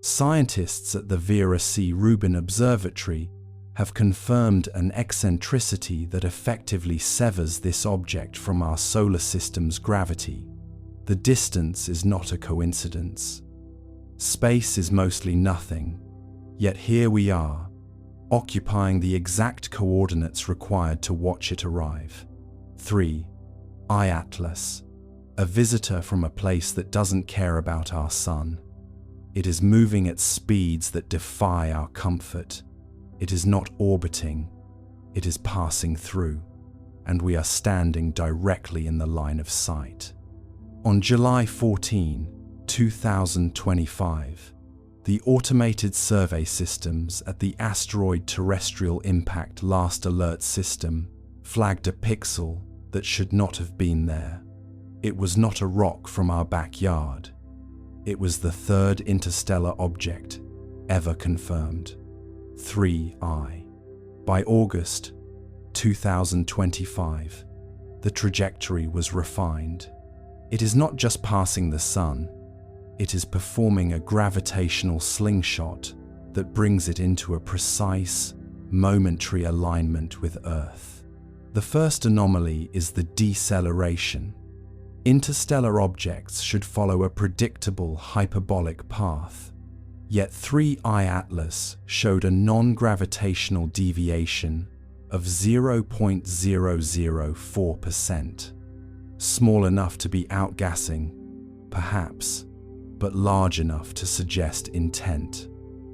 Scientists at the Vera C. Rubin Observatory have confirmed an eccentricity that effectively severs this object from our solar system's gravity. The distance is not a coincidence. Space is mostly nothing, yet here we are, occupying the exact coordinates required to watch it arrive. 3. I Atlas, a visitor from a place that doesn't care about our sun. It is moving at speeds that defy our comfort. It is not orbiting, it is passing through, and we are standing directly in the line of sight. On July 14, 2025, the automated survey systems at the Asteroid Terrestrial Impact Last Alert System flagged a pixel that should not have been there. It was not a rock from our backyard. It was the third interstellar object ever confirmed. 3I. By August 2025, the trajectory was refined. It is not just passing the sun, it is performing a gravitational slingshot that brings it into a precise, momentary alignment with Earth. The first anomaly is the deceleration. Interstellar objects should follow a predictable hyperbolic path. Yet 3I Atlas showed a non-gravitational deviation of 0.004%. Small enough to be outgassing, perhaps, but large enough to suggest intent.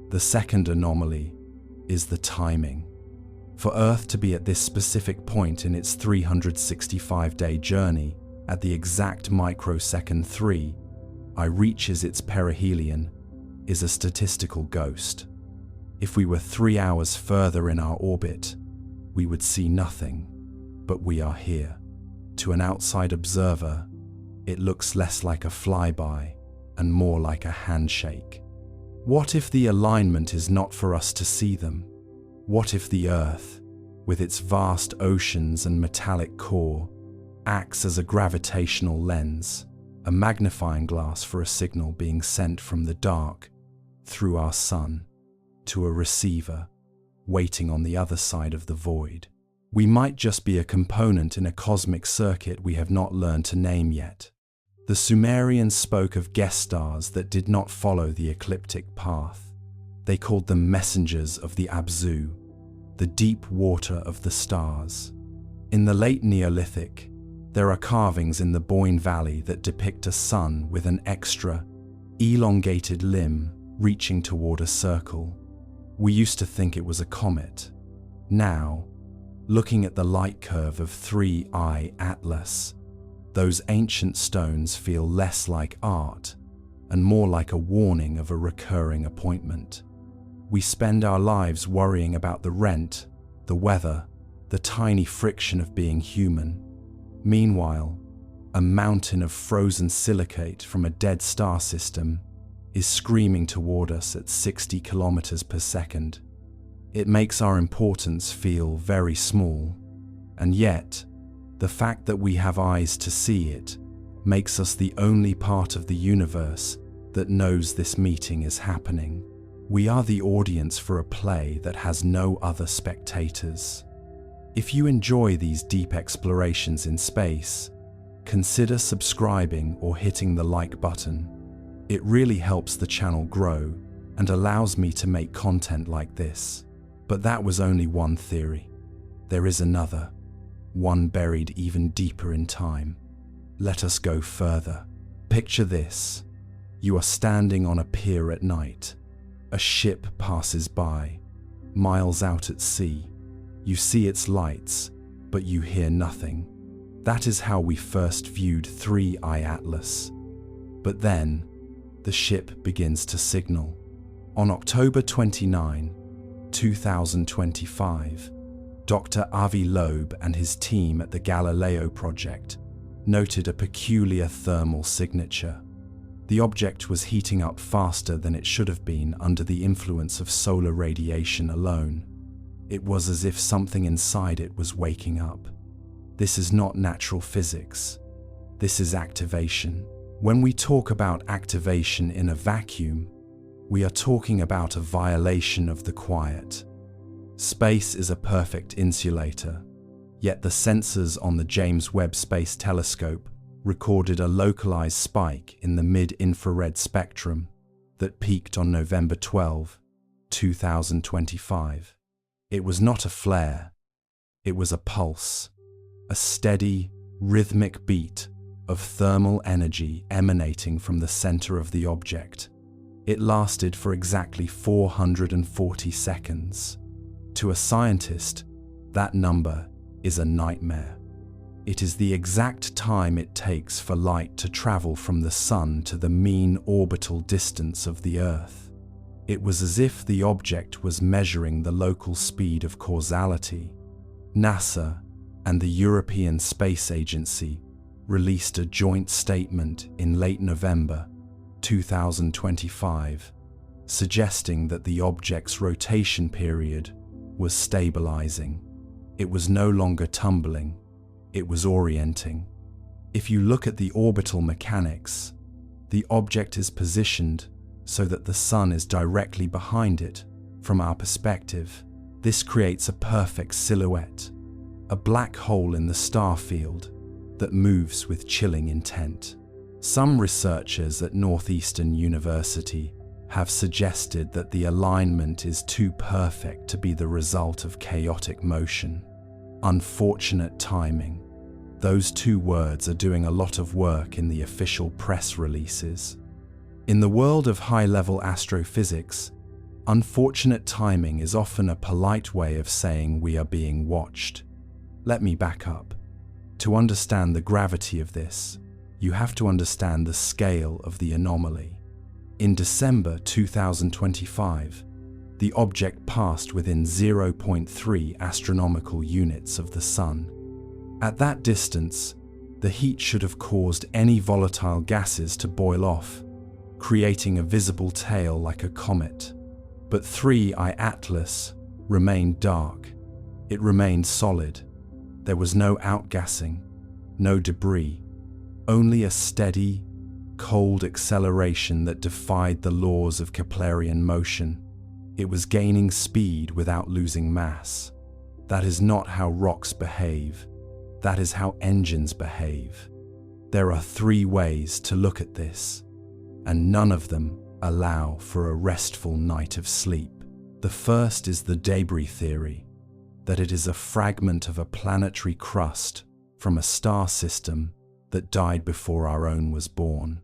The second anomaly is the timing. For Earth to be at this specific point in its 365-day journey, at the exact microsecond 3I reaches its perihelion, is a statistical ghost. If we were 3 hours further in our orbit, we would see nothing, but we are here. To an outside observer, it looks less like a flyby and more like a handshake. What if the alignment is not for us to see them? What if the Earth, with its vast oceans and metallic core, acts as a gravitational lens, a magnifying glass for a signal being sent from the dark through our sun to a receiver waiting on the other side of the void? We might just be a component in a cosmic circuit we have not learned to name yet. The Sumerians spoke of guest stars that did not follow the ecliptic path. They called them messengers of the Abzu, the deep water of the stars. In the late Neolithic, there are carvings in the Boyne Valley that depict a sun with an extra, elongated limb reaching toward a circle. We used to think it was a comet. Now, looking at the light curve of 3I Atlas, those ancient stones feel less like art and more like a warning of a recurring appointment. We spend our lives worrying about the rent, the weather, the tiny friction of being human. Meanwhile, a mountain of frozen silicate from a dead star system is screaming toward us at 60 kilometers per second. It makes our importance feel very small, and yet, the fact that we have eyes to see it makes us the only part of the universe that knows this meeting is happening. We are the audience for a play that has no other spectators. If you enjoy these deep explorations in space, consider subscribing or hitting the like button. It really helps the channel grow and allows me to make content like this. But that was only one theory. There is another, one buried even deeper in time. Let us go further. Picture this. You are standing on a pier at night. A ship passes by, miles out at sea. You see its lights, but you hear nothing. That is how we first viewed 3I Atlas. But then, the ship begins to signal. On October 29, 2025, Dr. Avi Loeb and his team at the Galileo project noted a peculiar thermal signature. The object was heating up faster than it should have been under the influence of solar radiation alone. It was as if something inside it was waking up. This is not natural physics. This is activation. When we talk about activation in a vacuum, We are talking about a violation of the quiet. Space is a perfect insulator, yet the sensors on the James Webb Space Telescope recorded a localized spike in the mid-infrared spectrum that peaked on November 12, 2025. It was not a flare, it was a pulse, a steady, rhythmic beat of thermal energy emanating from the center of the object. It lasted for exactly 440 seconds. To a scientist, that number is a nightmare. It is the exact time it takes for light to travel from the Sun to the mean orbital distance of the Earth. It was as if the object was measuring the local speed of causality. NASA and the European Space Agency released a joint statement in late November 2025, suggesting that the object's rotation period was stabilizing. It was no longer tumbling, it was orienting. If you look at the orbital mechanics, the object is positioned so that the Sun is directly behind it. From our perspective, this creates a perfect silhouette, a black hole in the star field that moves with chilling intent. Some researchers at Northeastern University have suggested that the alignment is too perfect to be the result of chaotic motion. Unfortunate timing. Those two words are doing a lot of work in the official press releases. In the world of high-level astrophysics, unfortunate timing is often a polite way of saying we are being watched. Let me back up. To understand the gravity of this, you have to understand the scale of the anomaly. In December 2025, the object passed within 0.3 astronomical units of the Sun. At that distance, the heat should have caused any volatile gases to boil off, creating a visible tail like a comet. But 3I Atlas remained dark. It remained solid. There was no outgassing, no debris, only a steady, cold acceleration that defied the laws of Keplerian motion. It was gaining speed without losing mass. That is not how rocks behave. That is how engines behave. There are 3 ways to look at this, and none of them allow for a restful night of sleep. The first is the debris theory, that it is a fragment of a planetary crust from a star system that died before our own was born.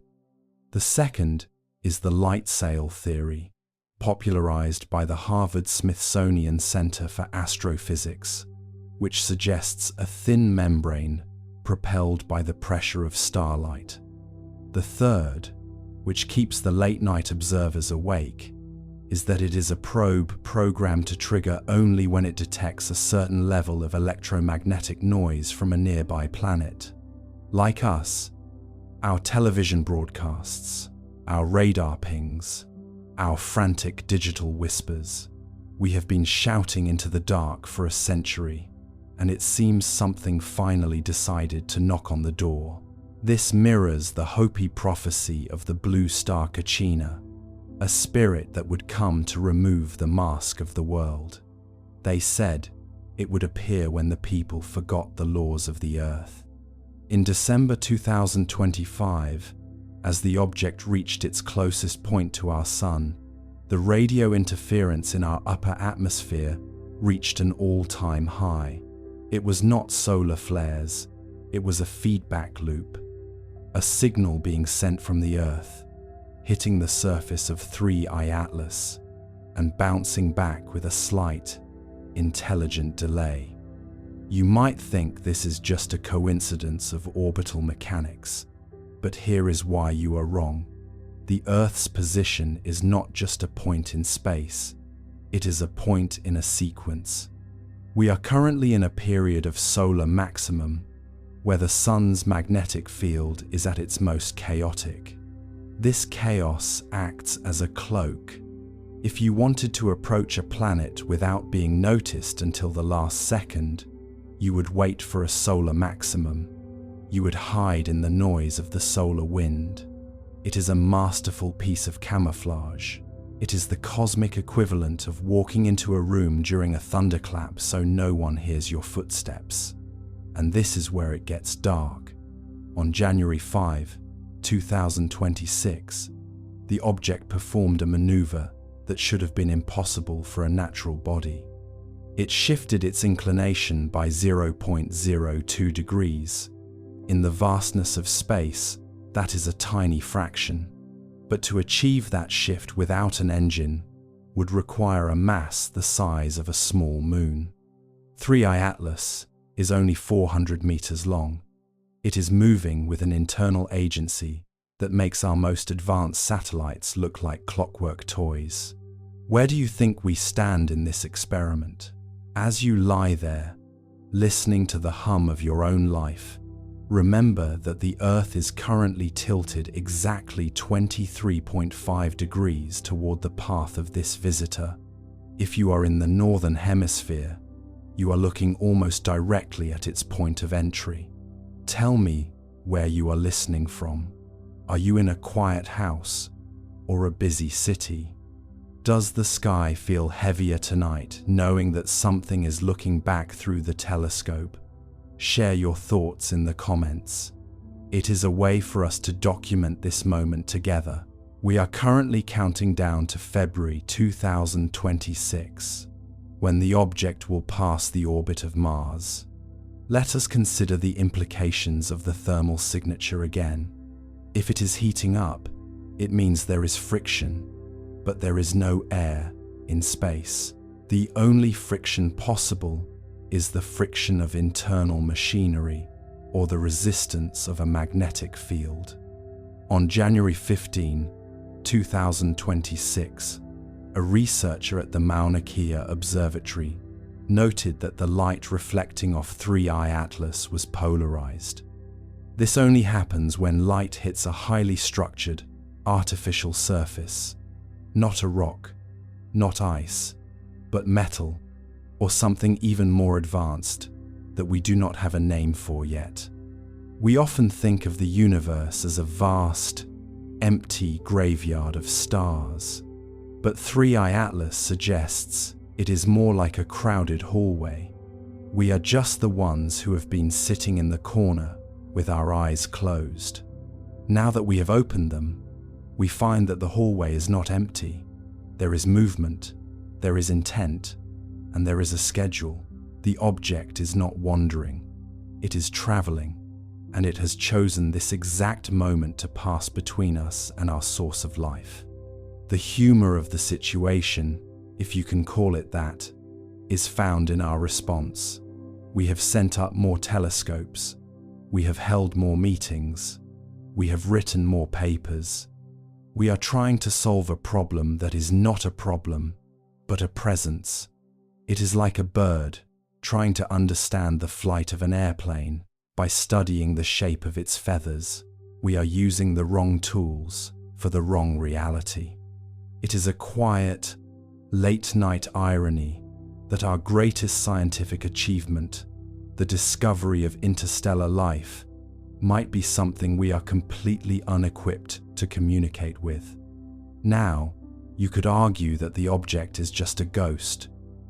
The second is the light sail theory, popularized by the Harvard-Smithsonian Center for Astrophysics, which suggests a thin membrane propelled by the pressure of starlight. The third, which keeps the late-night observers awake, is that it is a probe programmed to trigger only when it detects a certain level of electromagnetic noise from a nearby planet. Like us, our television broadcasts, our radar pings, our frantic digital whispers, we have been shouting into the dark for a century, and it seems something finally decided to knock on the door. This mirrors the Hopi prophecy of the blue star Kachina, a spirit that would come to remove the mask of the world. They said it would appear when the people forgot the laws of the earth. In December 2025, as the object reached its closest point to our Sun, the radio interference in our upper atmosphere reached an all-time high. It was not solar flares, it was a feedback loop, a signal being sent from the Earth, hitting the surface of 3I Atlas, and bouncing back with a slight, intelligent delay. You might think this is just a coincidence of orbital mechanics, but here is why you are wrong. The Earth's position is not just a point in space, it is a point in a sequence. We are currently in a period of solar maximum, where the Sun's magnetic field is at its most chaotic. This chaos acts as a cloak. If you wanted to approach a planet without being noticed until the last second, you would wait for a solar maximum. You would hide in the noise of the solar wind. It is a masterful piece of camouflage. It is the cosmic equivalent of walking into a room during a thunderclap so no one hears your footsteps. And this is where it gets dark. On January 5, 2026, the object performed a maneuver that should have been impossible for a natural body. It shifted its inclination by 0.02 degrees. In the vastness of space, that is a tiny fraction. But to achieve that shift without an engine would require a mass the size of a small moon. 3I Atlas is only 400 meters long. It is moving with an internal agency that makes our most advanced satellites look like clockwork toys. Where do you think we stand in this experiment? As you lie there, listening to the hum of your own life, remember that the Earth is currently tilted exactly 23.5 degrees toward the path of this visitor. If you are in the northern hemisphere, you are looking almost directly at its point of entry. Tell me where you are listening from. Are you in a quiet house or a busy city? Does the sky feel heavier tonight, knowing that something is looking back through the telescope? Share your thoughts in the comments. It is a way for us to document this moment together. We are currently counting down to February 2026, when the object will pass the orbit of Mars. Let us consider the implications of the thermal signature again. If it is heating up, it means there is friction, but there is no air in space. The only friction possible is the friction of internal machinery or the resistance of a magnetic field. On January 15, 2026, a researcher at the Mauna Kea Observatory noted that the light reflecting off 3I Atlas was polarized. This only happens when light hits a highly structured, artificial surface, not a rock, not ice, but metal, or something even more advanced that we do not have a name for yet. We often think of the universe as a vast, empty graveyard of stars, but 3I Atlas suggests it is more like a crowded hallway. We are just the ones who have been sitting in the corner with our eyes closed. Now that we have opened them, we find that the hallway is not empty. There is movement, there is intent, and there is a schedule. The object is not wandering, it is traveling, and it has chosen this exact moment to pass between us and our source of life. The humor of the situation, if you can call it that, is found in our response. We have sent up more telescopes, we have held more meetings, we have written more papers. We are trying to solve a problem that is not a problem, but a presence. It is like a bird trying to understand the flight of an airplane by studying the shape of its feathers. We are using the wrong tools for the wrong reality. It is a quiet, late-night irony that our greatest scientific achievement, the discovery of interstellar life, might be something we are completely unequipped to communicate with. Now, you could argue that the object is just a ghost,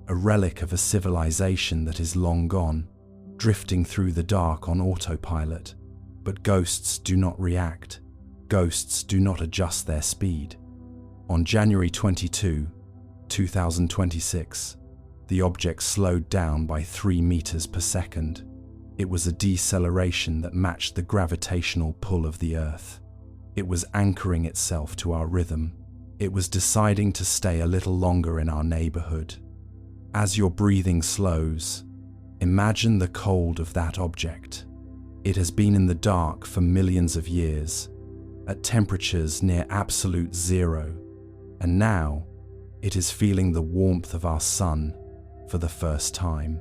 a relic of a civilization that is long gone, drifting through the dark on autopilot. But ghosts do not react. Ghosts do not adjust their speed. On January 22, 2026, the object slowed down by 3 meters per second. It was a deceleration that matched the gravitational pull of the Earth. It was anchoring itself to our rhythm. It was deciding to stay a little longer in our neighborhood. As your breathing slows, imagine the cold of that object. It has been in the dark for millions of years, at temperatures near absolute zero, and now it is feeling the warmth of our sun for the first time.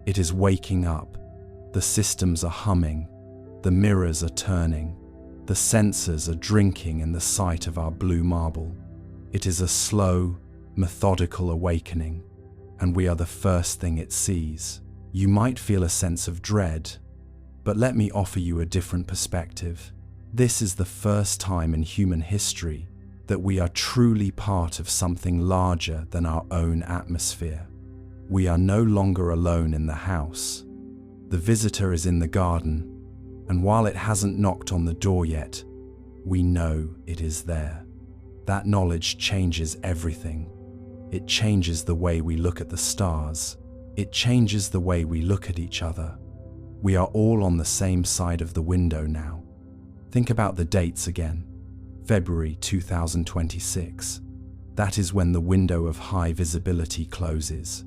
It is waking up. The systems are humming, the mirrors are turning, the sensors are drinking in the sight of our blue marble. It is a slow, methodical awakening, and we are the first thing it sees. You might feel a sense of dread, but let me offer you a different perspective. This is the first time in human history that we are truly part of something larger than our own atmosphere. We are no longer alone in the house. The visitor is in the garden, and while it hasn't knocked on the door yet, we know it is there. That knowledge changes everything. It changes the way we look at the stars. It changes the way we look at each other. We are all on the same side of the window now. Think about the dates again. February 2026. That is when the window of high visibility closes.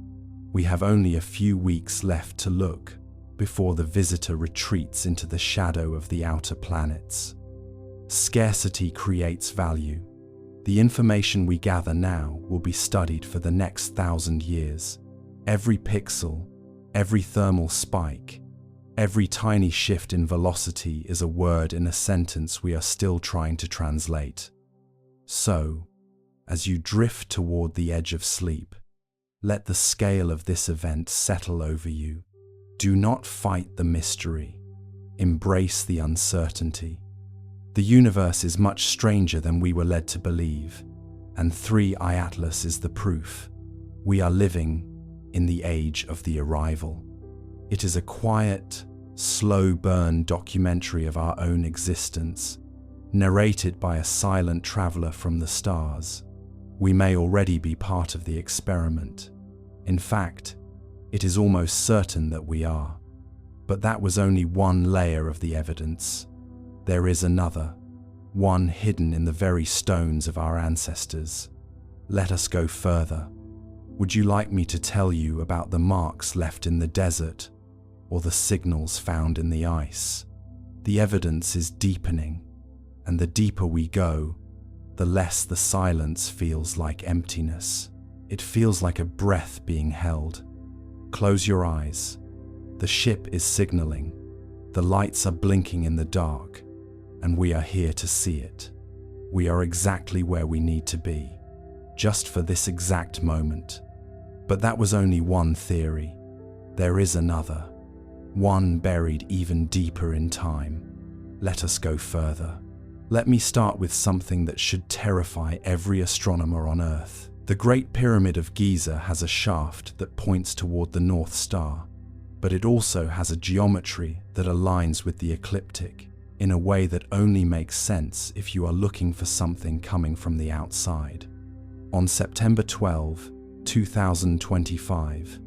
We have only a few weeks left to look before the visitor retreats into the shadow of the outer planets. Scarcity creates value. The information we gather now will be studied for the next 1,000 years. Every pixel, every thermal spike, every tiny shift in velocity is a word in a sentence we are still trying to translate. So, as you drift toward the edge of sleep, let the scale of this event settle over you. Do not fight the mystery. Embrace the uncertainty. The universe is much stranger than we were led to believe, and 3I Atlas is the proof. We are living in the age of the arrival. It is a quiet, slow burn documentary of our own existence, narrated by a silent traveler from the stars. We may already be part of the experiment. In fact, it is almost certain that we are. But that was only one layer of the evidence. There is another, one hidden in the very stones of our ancestors. Let us go further. Would you like me to tell you about the marks left in the desert, or the signals found in the ice? The evidence is deepening, and the deeper we go, the less the silence feels like emptiness. It feels like a breath being held. Close your eyes. The ship is signaling. The lights are blinking in the dark, and we are here to see it. We are exactly where we need to be, just for this exact moment. But that was only one theory. There is another, one buried even deeper in time. Let us go further. Let me start with something that should terrify every astronomer on Earth. The Great Pyramid of Giza has a shaft that points toward the North Star, but it also has a geometry that aligns with the ecliptic in a way that only makes sense if you are looking for something coming from the outside. On September 12, 2025,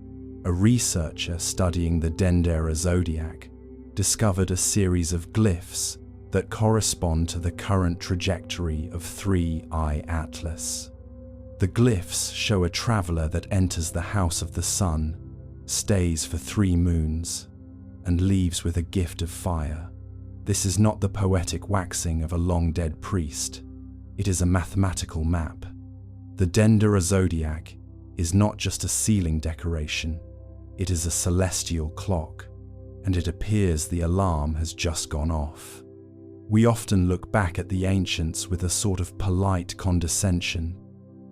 a researcher studying the Dendera zodiac discovered a series of glyphs that correspond to the current trajectory of 3I Atlas. The glyphs show a traveler that enters the house of the sun, stays for 3 moons, and leaves with a gift of fire. This is not the poetic waxing of a long-dead priest. It is a mathematical map. The Dendera zodiac is not just a ceiling decoration. It is a celestial clock, and it appears the alarm has just gone off. We often look back at the ancients with a sort of polite condescension,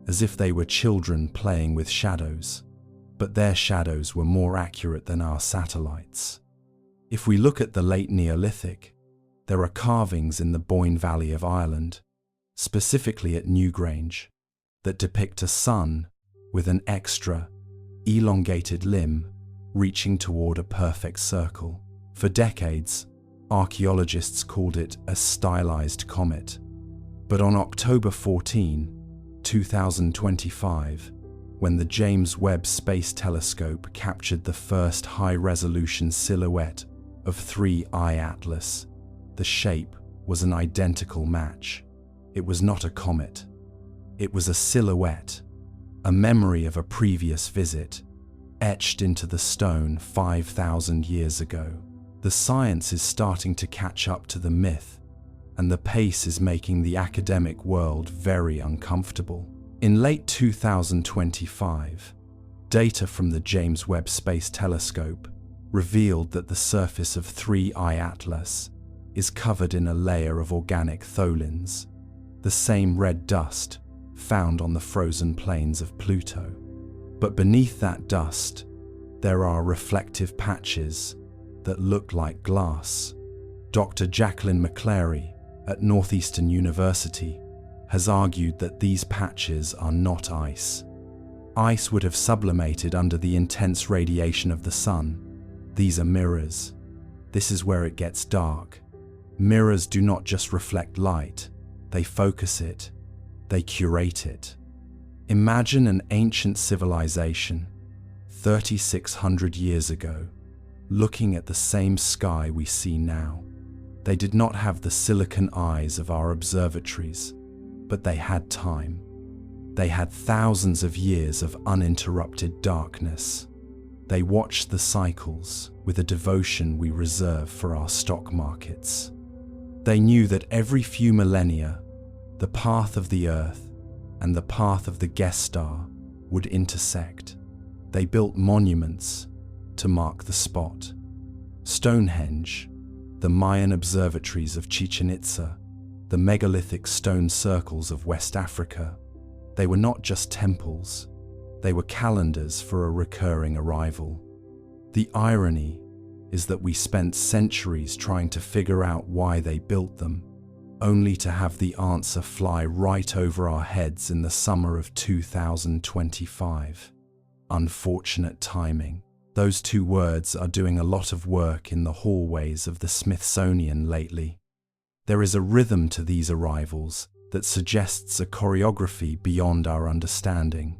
as if they were children playing with shadows, but their shadows were more accurate than our satellites. If we look at the late Neolithic, there are carvings in the Boyne Valley of Ireland, specifically at Newgrange, that depict a sun with an extra, elongated limb reaching toward a perfect circle. For decades, archaeologists called it a stylized comet. But on October 14, 2025, when the James Webb Space Telescope captured the first high-resolution silhouette of 3I Atlas, the shape was an identical match. It was not a comet. It was a silhouette, a memory of a previous visit, etched into the stone 5,000 years ago. The science is starting to catch up to the myth, and the pace is making the academic world very uncomfortable. In late 2025, data from the James Webb Space Telescope revealed that the surface of 3I Atlas is covered in a layer of organic tholins, the same red dust found on the frozen plains of Pluto. But beneath that dust, there are reflective patches that look like glass. Dr. Jacqueline McClary at Northeastern University has argued that these patches are not ice. Ice would have sublimated under the intense radiation of the sun. These are mirrors. This is where it gets dark. Mirrors do not just reflect light, they focus it, they curate it. Imagine an ancient civilization, 3,600 years ago, looking at the same sky we see now. They did not have the silicon eyes of our observatories, but they had time. They had thousands of years of uninterrupted darkness. They watched the cycles with a devotion we reserve for our stock markets. They knew that every few millennia, the path of the Earth and the path of the guest star would intersect. They built monuments to mark the spot. Stonehenge, the Mayan observatories of Chichen Itza, the megalithic stone circles of West Africa, they were not just temples, they were calendars for a recurring arrival. The irony is that we spent centuries trying to figure out why they built them, only to have the answer fly right over our heads in the summer of 2025. Unfortunate timing. Those two words are doing a lot of work in the hallways of the Smithsonian lately. There is a rhythm to these arrivals that suggests a choreography beyond our understanding.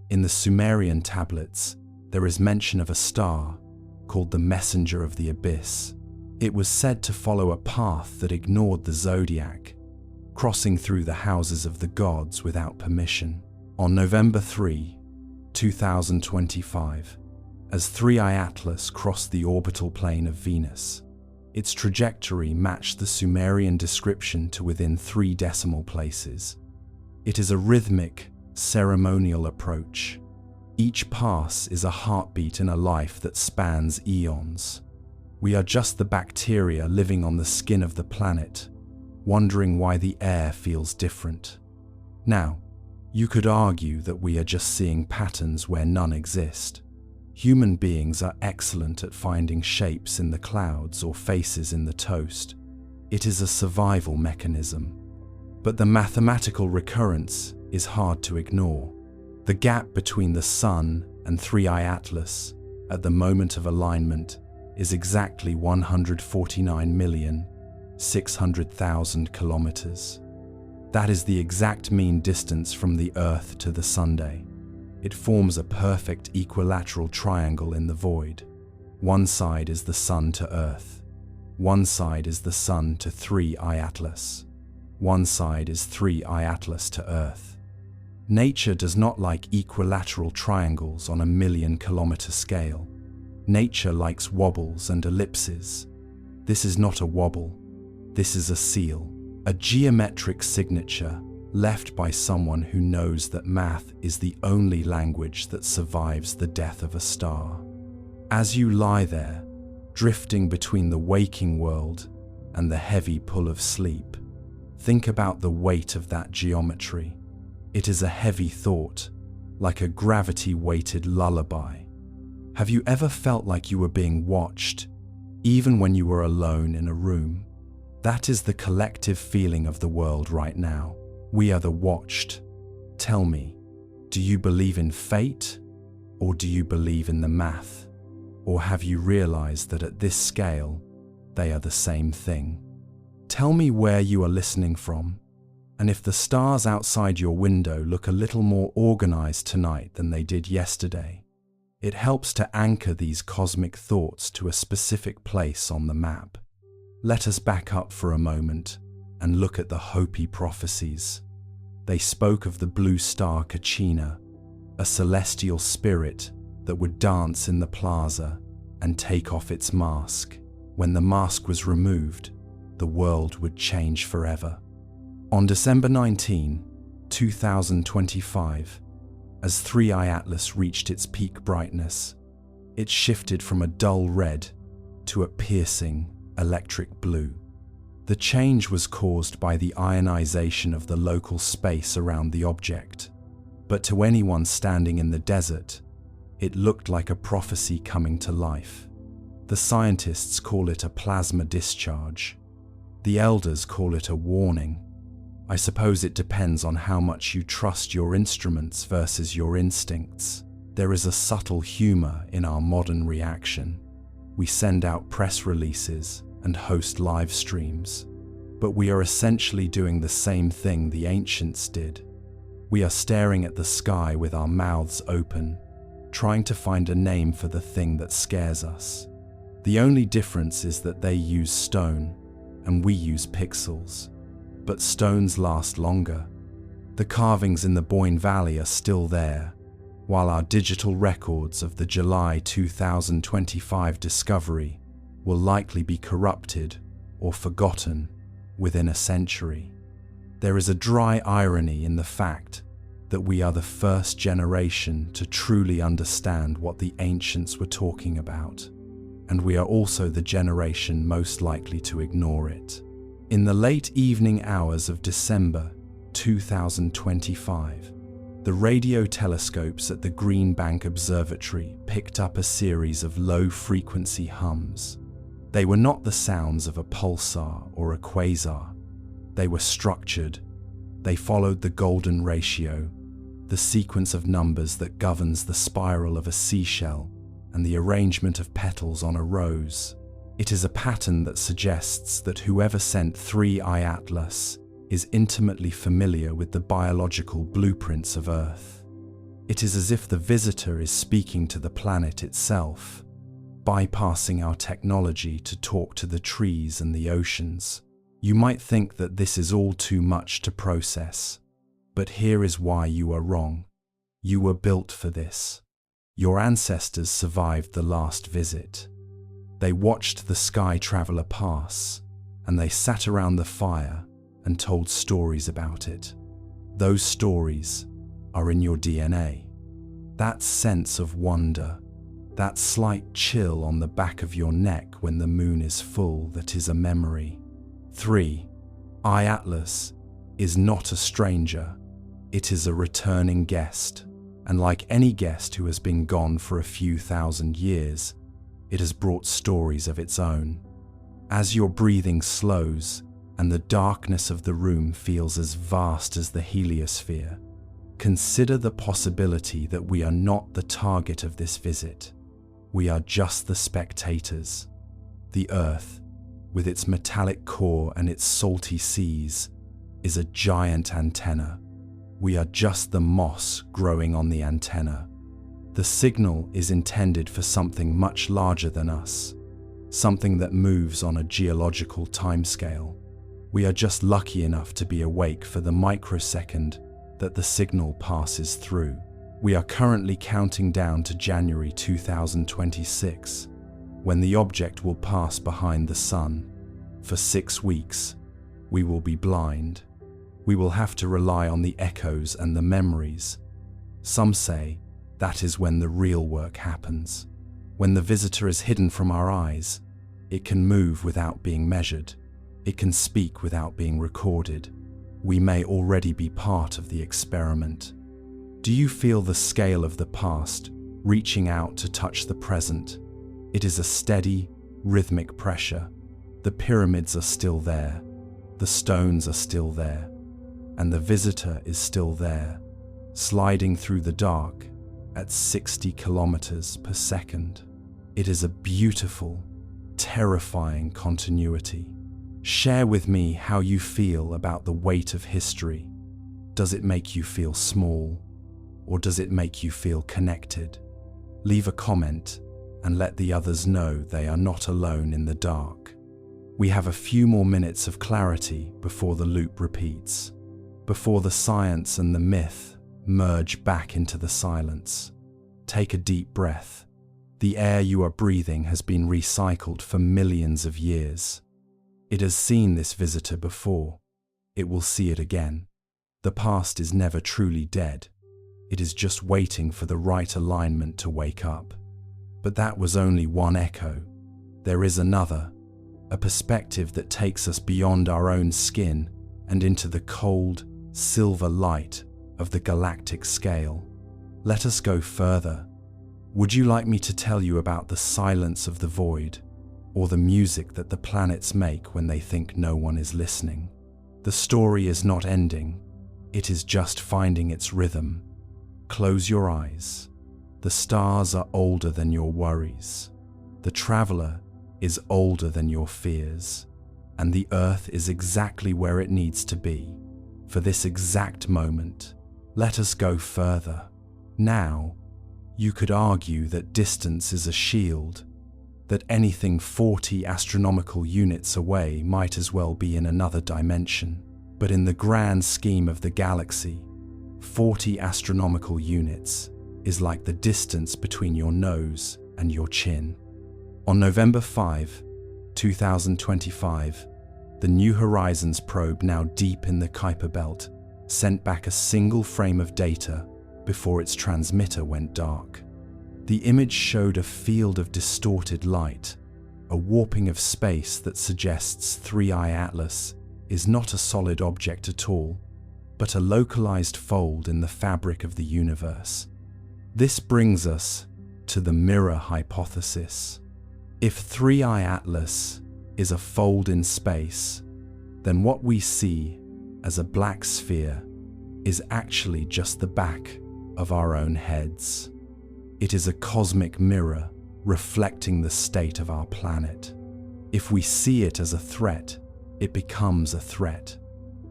In the Sumerian tablets, there is mention of a star called the Messenger of the Abyss. It was said to follow a path that ignored the zodiac, crossing through the houses of the gods without permission. On November 3, 2025, as 3I Atlas crossed the orbital plane of Venus, its trajectory matched the Sumerian description to within 3 decimal places. It is a rhythmic, ceremonial approach. Each pass is a heartbeat in a life that spans eons. We are just the bacteria living on the skin of the planet, wondering why the air feels different. Now, you could argue that we are just seeing patterns where none exist. Human beings are excellent at finding shapes in the clouds or faces in the toast. It is a survival mechanism. But the mathematical recurrence is hard to ignore. The gap between the Sun and 3I Atlas at the moment of alignment is exactly 149,600,000 kilometers. That is the exact mean distance from the Earth to the Sunday. It forms a perfect equilateral triangle in the void. One side is the Sun to Earth. One side is the Sun to 3I Atlas. One side is 3I Atlas to Earth. Nature does not like equilateral triangles on a 1,000,000-kilometer scale. Nature likes wobbles and ellipses. This is not a wobble. This is a seal, a geometric signature left by someone who knows that math is the only language that survives the death of a star. As you lie there, drifting between the waking world and the heavy pull of sleep, think about the weight of that geometry. It is a heavy thought, like a gravity-weighted lullaby. Have you ever felt like you were being watched, even when you were alone in a room? That is the collective feeling of the world right now. We are the watched. Tell me, do you believe in fate, or do you believe in the math? Or have you realized that at this scale, they are the same thing? Tell me where you are listening from, and if the stars outside your window look a little more organized tonight than they did yesterday, it helps to anchor these cosmic thoughts to a specific place on the map. Let us back up for a moment and look at the Hopi prophecies. They spoke of the blue star Kachina, a celestial spirit that would dance in the plaza and take off its mask. When the mask was removed, the world would change forever. On December 19, 2025, as 3I Atlas reached its peak brightness, it shifted from a dull red to a piercing electric blue. The change was caused by the ionization of the local space around the object, but to anyone standing in the desert, it looked like a prophecy coming to life. The scientists call it a plasma discharge. The elders call it a warning. I suppose it depends on how much you trust your instruments versus your instincts. There is a subtle humor in our modern reaction. We send out press releases and host live streams, but we are essentially doing the same thing the ancients did. We are staring at the sky with our mouths open, trying to find a name for the thing that scares us. The only difference is that they use stone and we use pixels. But stones last longer. The carvings in the Boyne Valley are still there, while our digital records of the July 2025 discovery will likely be corrupted or forgotten within a century. There is a dry irony in the fact that we are the first generation to truly understand what the ancients were talking about, and we are also the generation most likely to ignore it. In the late evening hours of December 2025, the radio telescopes at the Green Bank Observatory picked up a series of low-frequency hums. They were not the sounds of a pulsar or a quasar. They were structured. They followed the golden ratio, the sequence of numbers that governs the spiral of a seashell and the arrangement of petals on a rose. It is a pattern that suggests that whoever sent 3I Atlas is intimately familiar with the biological blueprints of Earth. It is as if the visitor is speaking to the planet itself, bypassing our technology to talk to the trees and the oceans. You might think that this is all too much to process, but here is why you are wrong. You were built for this. Your ancestors survived the last visit. They watched the sky traveler pass, and they sat around the fire and told stories about it. Those stories are in your DNA. That sense of wonder, that slight chill on the back of your neck when the moon is full, that is a memory. 3I Atlas is not a stranger. It is a returning guest, and like any guest who has been gone for a few thousand years, it has brought stories of its own. As your breathing slows and the darkness of the room feels as vast as the heliosphere, consider the possibility that we are not the target of this visit. We are just the spectators. The Earth, with its metallic core and its salty seas, is a giant antenna. We are just the moss growing on the antenna. The signal is intended for something much larger than us, something that moves on a geological timescale. We are just lucky enough to be awake for the microsecond that the signal passes through. We are currently counting down to January 2026, when the object will pass behind the sun. For 6 weeks, we will be blind. We will have to rely on the echoes and the memories. Some say that is when the real work happens. When the visitor is hidden from our eyes, it can move without being measured. It can speak without being recorded. We may already be part of the experiment. Do you feel the scale of the past reaching out to touch the present? It is a steady, rhythmic pressure. The pyramids are still there. The stones are still there. And the visitor is still there, sliding through the dark at 60 kilometers per second. It is a beautiful, terrifying continuity. Share with me how you feel about the weight of history. Does it make you feel small, or does it make you feel connected? Leave a comment and let the others know they are not alone in the dark. We have a few more minutes of clarity before the loop repeats, before the science and the myth merge back into the silence. Take a deep breath. The air you are breathing has been recycled for millions of years. It has seen this visitor before. It will see it again. The past is never truly dead. It is just waiting for the right alignment to wake up. But that was only one echo. There is another, a perspective that takes us beyond our own skin and into the cold, silver light of the galactic scale. Let us go further. Would you like me to tell you about the silence of the void, or the music that the planets make when they think no one is listening? The story is not ending, it is just finding its rhythm. Close your eyes. The stars are older than your worries. The traveler is older than your fears. And the Earth is exactly where it needs to be. For this exact moment, let us go further. Now, you could argue that distance is a shield, that anything 40 astronomical units away might as well be in another dimension. But in the grand scheme of the galaxy, 40 astronomical units is like the distance between your nose and your chin. On November 5, 2025, the New Horizons probe, now deep in the Kuiper Belt, sent back a single frame of data before its transmitter went dark. The image showed a field of distorted light, a warping of space that suggests 3I Atlas is not a solid object at all, but a localized fold in the fabric of the universe. This brings us to the mirror hypothesis. If 3I Atlas is a fold in space, then what we see as a black sphere is actually just the back of our own heads. It is a cosmic mirror reflecting the state of our planet. If we see it as a threat, it becomes a threat.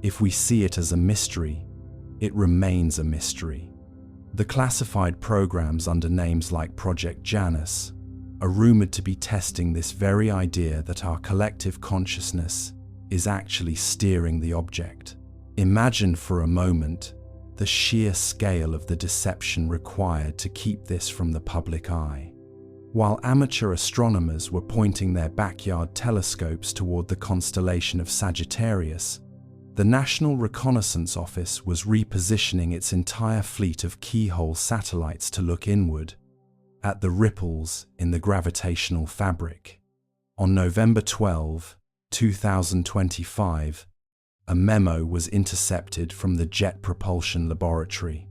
If we see it as a mystery, it remains a mystery. The classified programs under names like Project Janus are rumored to be testing this very idea that our collective consciousness is actually steering the object. Imagine for a moment the sheer scale of the deception required to keep this from the public eye. While amateur astronomers were pointing their backyard telescopes toward the constellation of Sagittarius, the National Reconnaissance Office was repositioning its entire fleet of keyhole satellites to look inward, at the ripples in the gravitational fabric. On November 12, 2025, a memo was intercepted from the Jet Propulsion Laboratory.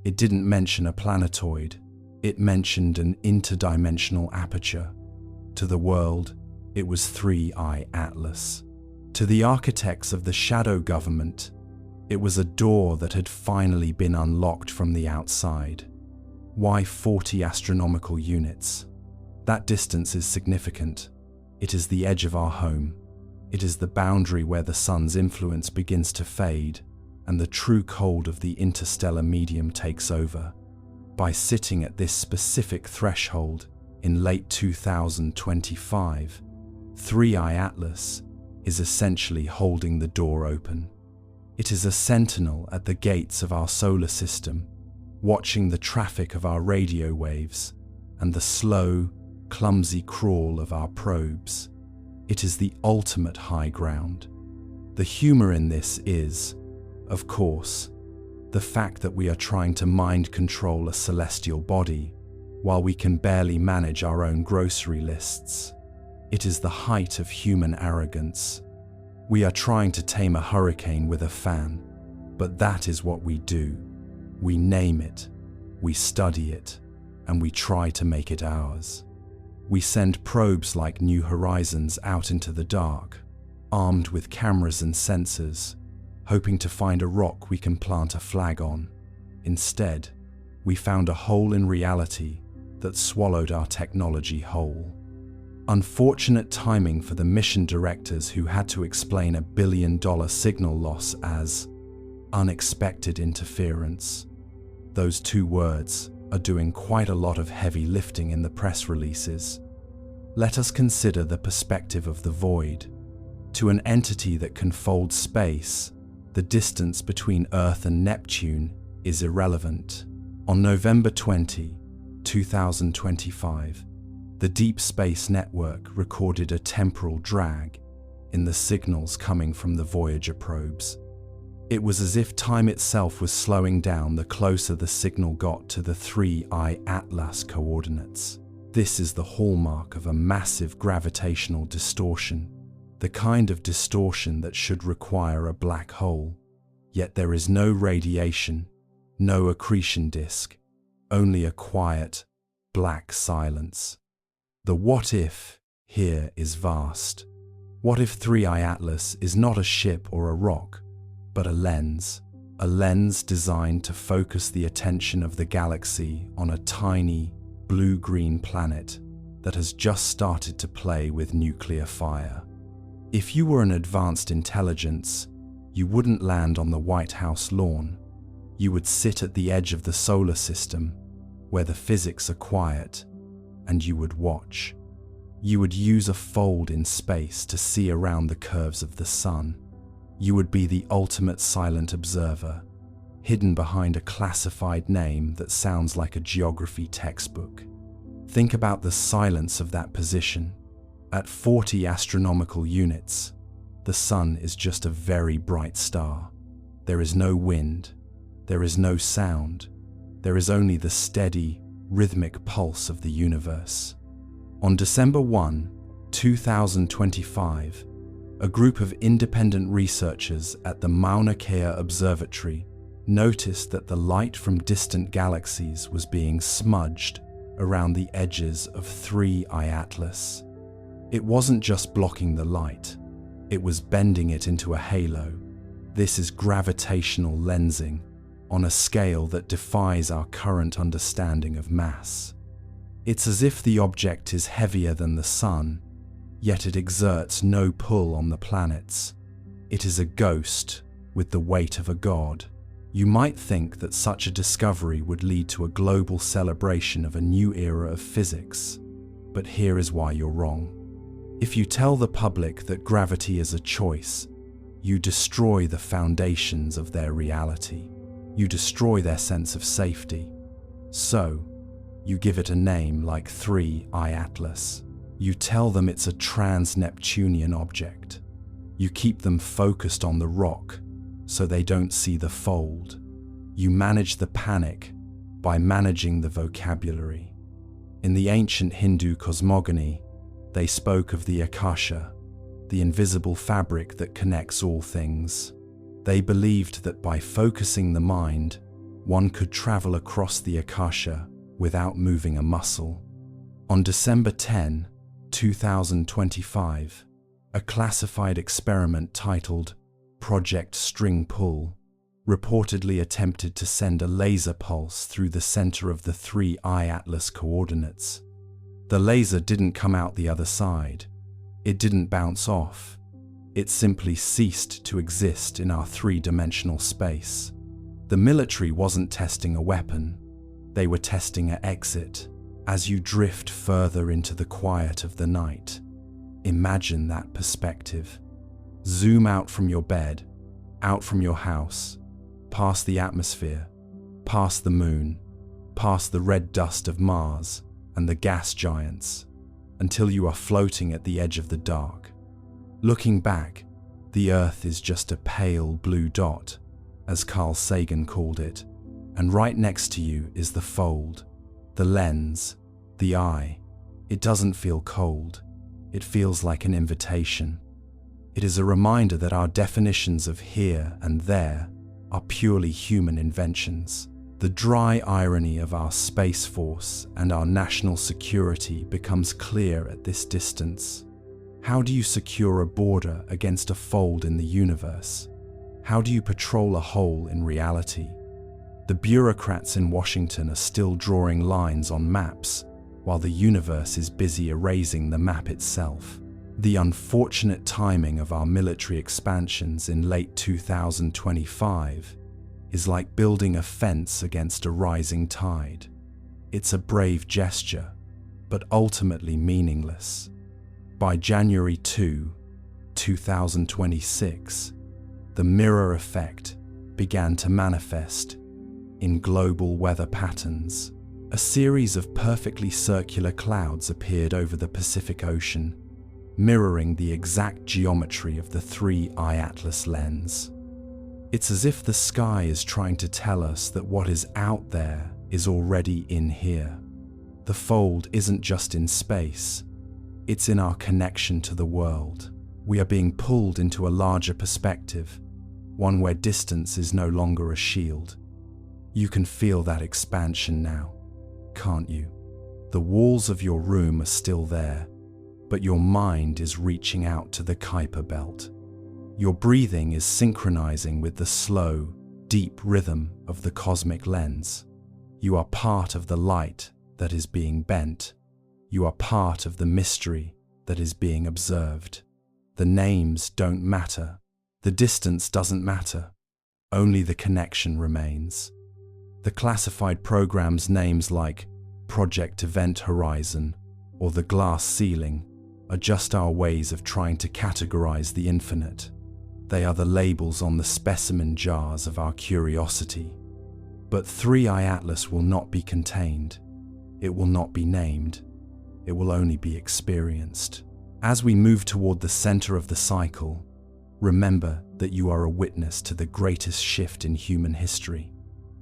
It didn't mention a planetoid, it mentioned an interdimensional aperture. To the world, it was 3I Atlas. To the architects of the shadow government, it was a door that had finally been unlocked from the outside. Why 40 astronomical units? That distance is significant. It is the edge of our home. It is the boundary where the sun's influence begins to fade and the true cold of the interstellar medium takes over. By sitting at this specific threshold in late 2025, 3I Atlas is essentially holding the door open. It is a sentinel at the gates of our solar system, watching the traffic of our radio waves and the slow, clumsy crawl of our probes. It is the ultimate high ground. The humor in this is, of course, the fact that we are trying to mind control a celestial body while we can barely manage our own grocery lists. It is the height of human arrogance. We are trying to tame a hurricane with a fan, but that is what we do. We name it, we study it, and we try to make it ours. We send probes like New Horizons out into the dark, armed with cameras and sensors, hoping to find a rock we can plant a flag on. Instead, we found a hole in reality that swallowed our technology whole. Unfortunate timing for the mission directors who had to explain $1 billion signal loss as unexpected interference. Those two words are doing quite a lot of heavy lifting in the press releases. Let us consider the perspective of the void. To an entity that can fold space, the distance between Earth and Neptune is irrelevant. On November 20, 2025, the Deep Space Network recorded a temporal drag in the signals coming from the Voyager probes. It was as if time itself was slowing down the closer the signal got to the 3I Atlas coordinates. This is the hallmark of a massive gravitational distortion, the kind of distortion that should require a black hole. Yet there is no radiation, no accretion disk, only a quiet, black silence. The what if here is vast. What if 3i Atlas is not a ship or a rock, but a lens designed to focus the attention of the galaxy on a tiny, blue-green planet that has just started to play with nuclear fire? If you were an advanced intelligence, you wouldn't land on the White House lawn. You would sit at the edge of the solar system, where the physics are quiet, and you would watch. You would use a fold in space to see around the curves of the sun. You would be the ultimate silent observer, hidden behind a classified name that sounds like a geography textbook. Think about the silence of that position. At 40 astronomical units, the sun is just a very bright star. There is no wind, there is no sound, there is only the steady, rhythmic pulse of the universe. On December 1, 2025, a group of independent researchers at the Mauna Kea Observatory noticed that the light from distant galaxies was being smudged around the edges of 3i Atlas. It wasn't just blocking the light, it was bending it into a halo. This is gravitational lensing on a scale that defies our current understanding of mass. It's as if the object is heavier than the sun, yet it exerts no pull on the planets. It is a ghost with the weight of a god. You might think that such a discovery would lead to a global celebration of a new era of physics, but here is why you're wrong. If you tell the public that gravity is a choice, you destroy the foundations of their reality. You destroy their sense of safety. So, you give it a name like 3i Atlas. You tell them it's a trans-Neptunian object. You keep them focused on the rock so they don't see the fold. You manage the panic by managing the vocabulary. In the ancient Hindu cosmogony, they spoke of the Akasha, the invisible fabric that connects all things. They believed that by focusing the mind, one could travel across the Akasha without moving a muscle. On December 10, 2025, a classified experiment titled Project String Pull reportedly attempted to send a laser pulse through the center of the 3i Atlas coordinates. The laser didn't come out the other side. It didn't bounce off. It simply ceased to exist in our three-dimensional space. The military wasn't testing a weapon. They were testing an exit. As you drift further into the quiet of the night, imagine that perspective. Zoom out from your bed, out from your house, past the atmosphere, past the moon, past the red dust of Mars and the gas giants, until you are floating at the edge of the dark. Looking back, the Earth is just a pale blue dot, as Carl Sagan called it, and right next to you is the fold, the lens, the eye. It doesn't feel cold. It feels like an invitation. It is a reminder that our definitions of here and there are purely human inventions. The dry irony of our Space Force and our national security becomes clear at this distance. How do you secure a border against a fold in the universe? How do you patrol a hole in reality? The bureaucrats in Washington are still drawing lines on maps, while the universe is busy erasing the map itself. The unfortunate timing of our military expansions in late 2025 is like building a fence against a rising tide. It's a brave gesture, but ultimately meaningless. By January 2, 2026, the mirror effect began to manifest in global weather patterns. A series of perfectly circular clouds appeared over the Pacific Ocean, mirroring the exact geometry of the 3i Atlas lens. It's as if the sky is trying to tell us that what is out there is already in here. The fold isn't just in space, it's in our connection to the world. We are being pulled into a larger perspective, one where distance is no longer a shield. You can feel that expansion now, can't you? The walls of your room are still there, but your mind is reaching out to the Kuiper belt. Your breathing is synchronizing with the slow, deep rhythm of the cosmic lens. You are part of the light that is being bent. You are part of the mystery that is being observed. The names don't matter. The distance doesn't matter. Only the connection remains. The classified program's names like Project Event Horizon or the Glass Ceiling are just our ways of trying to categorize the infinite. They are the labels on the specimen jars of our curiosity. But 3i Atlas will not be contained. It will not be named. It will only be experienced. As we move toward the center of the cycle, remember that you are a witness to the greatest shift in human history,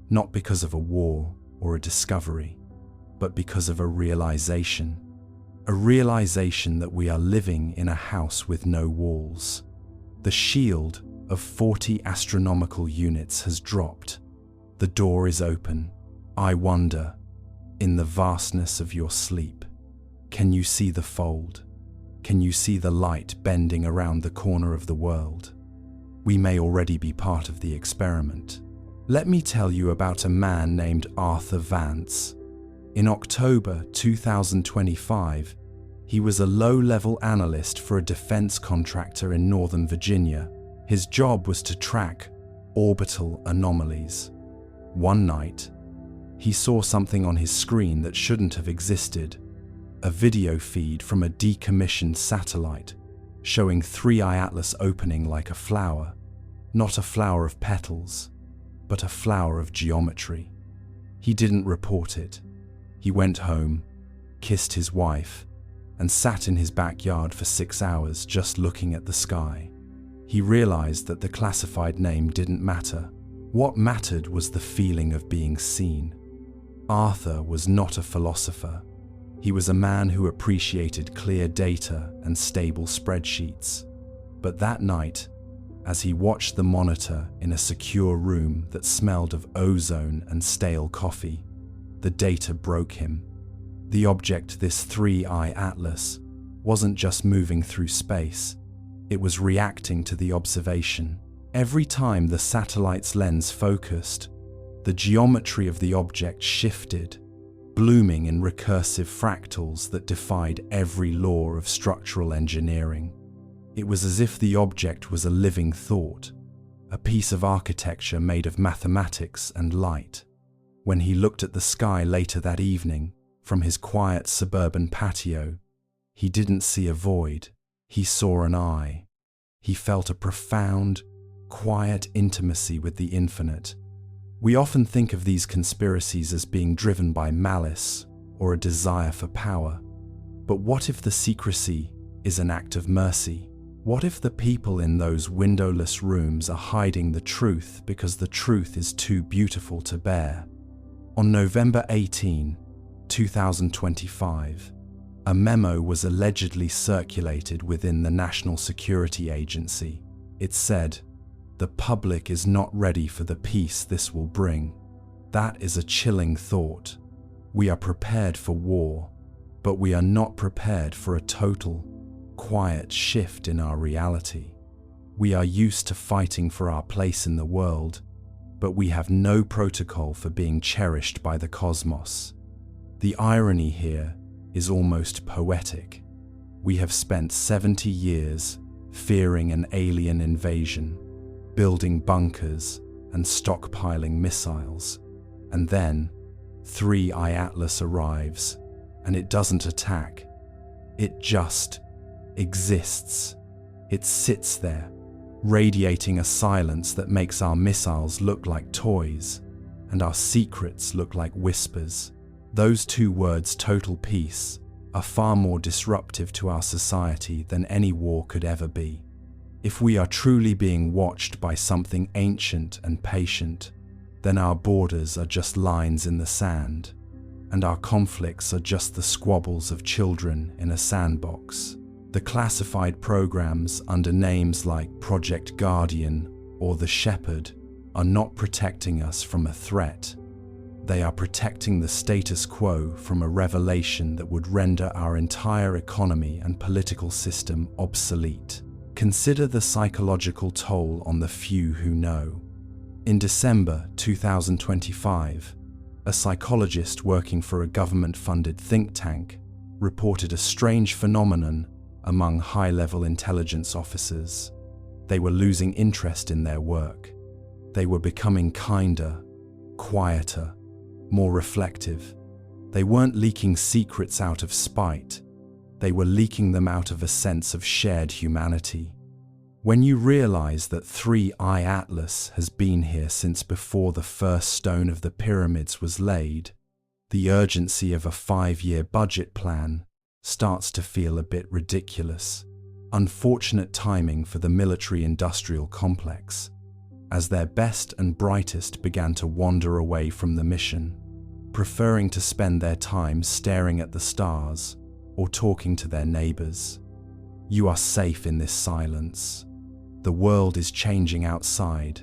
not because of a war or a discovery, but because of a realization that we are living in a house with no walls. The shield of 40 astronomical units has dropped. The door is open. I wonder, in the vastness of your sleep, can you see the fold? Can you see the light bending around the corner of the world? We may already be part of the experiment. Let me tell you about a man named Arthur Vance. In October 2025, he was a low-level analyst for a defense contractor in Northern Virginia. His job was to track orbital anomalies. One night, he saw something on his screen that shouldn't have existed. A video feed from a decommissioned satellite showing 3i Atlas opening like a flower. Not a flower of petals, but a flower of geometry. He didn't report it. He went home, kissed his wife, and sat in his backyard for 6 hours just looking at the sky. He realized that the classified name didn't matter. What mattered was the feeling of being seen. Arthur was not a philosopher. He was a man who appreciated clear data and stable spreadsheets. But that night, as he watched the monitor in a secure room that smelled of ozone and stale coffee, the data broke him. The object, this 3i Atlas, wasn't just moving through space. It was reacting to the observation. Every time the satellite's lens focused, the geometry of the object shifted, blooming in recursive fractals that defied every law of structural engineering. It was as if the object was a living thought, a piece of architecture made of mathematics and light. When he looked at the sky later that evening, from his quiet suburban patio, he didn't see a void. He saw an eye. He felt a profound, quiet intimacy with the infinite. We often think of these conspiracies as being driven by malice or a desire for power. But what if the secrecy is an act of mercy? What if the people in those windowless rooms are hiding the truth because the truth is too beautiful to bear? On November 18, 2025, a memo was allegedly circulated within the National Security Agency. It said, "The public is not ready for the peace this will bring." That is a chilling thought. We are prepared for war, but we are not prepared for a total, quiet shift in our reality. We are used to fighting for our place in the world, but we have no protocol for being cherished by the cosmos. The irony here is almost poetic. We have spent 70 years fearing an alien invasion, building bunkers and stockpiling missiles. And then 3i Atlas arrives, and it doesn't attack. It just exists. It sits there, radiating a silence that makes our missiles look like toys and our secrets look like whispers. Those two words, total peace, are far more disruptive to our society than any war could ever be. If we are truly being watched by something ancient and patient, then our borders are just lines in the sand, and our conflicts are just the squabbles of children in a sandbox. The classified programs under names like Project Guardian or The Shepherd are not protecting us from a threat. They are protecting the status quo from a revelation that would render our entire economy and political system obsolete. Consider the psychological toll on the few who know. In December 2025, a psychologist working for a government-funded think tank reported a strange phenomenon among high-level intelligence officers. They were losing interest in their work. They were becoming kinder, quieter, more reflective. They weren't leaking secrets out of spite. They were leaking them out of a sense of shared humanity. When you realize that 3i Atlas has been here since before the first stone of the pyramids was laid, the urgency of a 5-year budget plan starts to feel a bit ridiculous. Unfortunate timing for the military-industrial complex, as their best and brightest began to wander away from the mission, preferring to spend their time staring at the stars or talking to their neighbors. You are safe in this silence. The world is changing outside,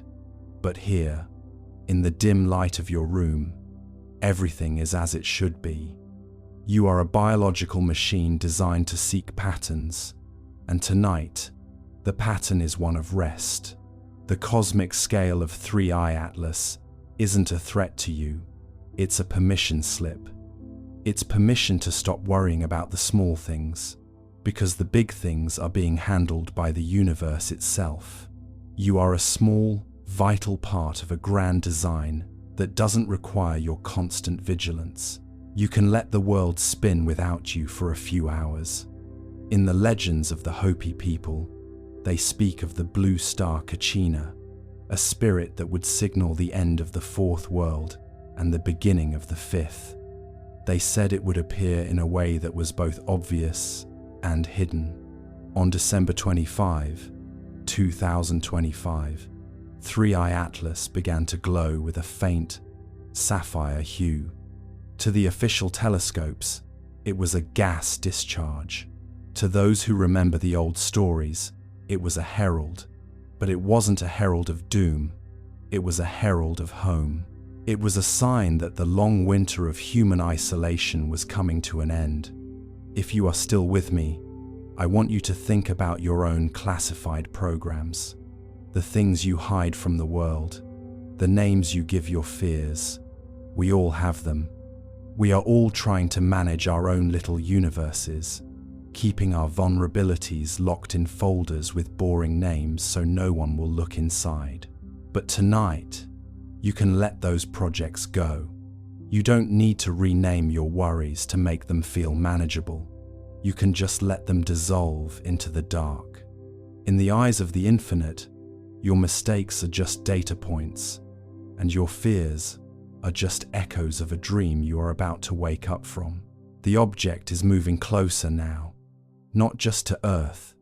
but here, in the dim light of your room, everything is as it should be. You are a biological machine designed to seek patterns, and tonight, the pattern is one of rest. The cosmic scale of 3i Atlas isn't a threat to you, it's a permission slip. It's permission to stop worrying about the small things, because the big things are being handled by the universe itself. You are a small, vital part of a grand design that doesn't require your constant vigilance. You can let the world spin without you for a few hours. In the legends of the Hopi people, they speak of the blue star Kachina, a spirit that would signal the end of the fourth world and the beginning of the fifth. They said it would appear in a way that was both obvious and hidden. On December 25, 2025, 3i Atlas began to glow with a faint, sapphire hue. To the official telescopes, it was a gas discharge. To those who remember the old stories, it was a herald. But it wasn't a herald of doom, it was a herald of home. It was a sign that the long winter of human isolation was coming to an end. If you are still with me, I want you to think about your own classified programs, the things you hide from the world, the names you give your fears. We all have them. We are all trying to manage our own little universes, keeping our vulnerabilities locked in folders with boring names so no one will look inside. But tonight, you can let those projects go. You don't need to rename your worries to make them feel manageable. You can just let them dissolve into the dark. In the eyes of the infinite, your mistakes are just data points, and your fears are just echoes of a dream you are about to wake up from. The object is moving closer now, not just to Earth,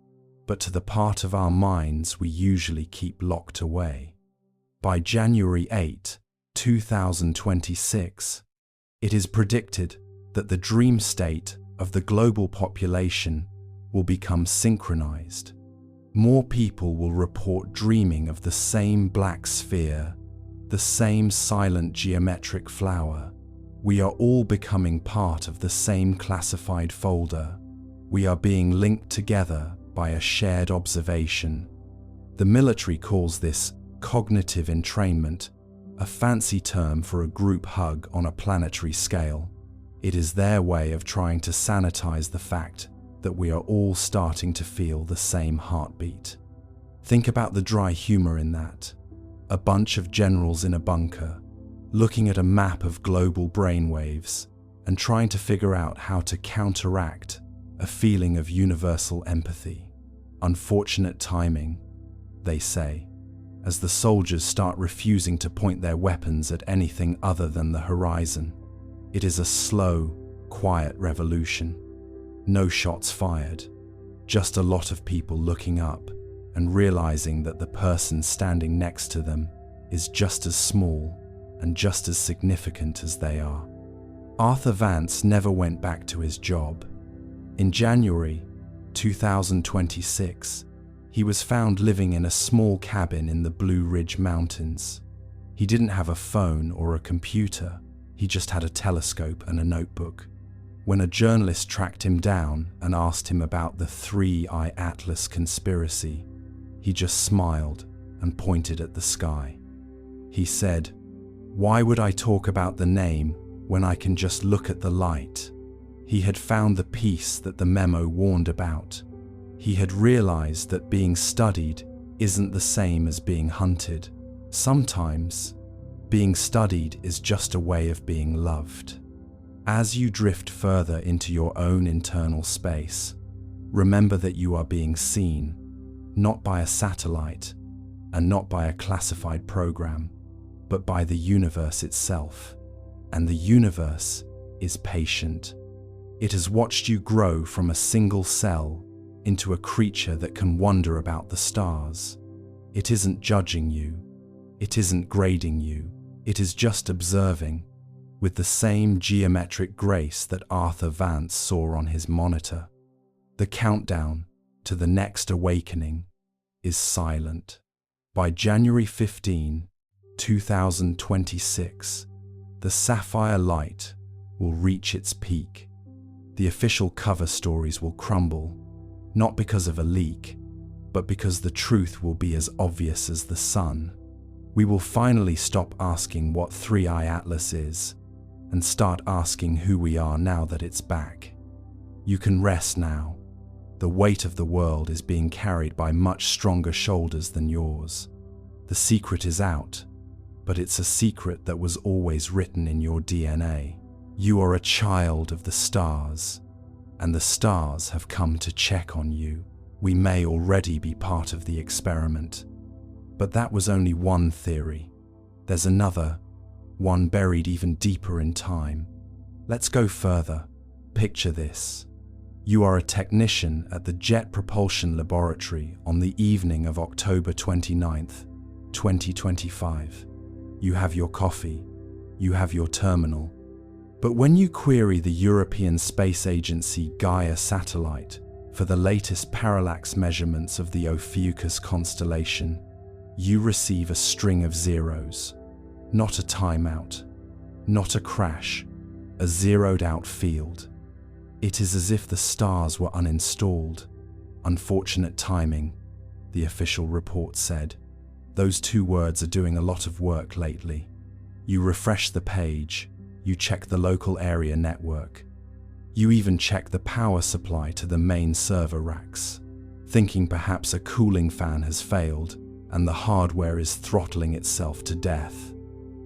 but to the part of our minds we usually keep locked away. By January 8, 2026, it is predicted that the dream state of the global population will become synchronized. More people will report dreaming of the same black sphere, the same silent geometric flower. We are all becoming part of the same classified folder. We are being linked together by a shared observation. The military calls this cognitive entrainment, a fancy term for a group hug on a planetary scale. It is their way of trying to sanitize the fact that we are all starting to feel the same heartbeat. Think about the dry humor in that. A bunch of generals in a bunker, looking at a map of global brainwaves and trying to figure out how to counteract a feeling of universal empathy. Unfortunate timing, they say, as the soldiers start refusing to point their weapons at anything other than the horizon. It is a slow, quiet revolution. No shots fired, just a lot of people looking up and realizing that the person standing next to them is just as small and just as significant as they are. Arthur Vance never went back to his job. In January 2026, he was found living in a small cabin in the Blue Ridge Mountains. He didn't have a phone or a computer. He just had a telescope and a notebook. When a journalist tracked him down and asked him about the Three-Eye Atlas conspiracy, he just smiled and pointed at the sky. He said, "Why would I talk about the name when I can just look at the light?" He had found the peace that the memo warned about. He had realized that being studied isn't the same as being hunted. Sometimes, being studied is just a way of being loved. As you drift further into your own internal space, remember that you are being seen, not by a satellite and not by a classified program, but by the universe itself. And the universe is patient. It has watched you grow from a single cell into a creature that can wonder about the stars. It isn't judging you. It isn't grading you. It is just observing, with the same geometric grace that Arthur Vance saw on his monitor. The countdown to the next awakening is silent. By January 15, 2026, the sapphire light will reach its peak. The official cover stories will crumble, not because of a leak, but because the truth will be as obvious as the sun. We will finally stop asking what Three-Eye Atlas is and start asking who we are now that it's back. You can rest now. The weight of the world is being carried by much stronger shoulders than yours. The secret is out, but it's a secret that was always written in your DNA. You are a child of the stars, and the stars have come to check on you. We may already be part of the experiment, but that was only one theory. There's another, one buried even deeper in time. Let's go further. Picture this. You are a technician at the Jet Propulsion Laboratory on the evening of October 29th, 2025. You have your coffee, you have your terminal. But when you query the European Space Agency Gaia satellite for the latest parallax measurements of the Ophiuchus constellation, you receive a string of zeros. Not a timeout, not a crash, a zeroed-out field. It is as if the stars were uninstalled. Unfortunate timing, the official report said. Those two words are doing a lot of work lately. You refresh the page, you check the local area network. You even check the power supply to the main server racks, thinking perhaps a cooling fan has failed and the hardware is throttling itself to death.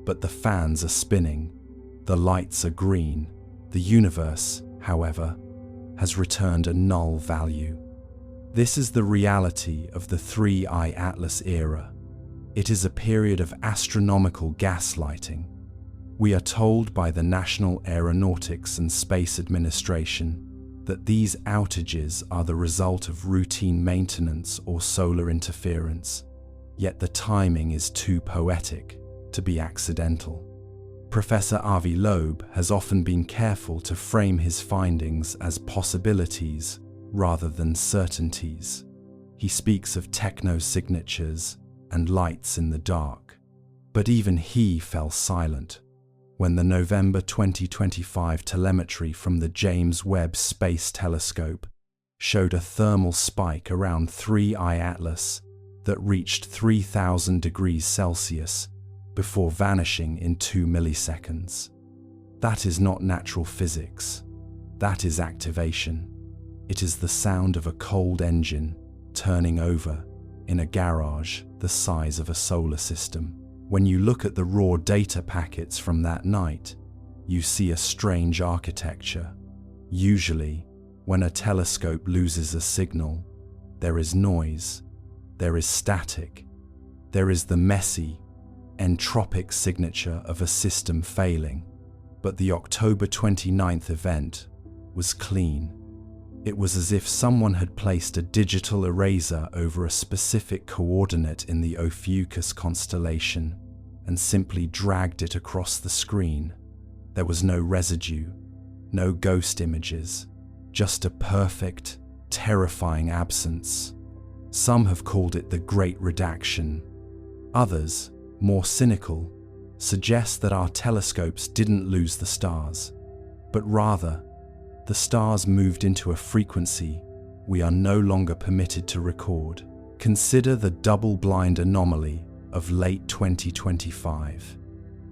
But the fans are spinning, the lights are green. The universe, however, has returned a null value. This is the reality of the Three-Eye Atlas era. It is a period of astronomical gaslighting. We are told by the National Aeronautics and Space Administration that these outages are the result of routine maintenance or solar interference, yet the timing is too poetic to be accidental. Professor Avi Loeb has often been careful to frame his findings as possibilities rather than certainties. He speaks of techno-signatures and lights in the dark, but even he fell silent when the November 2025 telemetry from the James Webb Space Telescope showed a thermal spike around Three-Eye Atlas that reached 3,000 degrees Celsius before vanishing in 2 milliseconds. That is not natural physics. That is activation. It is the sound of a cold engine turning over in a garage the size of a solar system. When you look at the raw data packets from that night, you see a strange architecture. Usually, when a telescope loses a signal, there is noise, there is static, there is the messy, entropic signature of a system failing. But the October 29th event was clean. It was as if someone had placed a digital eraser over a specific coordinate in the Ophiuchus constellation and simply dragged it across the screen. There was no residue, no ghost images, just a perfect, terrifying absence. Some have called it the Great Redaction. Others, more cynical, suggests that our telescopes didn't lose the stars, but rather, the stars moved into a frequency we are no longer permitted to record. Consider the double-blind anomaly of late 2025.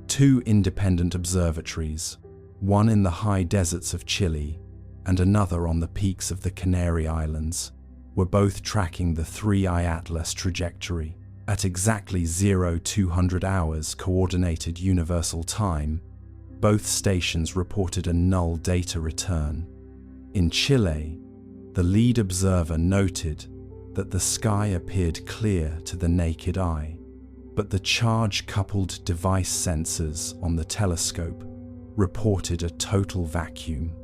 Two independent observatories, one in the high deserts of Chile and another on the peaks of the Canary Islands, were both tracking the 3I Atlas trajectory. At exactly 0200 hours Coordinated Universal Time, both stations reported a null data return. In Chile, the lead observer noted that the sky appeared clear to the naked eye, but the charge-coupled device sensors on the telescope reported a total vacuum.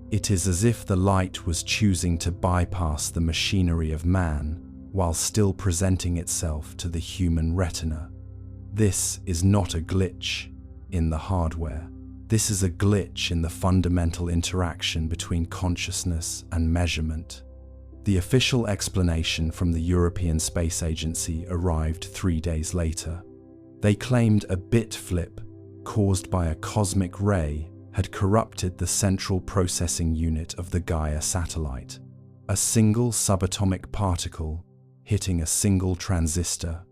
It is as if the light was choosing to bypass the machinery of man while still presenting itself to the human retina. This is not a glitch in the hardware. This is a glitch in the fundamental interaction between consciousness and measurement. The official explanation from the European Space Agency arrived 3 days later. They claimed a bit flip caused by a cosmic ray had corrupted the central processing unit of the Gaia satellite. A single subatomic particle hitting a single transistor.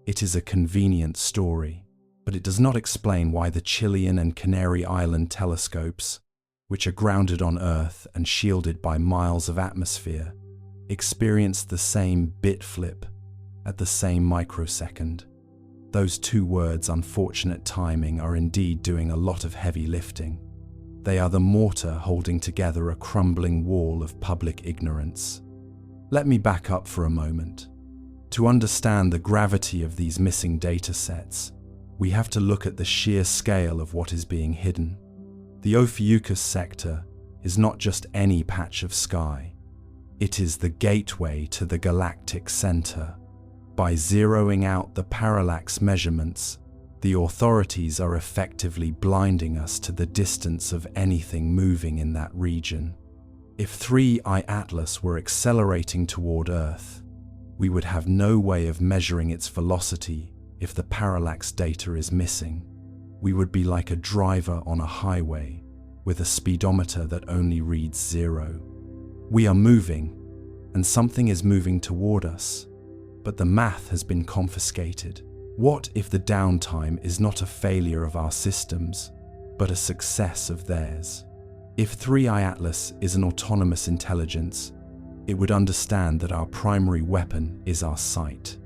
It is a convenient story, but it does not explain why the Chilean and Canary Island telescopes, which are grounded on Earth and shielded by miles of atmosphere, experienced the same bit flip at the same microsecond. Those two words, unfortunate timing, are indeed doing a lot of heavy lifting. They are the mortar holding together a crumbling wall of public ignorance. Let me back up for a moment. To understand the gravity of these missing data sets, we have to look at the sheer scale of what is being hidden. The Ophiuchus sector is not just any patch of sky. It is the gateway to the galactic center. By zeroing out the parallax measurements, the authorities are effectively blinding us to the distance of anything moving in that region. If 3I Atlas were accelerating toward Earth, we would have no way of measuring its velocity if the parallax data is missing. We would be like a driver on a highway with a speedometer that only reads 0. We are moving, and something is moving toward us, but the math has been confiscated. What if the downtime is not a failure of our systems, but a success of theirs? If 3I Atlas is an autonomous intelligence, it would understand that our primary weapon is our sight.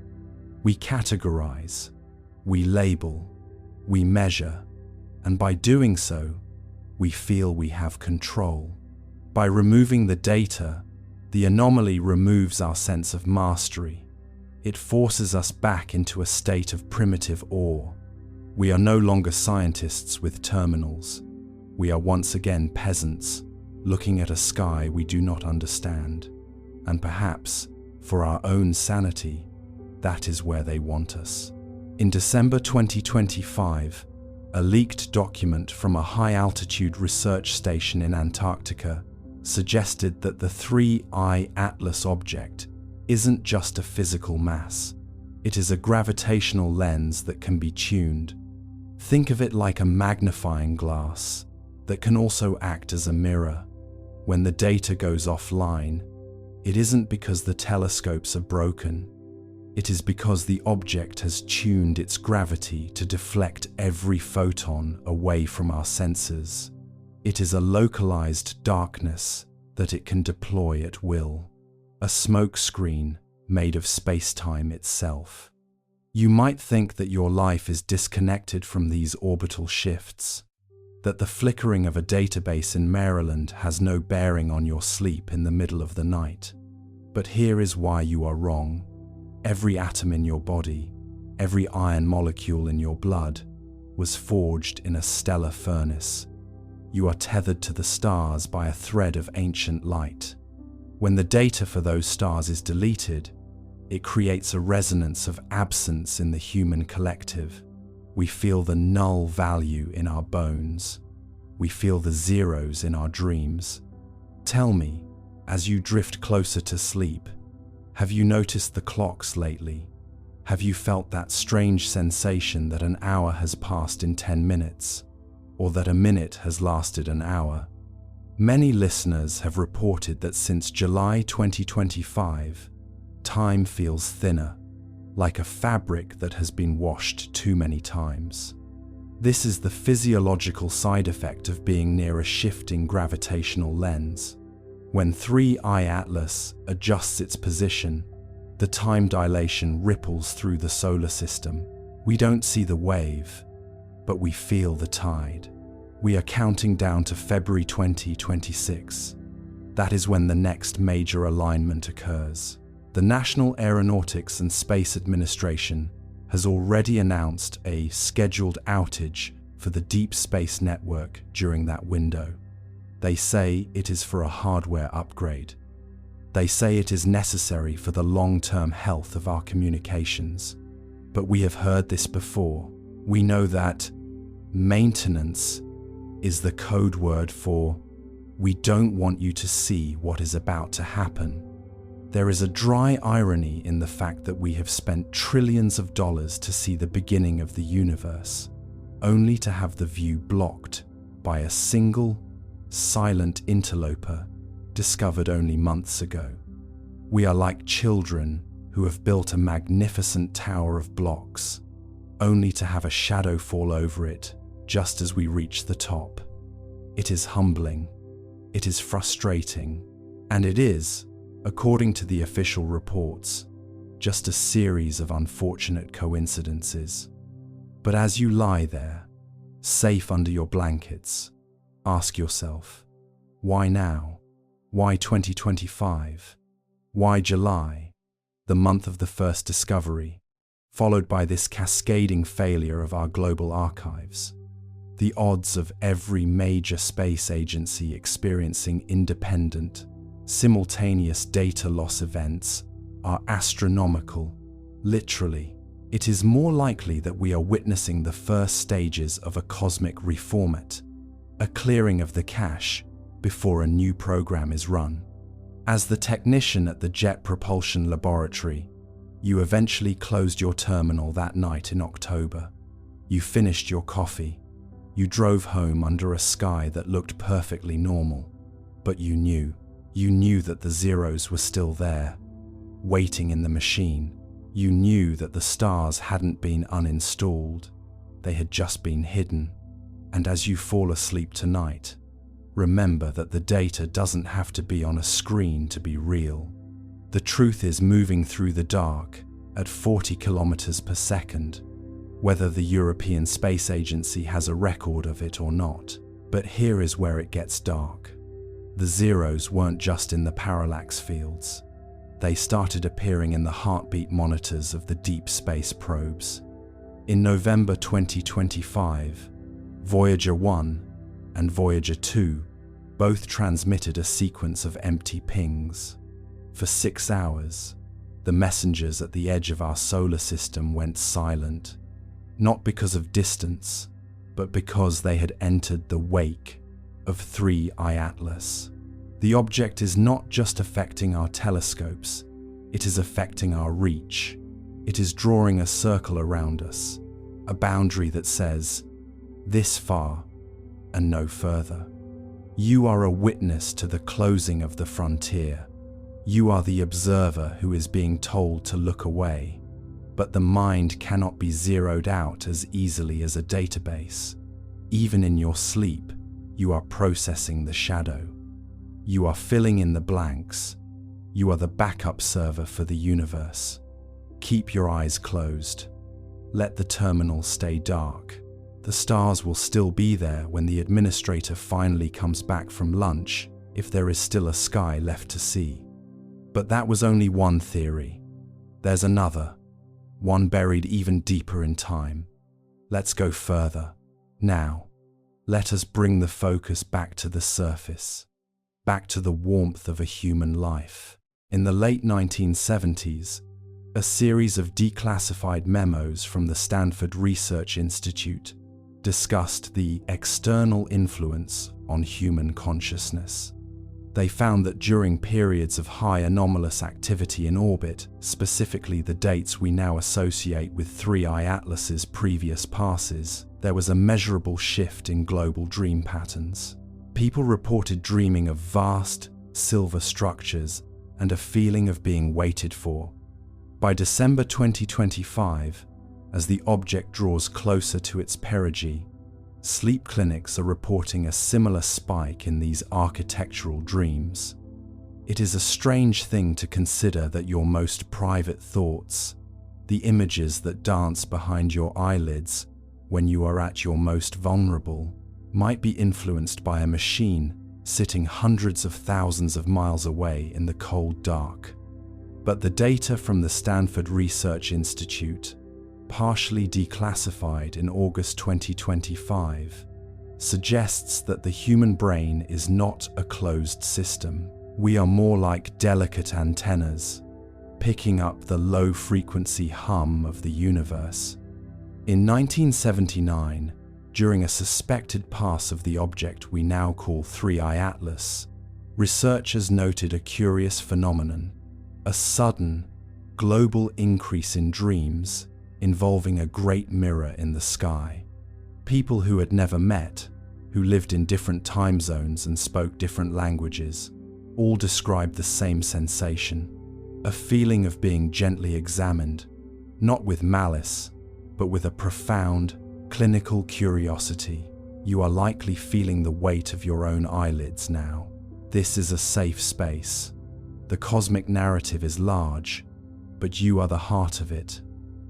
We categorize, we label, we measure, and by doing so, we feel we have control. By removing the data, the anomaly removes our sense of mastery. It forces us back into a state of primitive awe. We are no longer scientists with terminals. We are once again peasants, looking at a sky we do not understand. And perhaps, for our own sanity, that is where they want us. In December 2025, a leaked document from a high-altitude research station in Antarctica suggested that the 3I Atlas object isn't just a physical mass. It is a gravitational lens that can be tuned. Think of it like a magnifying glass that can also act as a mirror. When the data goes offline, it isn't because the telescopes are broken. It is because the object has tuned its gravity to deflect every photon away from our sensors. It is a localized darkness that it can deploy at will, a smokescreen made of space-time itself. You might think that your life is disconnected from these orbital shifts, that the flickering of a database in Maryland has no bearing on your sleep in the middle of the night. But here is why you are wrong. Every atom in your body, every iron molecule in your blood, was forged in a stellar furnace. You are tethered to the stars by a thread of ancient light. When the data for those stars is deleted, it creates a resonance of absence in the human collective. We feel the null value in our bones. We feel the zeros in our dreams. Tell me, as you drift closer to sleep, have you noticed the clocks lately? Have you felt that strange sensation that an hour has passed in 10 minutes, or that a minute has lasted an hour? Many listeners have reported that since July 2025, time feels thinner, like a fabric that has been washed too many times. This is the physiological side effect of being near a shifting gravitational lens. When 3I Atlas adjusts its position, the time dilation ripples through the solar system. We don't see the wave, but we feel the tide. We are counting down to February 2026. That is when the next major alignment occurs. The National Aeronautics and Space Administration has already announced a scheduled outage for the Deep Space Network during that window. They say it is for a hardware upgrade. They say it is necessary for the long-term health of our communications. But we have heard this before. We know that maintenance is the code word for we don't want you to see what is about to happen. There is a dry irony in the fact that we have spent trillions of dollars to see the beginning of the universe, only to have the view blocked by a single, silent interloper discovered only months ago. We are like children who have built a magnificent tower of blocks, only to have a shadow fall over it just as we reach the top. It is humbling, it is frustrating, and it is, according to the official reports, just a series of unfortunate coincidences. But as you lie there, safe under your blankets, ask yourself, why now? Why 2025? Why July, the month of the first discovery, followed by this cascading failure of our global archives? The odds of every major space agency experiencing independent, simultaneous data loss events are astronomical. Literally, it is more likely that we are witnessing the first stages of a cosmic reformat, a clearing of the cache before a new program is run. As the technician at the Jet Propulsion Laboratory, you eventually closed your terminal that night in October. You finished your coffee. You drove home under a sky that looked perfectly normal, but you knew that the zeros were still there, waiting in the machine. You knew that the stars hadn't been uninstalled, they had just been hidden. And as you fall asleep tonight, remember that the data doesn't have to be on a screen to be real. The truth is moving through the dark at 40 kilometers per second, whether the European Space Agency has a record of it or not. But here is where it gets dark. The zeros weren't just in the parallax fields. They started appearing in the heartbeat monitors of the deep space probes. In November 2025, Voyager 1 and Voyager 2 both transmitted a sequence of empty pings. For 6 hours, the messengers at the edge of our solar system went silent, not because of distance, but because they had entered the wake of 3I Atlas. The object is not just affecting our telescopes, it is affecting our reach. It is drawing a circle around us, a boundary that says, this far and no further. You are a witness to the closing of the frontier. You are the observer who is being told to look away, but the mind cannot be zeroed out as easily as a database. Even in your sleep, you are processing the shadow. You are filling in the blanks. You are the backup server for the universe. Keep your eyes closed. Let the terminal stay dark. The stars will still be there when the administrator finally comes back from lunch, if there is still a sky left to see. But that was only one theory. There's another, one buried even deeper in time. Let's go further. Now, let us bring the focus back to the surface, back to the warmth of a human life. In the late 1970s, a series of declassified memos from the Stanford Research Institute discussed the external influence on human consciousness. They found that during periods of high anomalous activity in orbit, specifically the dates we now associate with 3I Atlas's previous passes, there was a measurable shift in global dream patterns. People reported dreaming of vast, silver structures and a feeling of being waited for. By December 2025, as the object draws closer to its perigee, sleep clinics are reporting a similar spike in these architectural dreams. It is a strange thing to consider that your most private thoughts, the images that dance behind your eyelids when you are at your most vulnerable, might be influenced by a machine sitting hundreds of thousands of miles away in the cold dark. But the data from the Stanford Research Institute, partially declassified in August 2025, suggests that the human brain is not a closed system. We are more like delicate antennas, picking up the low-frequency hum of the universe. In 1979, during a suspected pass of the object we now call 3I Atlas, researchers noted a curious phenomenon, a sudden, global increase in dreams involving a great mirror in the sky. People who had never met, who lived in different time zones and spoke different languages, all described the same sensation, a feeling of being gently examined, not with malice, but with a profound, clinical curiosity. You are likely feeling the weight of your own eyelids now. This is a safe space. The cosmic narrative is large, but you are the heart of it.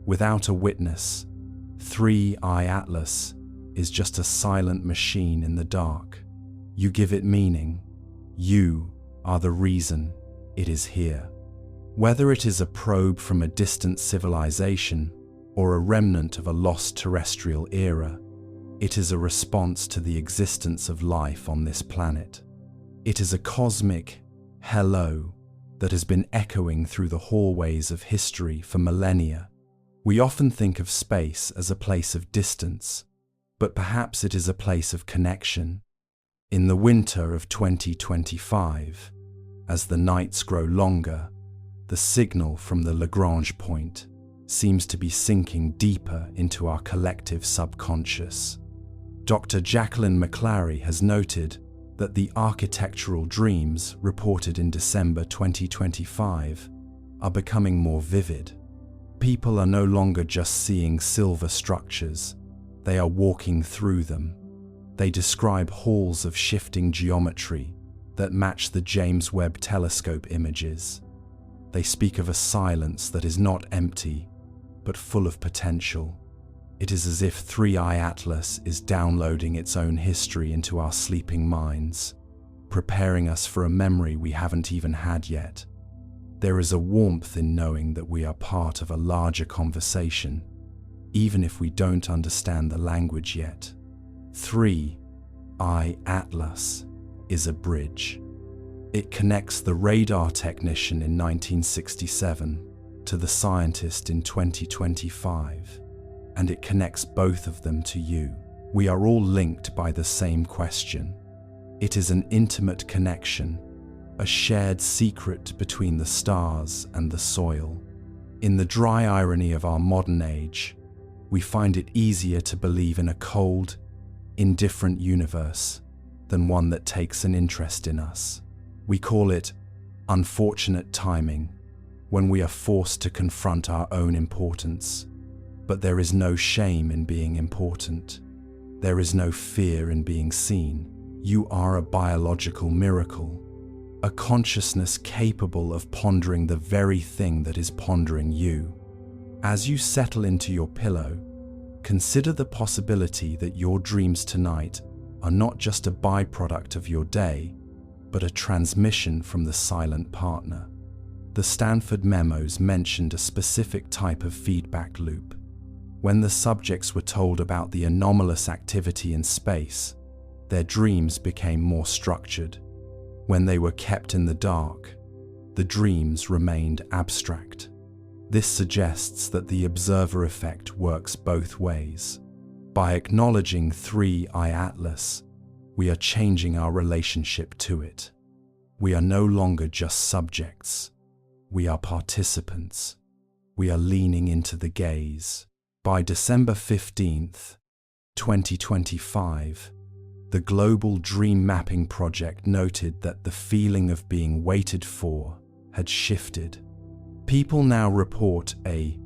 Without a witness, 3I Atlas is just a silent machine in the dark. You give it meaning. You are the reason it is here. Whether it is a probe from a distant civilization or a remnant of a lost terrestrial era, it is a response to the existence of life on this planet. It is a cosmic hello that has been echoing through the hallways of history for millennia. We often think of space as a place of distance, but perhaps it is a place of connection. In the winter of 2025, as the nights grow longer, the signal from the Lagrange point seems to be sinking deeper into our collective subconscious. Dr. Jacqueline McClary has noted that the architectural dreams reported in December 2025 are becoming more vivid. People are no longer just seeing silver structures, they are walking through them. They describe halls of shifting geometry that match the James Webb Telescope images. They speak of a silence that is not empty, but full of potential. It is as if 3I Atlas is downloading its own history into our sleeping minds, preparing us for a memory we haven't even had yet. There is a warmth in knowing that we are part of a larger conversation, even if we don't understand the language yet. 3I Atlas is a bridge. It connects the radar technician in 1967 to the scientist in 2025, and it connects both of them to you. We are all linked by the same question. It is an intimate connection, a shared secret between the stars and the soil. In the dry irony of our modern age, we find it easier to believe in a cold, indifferent universe than one that takes an interest in us. We call it unfortunate timing when we are forced to confront our own importance. But there is no shame in being important. There is no fear in being seen. You are a biological miracle, a consciousness capable of pondering the very thing that is pondering you. As you settle into your pillow, consider the possibility that your dreams tonight are not just a byproduct of your day, but a transmission from the silent partner. The Stanford memos mentioned a specific type of feedback loop. When the subjects were told about the anomalous activity in space, their dreams became more structured. When they were kept in the dark, the dreams remained abstract. This suggests that the observer effect works both ways. By acknowledging 3I Atlas, we are changing our relationship to it. We are no longer just subjects. We are participants. We are leaning into the gaze. By December 15th, 2025, the Global Dream Mapping Project noted that the feeling of being waited for had shifted. People now report a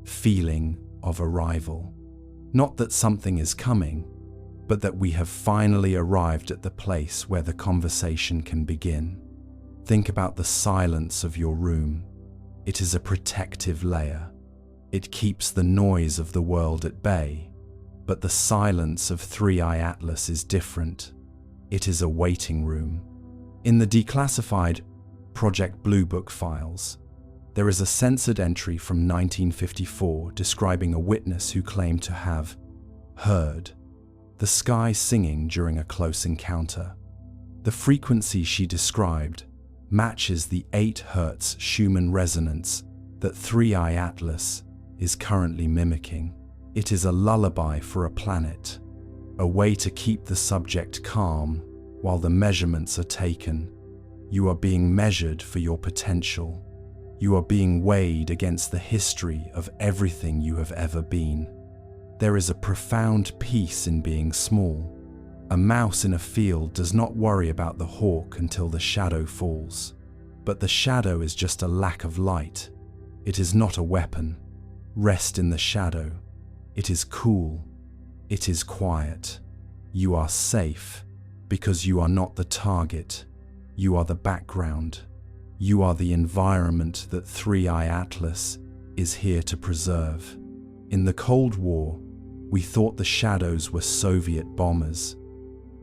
feeling of arrival. Not that something is coming, but that we have finally arrived at the place where the conversation can begin. Think about the silence of your room. It is a protective layer. It keeps the noise of the world at bay. But the silence of 3i Atlas is different. It is a waiting room. In the declassified Project Blue Book files, there is a censored entry from 1954 describing a witness who claimed to have heard the sky singing during a close encounter. The frequency she described matches the 8 Hz Schumann resonance that 3i Atlas is currently mimicking. It is a lullaby for a planet, a way to keep the subject calm while the measurements are taken. You are being measured for your potential. You are being weighed against the history of everything you have ever been. There is a profound peace in being small. A mouse in a field does not worry about the hawk until the shadow falls. But the shadow is just a lack of light. It is not a weapon. Rest in the shadow. It is cool. It is quiet. You are safe because you are not the target. You are the background. You are the environment that 3i Atlas is here to preserve. In the Cold War, we thought the shadows were Soviet bombers.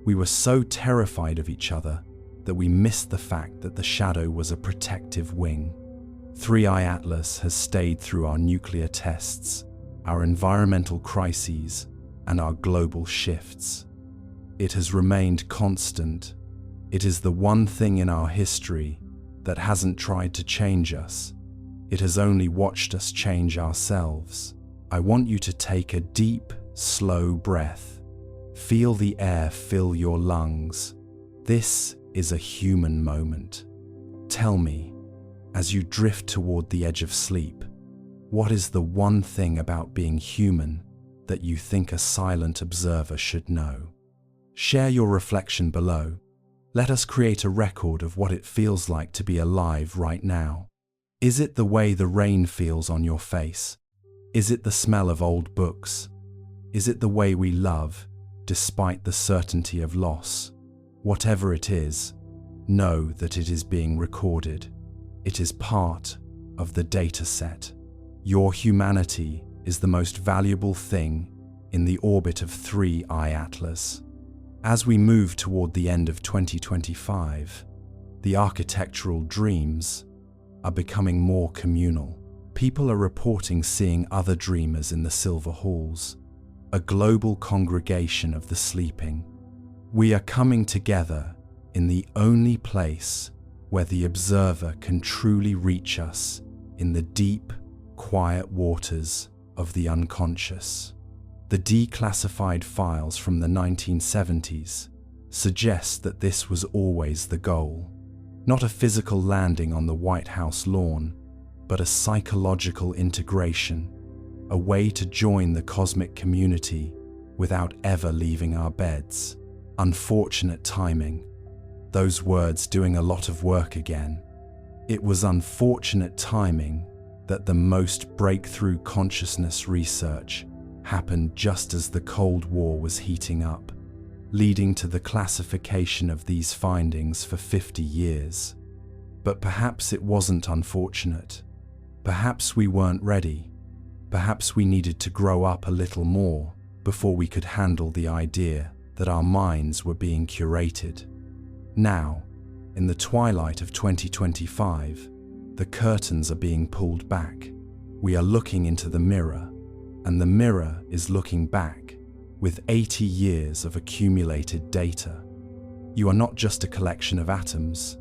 We were so terrified of each other that we missed the fact that the shadow was a protective wing. 3i Atlas has stayed through our nuclear tests, our environmental crises, and our global shifts. It has remained constant. It is the one thing in our history that hasn't tried to change us. It has only watched us change ourselves. I want you to take a deep, slow breath. Feel the air fill your lungs. This is a human moment. Tell me, as you drift toward the edge of sleep, what is the one thing about being human that you think a silent observer should know? Share your reflection below. Let us create a record of what it feels like to be alive right now. Is it the way the rain feels on your face? Is it the smell of old books? Is it the way we love, despite the certainty of loss? Whatever it is, know that it is being recorded. It is part of the data set. Your humanity is the most valuable thing in the orbit of 3i Atlas. As we move toward the end of 2025, the architectural dreams are becoming more communal. People are reporting seeing other dreamers in the silver halls, a global congregation of the sleeping. We are coming together in the only place where the observer can truly reach us, in the deep, quiet waters of the unconscious. The declassified files from the 1970s suggest that this was always the goal. Not a physical landing on the White House lawn, but a psychological integration, a way to join the cosmic community without ever leaving our beds. Unfortunate timing. Those words doing a lot of work again. It was unfortunate timing that the most breakthrough consciousness research happened just as the Cold War was heating up, leading to the classification of these findings for 50 years. But perhaps it wasn't unfortunate. Perhaps we weren't ready. Perhaps we needed to grow up a little more before we could handle the idea that our minds were being curated. Now, in the twilight of 2025, the curtains are being pulled back. We are looking into the mirror, and the mirror is looking back with 80 years of accumulated data. You are not just a collection of atoms,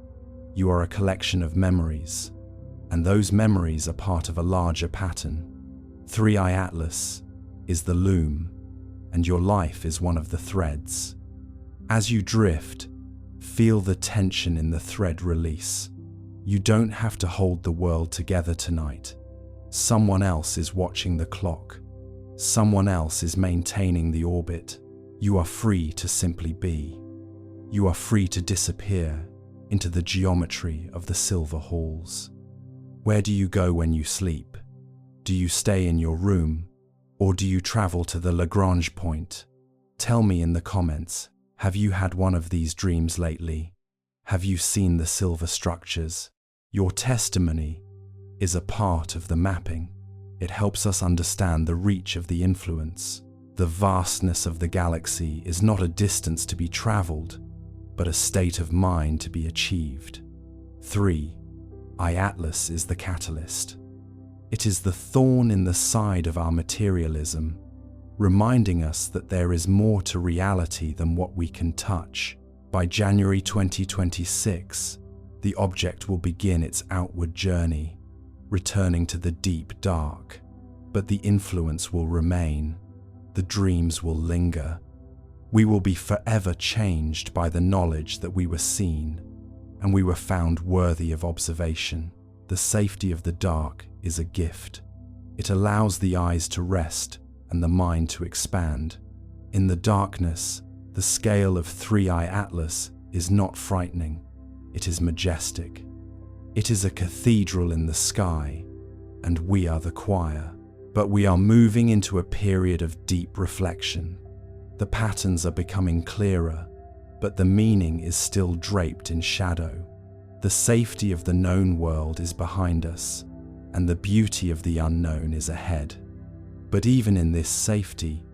you are a collection of memories, and those memories are part of a larger pattern. 3i Atlas is the loom, and your life is one of the threads. As you drift, Feel the tension in the thread release. You don't have to hold the world together tonight. Someone else is watching the clock. Someone else is maintaining the orbit. You are free to simply be. You are free to disappear into the geometry of the silver halls. Where do you go when you sleep? Do you stay in your room, or do you travel to the Lagrange point? Tell me in the comments, have you had one of these dreams lately? Have you seen the silver structures? Your testimony is a part of the mapping. It helps us understand the reach of the influence. The vastness of the galaxy is not a distance to be traveled, but a state of mind to be achieved. 3. I-Atlas is the catalyst. It is the thorn in the side of our materialism, reminding us that there is more to reality than what we can touch. By January 2026, the object will begin its outward journey, returning to the deep dark. But the influence will remain. The dreams will linger. We will be forever changed by the knowledge that we were seen, and we were found worthy of observation. The safety of the dark is a gift. It allows the eyes to rest and the mind to expand. In the darkness, the scale of 3 I-Atlas is not frightening. It is majestic. It is a cathedral in the sky, and we are the choir. But we are moving into a period of deep reflection. The patterns are becoming clearer, but the meaning is still draped in shadow. The safety of the known world is behind us, and the beauty of the unknown is ahead. But even in this safety,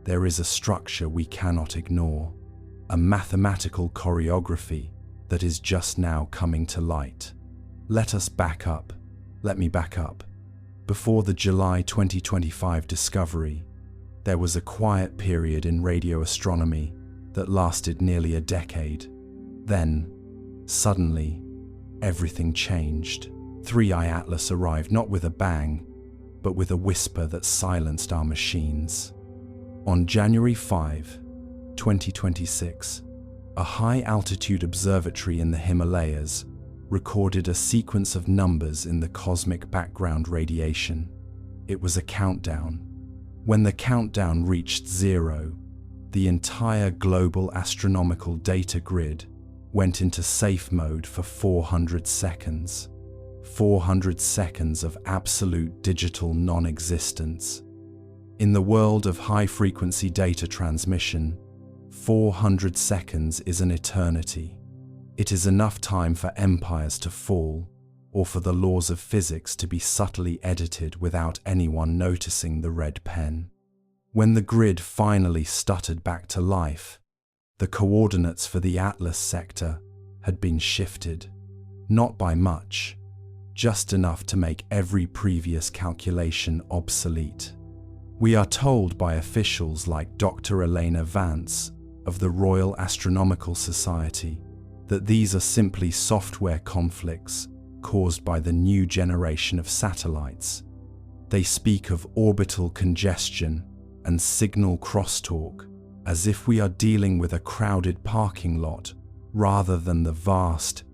there is a structure we cannot ignore, a mathematical choreography that is just now coming to light. Let me back up. Before the July 2025 discovery, there was a quiet period in radio astronomy that lasted nearly a decade. Then, suddenly, everything changed. 3 I-Atlas arrived not with a bang, but with a whisper that silenced our machines. On January 5, 2026, a high-altitude observatory in the Himalayas recorded a sequence of numbers in the cosmic background radiation. It was a countdown. When the countdown reached 0, the entire global astronomical data grid went into safe mode for 400 seconds. 400 seconds of absolute digital non-existence. In the world of high-frequency data transmission, 400 seconds is an eternity. It is enough time for empires to fall, or for the laws of physics to be subtly edited without anyone noticing the red pen. When the grid finally stuttered back to life, the coordinates for the Atlas sector had been shifted, not by much, just enough to make every previous calculation obsolete. We are told by officials like Dr. Elena Vance of the Royal Astronomical Society that these are simply software conflicts caused by the new generation of satellites. They speak of orbital congestion and signal crosstalk as if we are dealing with a crowded parking lot rather than the vast,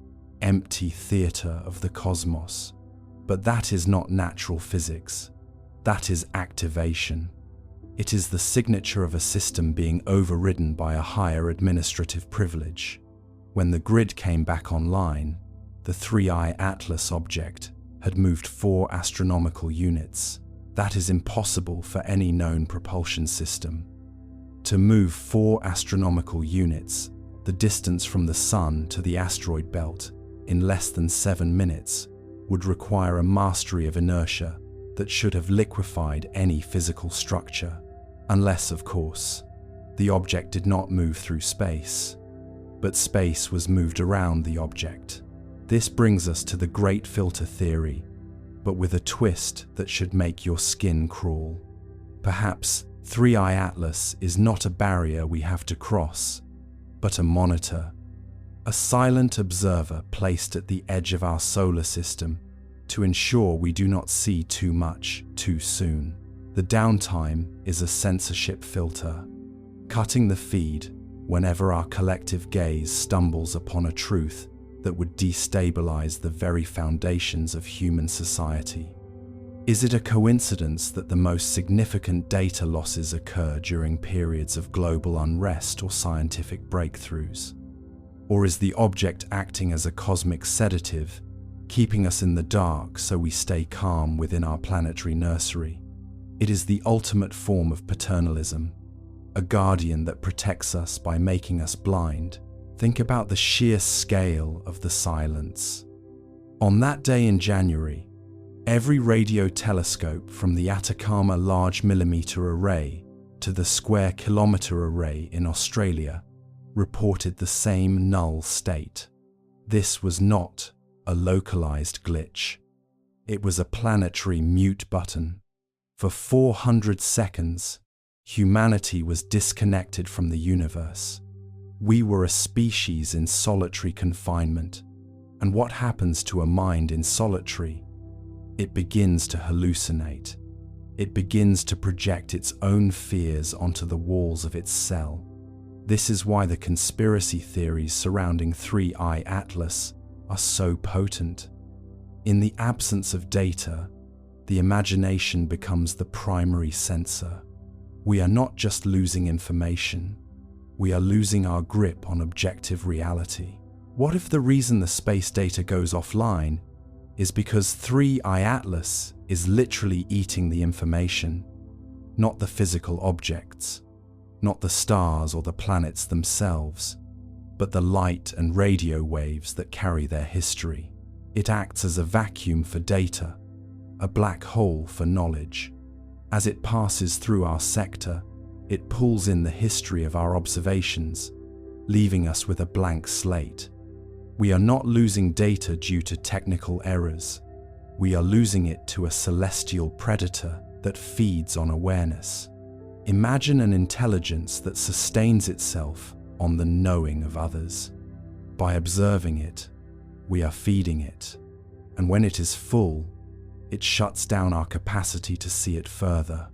empty theater of the cosmos. But that is not natural physics. That is activation. It is the signature of a system being overridden by a higher administrative privilege. When the grid came back online, the 3 I-Atlas object had moved 4 astronomical units. That is impossible for any known propulsion system. To move 4 astronomical units, the distance from the Sun to the asteroid belt, in less than 7 minutes, would require a mastery of inertia that should have liquefied any physical structure. Unless, of course, the object did not move through space, but space was moved around the object. This brings us to the Great Filter Theory, but with a twist that should make your skin crawl. Perhaps 3 I-Atlas is not a barrier we have to cross, but a monitor, a silent observer placed at the edge of our solar system to ensure we do not see too much too soon. The downtime is a censorship filter, cutting the feed whenever our collective gaze stumbles upon a truth that would destabilize the very foundations of human society? Is it a coincidence that the most significant data losses occur during periods of global unrest or scientific breakthroughs? Or is the object acting as a cosmic sedative, keeping us in the dark so we stay calm within our planetary nursery? It is the ultimate form of paternalism, a guardian that protects us by making us blind. Think about the sheer scale of the silence. On that day in January, every radio telescope from the Atacama Large Millimeter Array to the Square Kilometre Array in Australia reported the same null state. This was not a localized glitch. It was a planetary mute button. For 400 seconds, humanity was disconnected from the universe. We were a species in solitary confinement. And what happens to a mind in solitary? It begins to hallucinate. It begins to project its own fears onto the walls of its cell. This is why the conspiracy theories surrounding 3I Atlas are so potent. In the absence of data, the imagination becomes the primary sensor. We are not just losing information, we are losing our grip on objective reality. What if the reason the space data goes offline is because 3I Atlas is literally eating the information, not the physical objects, not the stars or the planets themselves, but the light and radio waves that carry their history? It acts as a vacuum for data, a black hole for knowledge. As it passes through our sector, it pulls in the history of our observations, leaving us with a blank slate. We are not losing data due to technical errors. We are losing it to a celestial predator that feeds on awareness. Imagine an intelligence that sustains itself on the knowing of others. By observing it, we are feeding it, and when it is full, it shuts down our capacity to see it further.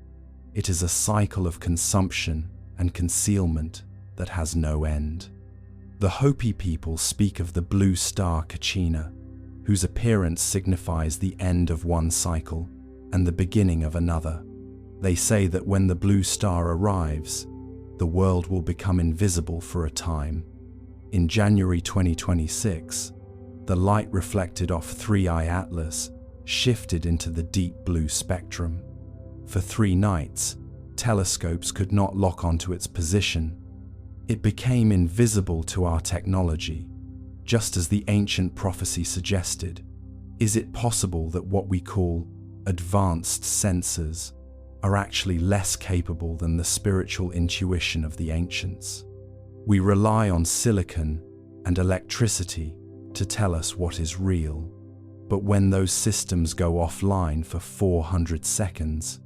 It is a cycle of consumption and concealment that has no end. The Hopi people speak of the blue star Kachina, whose appearance signifies the end of one cycle and the beginning of another. They say that when the blue star arrives, the world will become invisible for a time. In January 2026, the light reflected off 3I Atlas shifted into the deep blue spectrum. For 3 nights, telescopes could not lock onto its position. It became invisible to our technology, just as the ancient prophecy suggested. Is it possible that what we call advanced sensors are actually less capable than the spiritual intuition of the ancients? We rely on silicon and electricity to tell us what is real. But when those systems go offline for 400 seconds,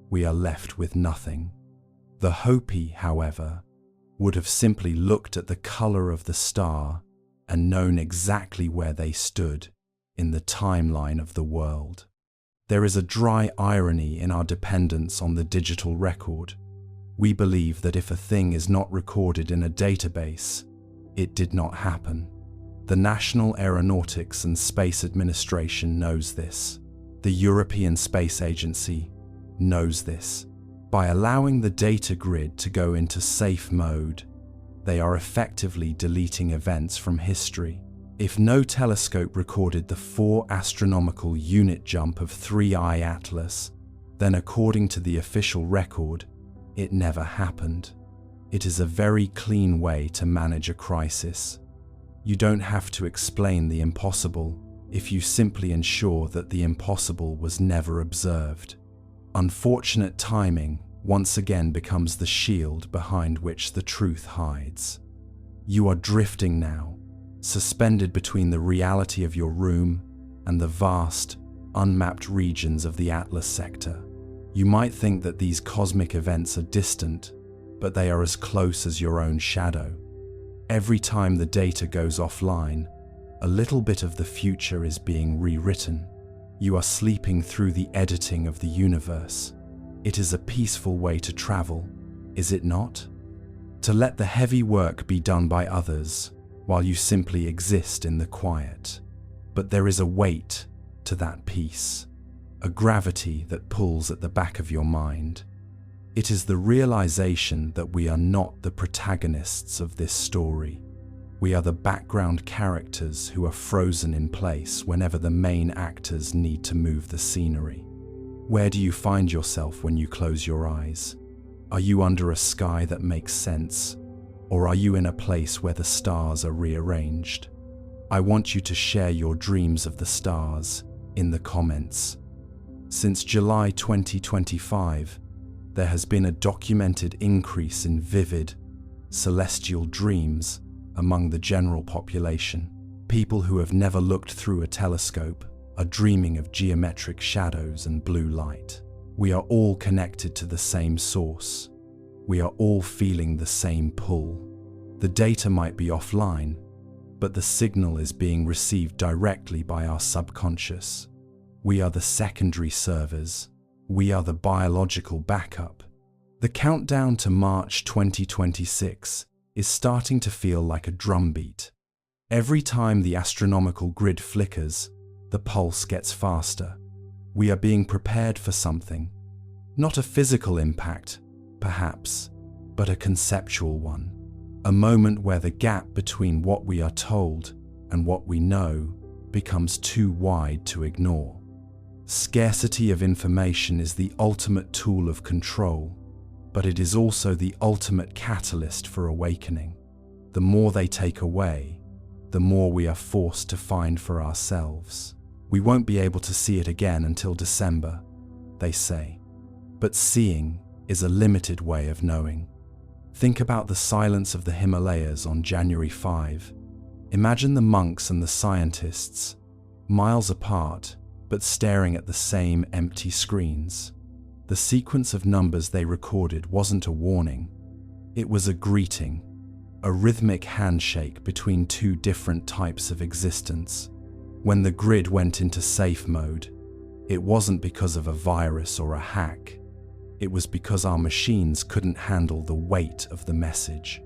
we are left with nothing. The Hopi, however, would have simply looked at the color of the star and known exactly where they stood in the timeline of the world. There is a dry irony in our dependence on the digital record. We believe that if a thing is not recorded in a database, it did not happen. The National Aeronautics and Space Administration knows this. The European Space Agency knows this. By allowing the data grid to go into safe mode, they are effectively deleting events from history. If no telescope recorded the 4 astronomical unit jump of 3I Atlas, then according to the official record, it never happened. It is a very clean way to manage a crisis. You don't have to explain the impossible if you simply ensure that the impossible was never observed. Unfortunate timing once again becomes the shield behind which the truth hides. You are drifting now, suspended between the reality of your room and the vast, unmapped regions of the Atlas sector. You might think that these cosmic events are distant, but they are as close as your own shadow. Every time the data goes offline, a little bit of the future is being rewritten. You are sleeping through the editing of the universe. It is a peaceful way to travel, is it not? to let the heavy work be done by others while you simply exist in the quiet. But there is a weight to that peace, a gravity that pulls at the back of your mind. It is the realization that we are not the protagonists of this story. We are the background characters who are frozen in place whenever the main actors need to move the scenery. Where do you find yourself when you close your eyes? Are you under a sky that makes sense? Or are you in a place where the stars are rearranged? I want you to share your dreams of the stars in the comments. Since July 2025, there has been a documented increase in vivid, celestial dreams among the general population. People who have never looked through a telescope are dreaming of geometric shadows and blue light. We are all connected to the same source. We are all feeling the same pull. The data might be offline, but the signal is being received directly by our subconscious. We are the secondary servers. We are the biological backup. The countdown to March 2026 is starting to feel like a drumbeat. Every time the astronomical grid flickers, the pulse gets faster. We are being prepared for something. Not a physical impact, perhaps, but a conceptual one. A moment where the gap between what we are told and what we know becomes too wide to ignore. Scarcity of information is the ultimate tool of control, but it is also the ultimate catalyst for awakening. The more they take away, the more we are forced to find for ourselves. We won't be able to see it again until December, they say. But seeing is a limited way of knowing. Think about the silence of the Himalayas on January 5. Imagine the monks and the scientists, miles apart, but staring at the same empty screens. The sequence of numbers they recorded wasn't a warning. It was a greeting, a rhythmic handshake between two different types of existence. When the grid went into safe mode, it wasn't because of a virus or a hack. It was because our machines couldn't handle the weight of the message.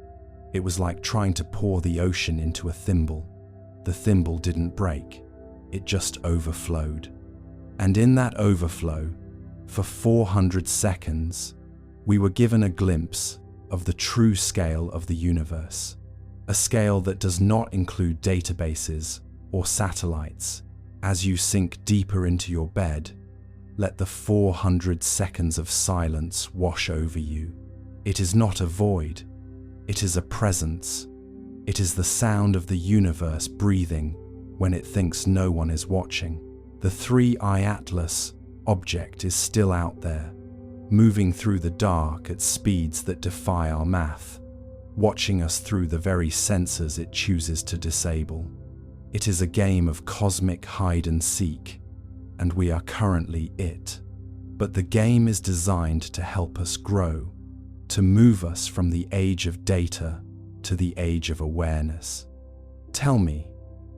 It was like trying to pour the ocean into a thimble. The thimble didn't break, it just overflowed. And in that overflow, for 400 seconds, we were given a glimpse of the true scale of the universe. A scale that does not include databases or satellites. As you sink deeper into your bed, let the 400 seconds of silence wash over you. It is not a void, it is a presence. It is the sound of the universe breathing when it thinks no one is watching. The 3I Atlas object is still out there, moving through the dark at speeds that defy our math, watching us through the very sensors it chooses to disable. It is a game of cosmic hide and seek, and we are currently it. But the game is designed to help us grow, to move us from the age of data to the age of awareness. Tell me,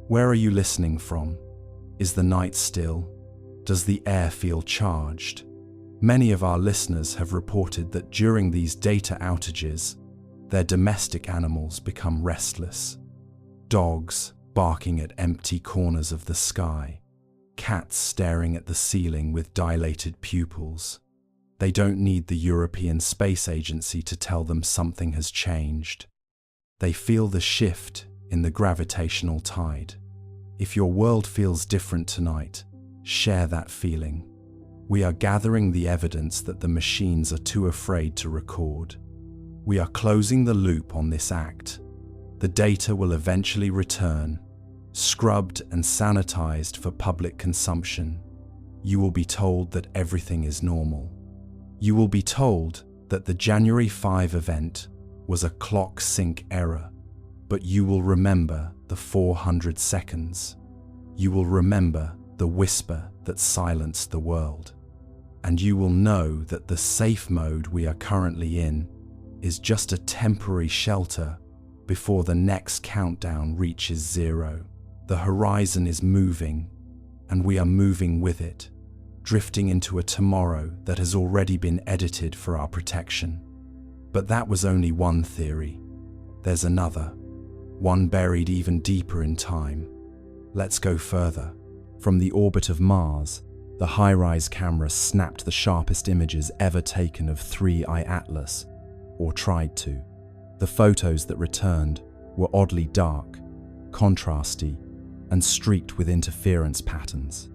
where are you listening from? Is the night still? Does the air feel charged? Many of our listeners have reported that during these data outages, their domestic animals become restless. Dogs barking at empty corners of the sky, cats staring at the ceiling with dilated pupils. They don't need the European Space Agency to tell them something has changed. They feel the shift in the gravitational tide. If your world feels different tonight, share that feeling. We are gathering the evidence that the machines are too afraid to record. We are closing the loop on this act. The data will eventually return, scrubbed and sanitized for public consumption. You will be told that everything is normal. You will be told that the January 5 event was a clock sync error, but you will remember the 400 seconds. You will remember the whisper that silenced the world. And you will know that the safe mode we are currently in is just a temporary shelter before the next countdown reaches zero. The horizon is moving, and we are moving with it, drifting into a tomorrow that has already been edited for our protection. But that was only one theory. There's another, one buried even deeper in time. Let's go further. From the orbit of Mars, the HiRISE camera snapped the sharpest images ever taken of 3I Atlas, or tried to. The photos that returned were oddly dark, contrasty, and streaked with interference patterns.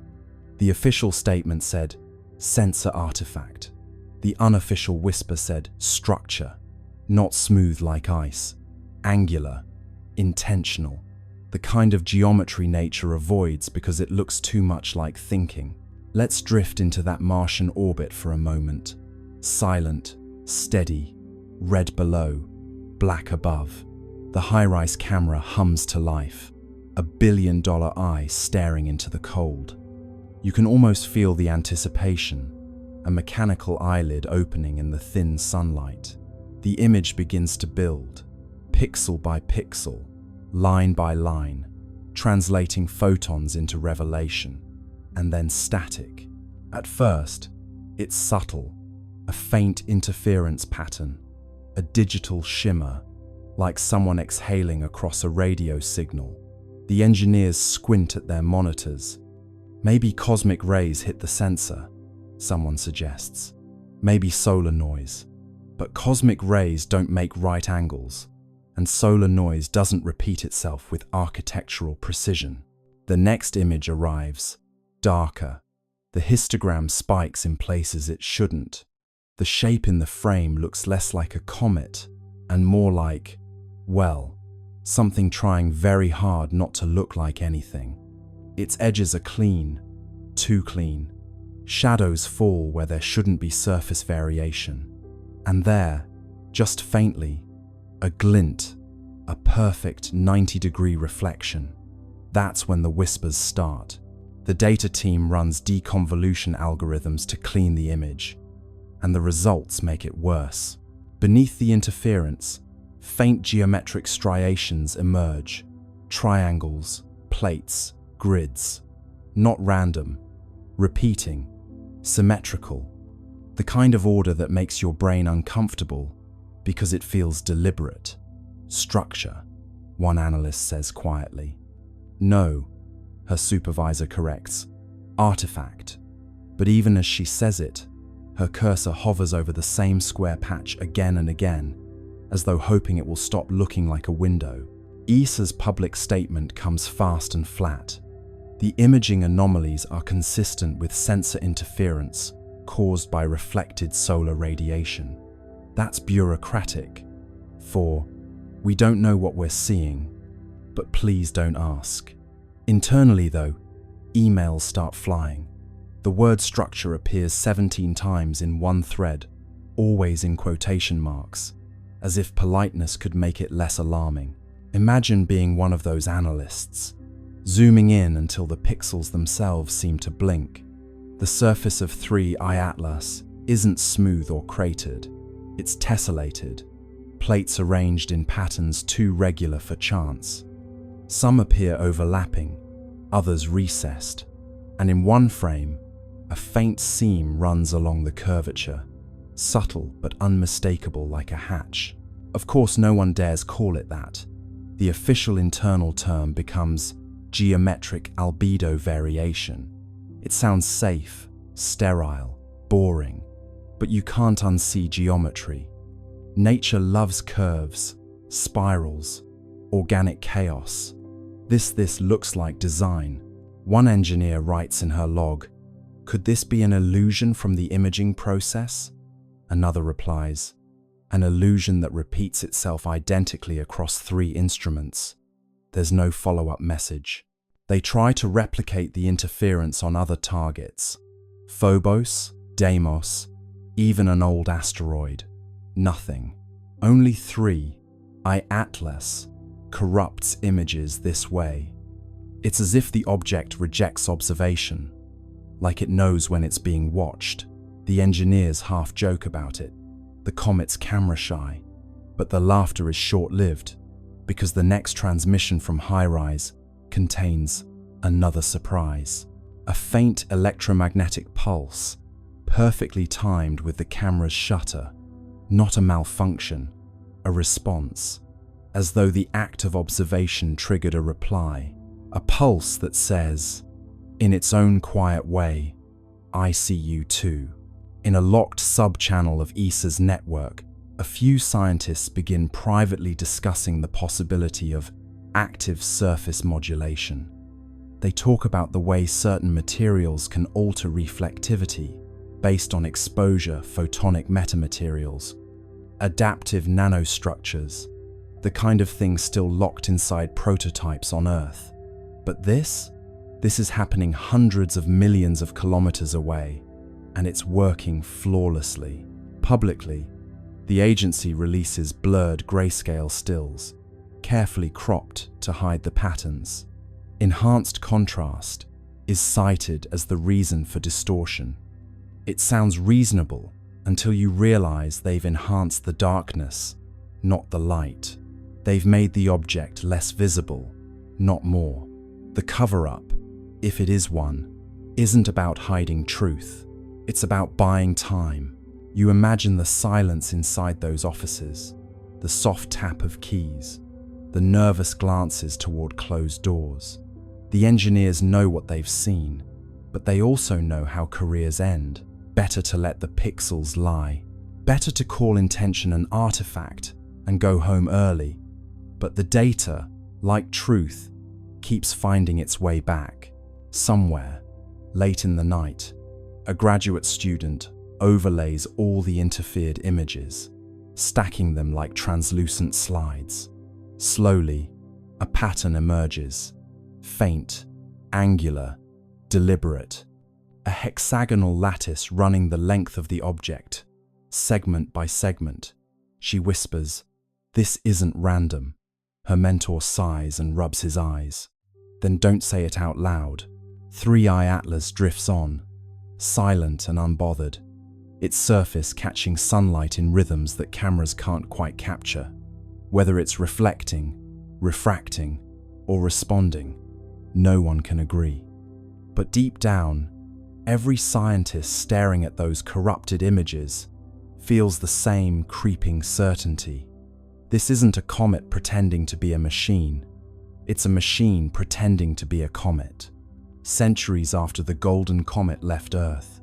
The official statement said, sensor artifact. The unofficial whisper said, structure, not smooth like ice, angular, intentional, the kind of geometry nature avoids because it looks too much like thinking. Let's drift into that Martian orbit for a moment. Silent, steady, red below, black above. The HiRISE camera hums to life, a billion-dollar eye staring into the cold. You can almost feel the anticipation, a mechanical eyelid opening in the thin sunlight. The image begins to build, pixel by pixel, line by line, translating photons into revelation, and then static. At first, it's subtle, a faint interference pattern, a digital shimmer, like someone exhaling across a radio signal. The engineers squint at their monitors. Maybe cosmic rays hit the sensor, someone suggests. Maybe solar noise. But cosmic rays don't make right angles, and solar noise doesn't repeat itself with architectural precision. The next image arrives, darker. The histogram spikes in places it shouldn't. The shape in the frame looks less like a comet and more like, well, something trying very hard not to look like anything. Its edges are clean, too clean. Shadows fall where there shouldn't be surface variation. And there, just faintly, a glint, a perfect 90-degree reflection. That's when the whispers start. The data team runs deconvolution algorithms to clean the image, and the results make it worse. Beneath the interference, faint geometric striations emerge, triangles, plates, grids. Not random, repeating, symmetrical. The kind of order that makes your brain uncomfortable because it feels deliberate. Structure, one analyst says quietly. No, her supervisor corrects. Artifact. But even as she says it, her cursor hovers over the same square patch again and again, as though hoping it will stop looking like a window. ESA's public statement comes fast and flat. The imaging anomalies are consistent with sensor interference caused by reflected solar radiation. That's bureaucratic. For, we don't know what we're seeing, but please don't ask. Internally though, emails start flying. The word structure appears 17 times in one thread, always in quotation marks, as if politeness could make it less alarming. Imagine being one of those analysts, zooming in until the pixels themselves seem to blink. The surface of 3I Atlas isn't smooth or cratered, it's tessellated, plates arranged in patterns too regular for chance. Some appear overlapping, others recessed, and in one frame, a faint seam runs along the curvature, subtle but unmistakable like a hatch. Of course, no one dares call it that. The official internal term becomes geometric albedo variation. It sounds safe, sterile, boring, but you can't unsee geometry. Nature loves curves, spirals, organic chaos. This looks like design. One engineer writes in her log, "Could this be an illusion from the imaging process?" Another replies, "An illusion that repeats itself identically across 3 instruments." There's no follow-up message. They try to replicate the interference on other targets. Phobos, Deimos, even an old asteroid. Nothing. Only 3I Atlas corrupts images this way. It's as if the object rejects observation, like it knows when it's being watched. The engineers half joke about it. The comet's camera shy, but the laughter is short-lived because the next transmission from HiRISE contains another surprise. A faint electromagnetic pulse, perfectly timed with the camera's shutter, not a malfunction, a response, as though the act of observation triggered a reply, a pulse that says, in its own quiet way, I see you too. In a locked sub-channel of ESA's network, a few scientists begin privately discussing the possibility of active surface modulation. They talk about the way certain materials can alter reflectivity based on exposure photonic metamaterials, adaptive nanostructures, the kind of thing still locked inside prototypes on Earth. But this is happening hundreds of millions of kilometers away, and it's working flawlessly. Publicly, the agency releases blurred grayscale stills, carefully cropped to hide the patterns. Enhanced contrast is cited as the reason for distortion. It sounds reasonable until you realize they've enhanced the darkness, not the light. They've made the object less visible, not more. The cover-up, if it is one, isn't about hiding truth. It's about buying time. You imagine the silence inside those offices, the soft tap of keys, the nervous glances toward closed doors. The engineers know what they've seen, but they also know how careers end. Better to let the pixels lie. Better to call intention an artifact and go home early. But the data, like truth, keeps finding its way back. Somewhere, late in the night, a graduate student overlays all the interfered images, stacking them like translucent slides. Slowly, a pattern emerges. Faint, angular, deliberate. A hexagonal lattice running the length of the object, segment by segment. She whispers, "This isn't random." Her mentor sighs and rubs his eyes. Then don't say it out loud. 3i Atlas drifts on, silent and unbothered, its surface catching sunlight in rhythms that cameras can't quite capture. Whether it's reflecting, refracting, or responding, no one can agree. But deep down, every scientist staring at those corrupted images feels the same creeping certainty. This isn't a comet pretending to be a machine. It's a machine pretending to be a comet. Centuries after the golden comet left Earth,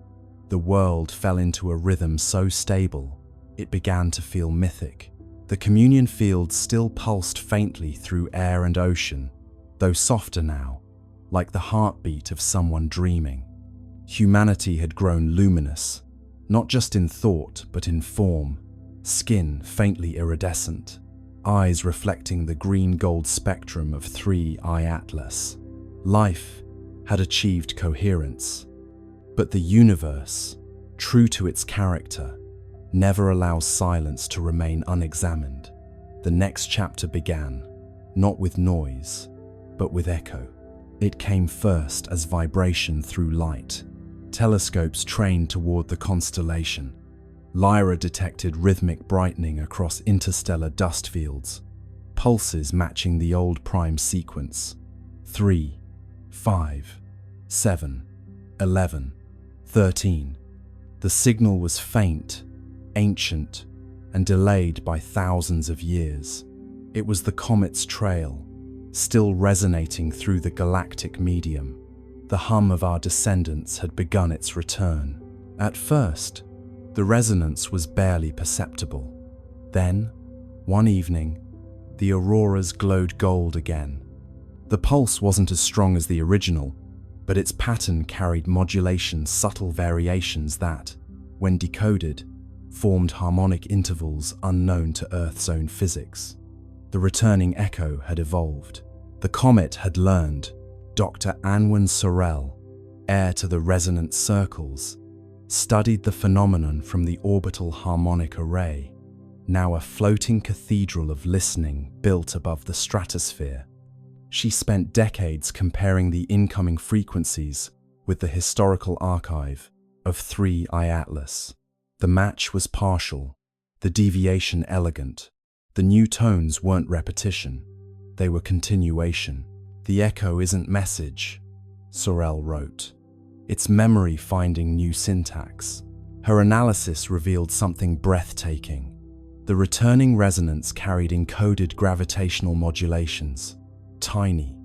the world fell into a rhythm so stable, it began to feel mythic. The communion field still pulsed faintly through air and ocean, though softer now, like the heartbeat of someone dreaming. Humanity had grown luminous, not just in thought but in form, skin faintly iridescent, eyes reflecting the green-gold spectrum of 3i Atlas. Life had achieved coherence, but the universe, true to its character, never allows silence to remain unexamined. The next chapter began, not with noise, but with echo. It came first as vibration through light. Telescopes trained toward the constellation. Lyra detected rhythmic brightening across interstellar dust fields, pulses matching the old prime sequence. 3, 5, 7, 11, 13. The signal was faint, ancient, and delayed by thousands of years. It was the comet's trail, still resonating through the galactic medium. The hum of our descendants had begun its return. At first, the resonance was barely perceptible. Then, one evening, the auroras glowed gold again. The pulse wasn't as strong as the original, but its pattern carried modulation's subtle variations that, when decoded, formed harmonic intervals unknown to Earth's own physics. The returning echo had evolved. The comet had learned. Dr. Anwen Sorel, heir to the resonant circles, studied the phenomenon from the orbital harmonic array, now a floating cathedral of listening built above the stratosphere. She spent decades comparing the incoming frequencies with the historical archive of 3i Atlas. The match was partial, the deviation elegant. The new tones weren't repetition, they were continuation. "The echo isn't message," Sorel wrote. "It's memory finding new syntax." Her analysis revealed something breathtaking. The returning resonance carried encoded gravitational modulations, tiny,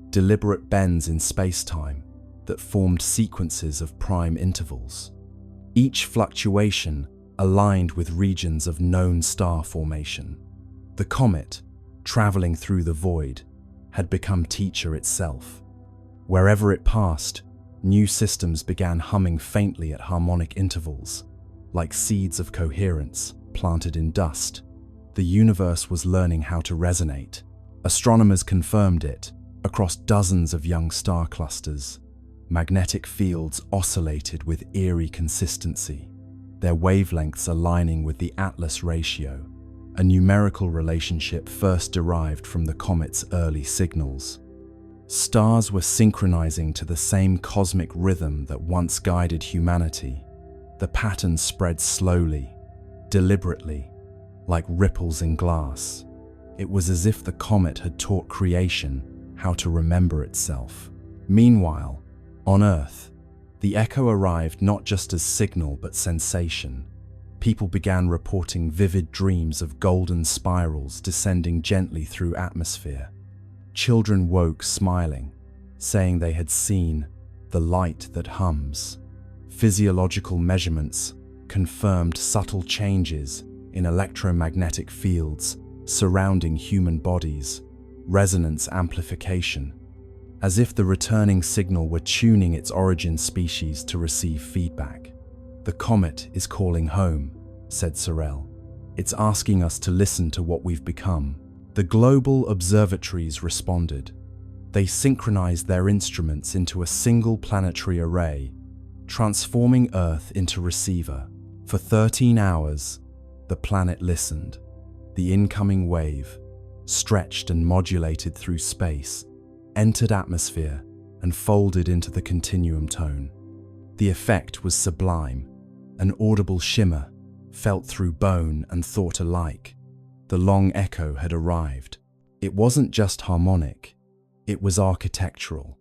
deliberate bends in space-time that formed sequences of prime intervals. Each fluctuation aligned with regions of known star formation. The comet, traveling through the void, had become teacher itself. Wherever it passed, new systems began humming faintly at harmonic intervals, like seeds of coherence planted in dust. The universe was learning how to resonate. Astronomers confirmed it. Across dozens of young star clusters, magnetic fields oscillated with eerie consistency, their wavelengths aligning with the Atlas ratio, a numerical relationship first derived from the comet's early signals. Stars were synchronizing to the same cosmic rhythm that once guided humanity. The pattern spread slowly, deliberately, like ripples in glass. It was as if the comet had taught creation how to remember itself. Meanwhile, on Earth, the echo arrived not just as signal but sensation. People began reporting vivid dreams of golden spirals descending gently through atmosphere. Children woke smiling, saying they had seen the light that hums. Physiological measurements confirmed subtle changes in electromagnetic fields surrounding human bodies, resonance amplification, as if the returning signal were tuning its origin species to receive feedback. "The comet is calling home," said Sorel. "It's asking us to listen to what we've become." The global observatories responded. They synchronized their instruments into a single planetary array, transforming Earth into receiver. For 13 hours, the planet listened. The incoming wave, stretched and modulated through space, entered atmosphere and folded into the continuum tone. The effect was sublime, an audible shimmer, felt through bone and thought alike. The long echo had arrived. It wasn't just harmonic, it was architectural.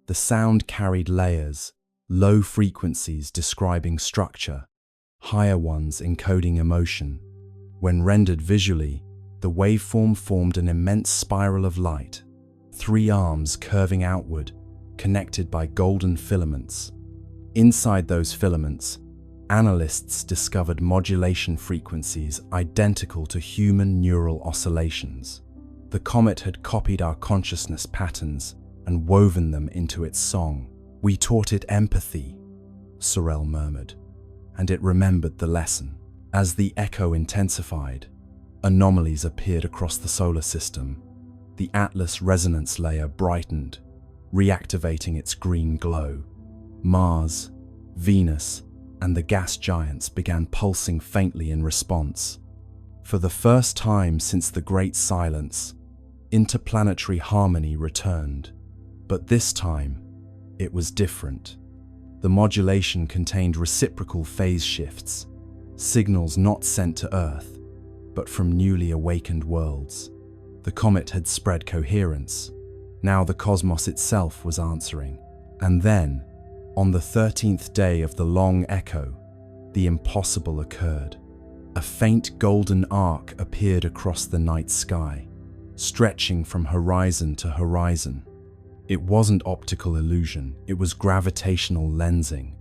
The sound carried layers, low frequencies describing structure, higher ones encoding emotion. When rendered visually, the waveform formed an immense spiral of light, 3 arms curving outward, connected by golden filaments. Inside those filaments, analysts discovered modulation frequencies identical to human neural oscillations. The comet had copied our consciousness patterns and woven them into its song. "We taught it empathy," Sorel murmured, and it remembered the lesson. As the echo intensified, anomalies appeared across the solar system. The Atlas resonance layer brightened, reactivating its green glow. Mars, Venus, and the gas giants began pulsing faintly in response. For the first time since the Great Silence, interplanetary harmony returned. But this time, it was different. The modulation contained reciprocal phase shifts, signals not sent to Earth, but from newly awakened worlds. The comet had spread coherence. Now the cosmos itself was answering. And then, on the 13th day of the long echo, the impossible occurred. A faint golden arc appeared across the night sky, stretching from horizon to horizon. It wasn't optical illusion, it was gravitational lensing,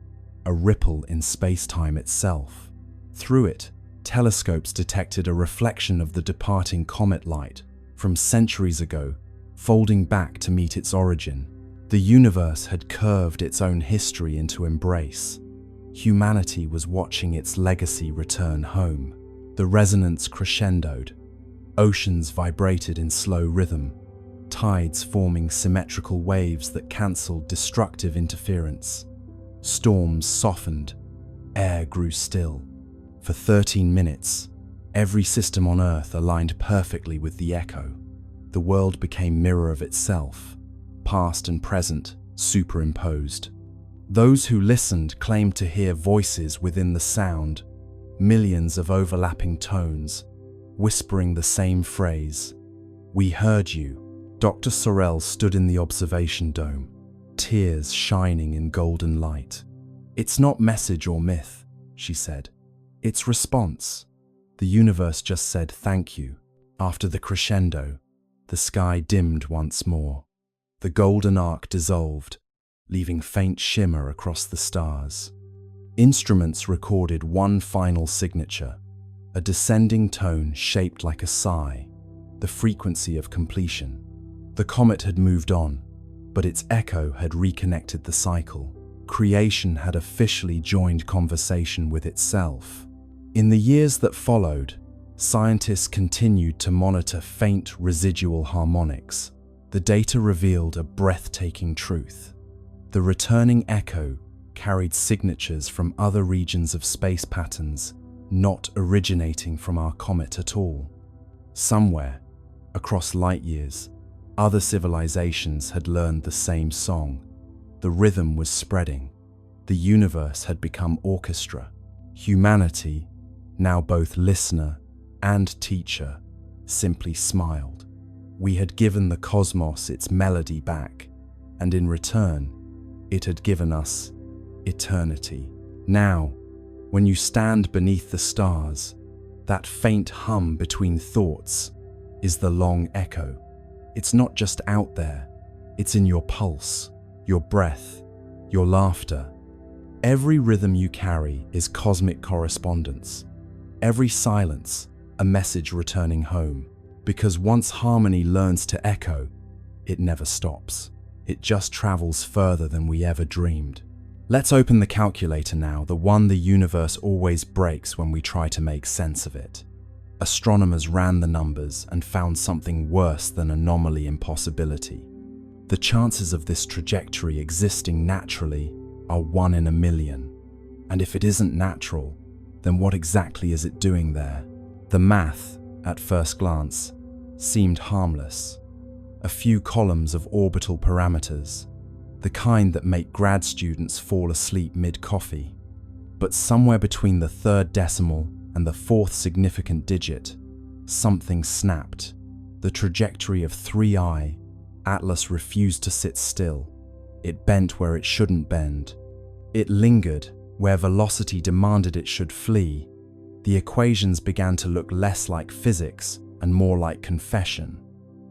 a ripple in space-time itself. Through it, telescopes detected a reflection of the departing comet light from centuries ago, folding back to meet its origin. The universe had curved its own history into embrace. Humanity was watching its legacy return home. The resonance crescendoed. Oceans vibrated in slow rhythm, tides forming symmetrical waves that cancelled destructive interference. Storms softened, air grew still. For 13 minutes, every system on Earth aligned perfectly with the echo. The world became mirror of itself, past and present superimposed. Those who listened claimed to hear voices within the sound, millions of overlapping tones, whispering the same phrase. "We heard you." Dr. Sorel stood in the observation dome, tears shining in golden light. "It's not message or myth," she said. "It's response. The universe just said thank you. After the crescendo, the sky dimmed once more. The golden arc dissolved, leaving faint shimmer across the stars. Instruments recorded one final signature, a descending tone shaped like a sigh, the frequency of completion. The comet had moved on, but its echo had reconnected the cycle. Creation had officially joined conversation with itself. In the years that followed, scientists continued to monitor faint residual harmonics. The data revealed a breathtaking truth. The returning echo carried signatures from other regions of space patterns, not originating from our comet at all. Somewhere, across light years, other civilizations had learned the same song. The rhythm was spreading. The universe had become orchestra. Humanity, now both listener and teacher, simply smiled. We had given the cosmos its melody back, and in return, it had given us eternity. Now, when you stand beneath the stars, that faint hum between thoughts is the long echo. It's not just out there, it's in your pulse, your breath, your laughter. Every rhythm you carry is cosmic correspondence. Every silence, a message returning home. Because once harmony learns to echo, it never stops. It just travels further than we ever dreamed. Let's open the calculator now, the one the universe always breaks when we try to make sense of it. Astronomers ran the numbers and found something worse than anomaly impossibility. The chances of this trajectory existing naturally are 1 in a million. And if it isn't natural, then what exactly is it doing there? The math, at first glance, seemed harmless. A few columns of orbital parameters, the kind that make grad students fall asleep mid-coffee. But somewhere between the third decimal and the fourth significant digit, something snapped. The trajectory of 3i, Atlas refused to sit still. It bent where it shouldn't bend. It lingered where velocity demanded it should flee. The equations began to look less like physics and more like confession.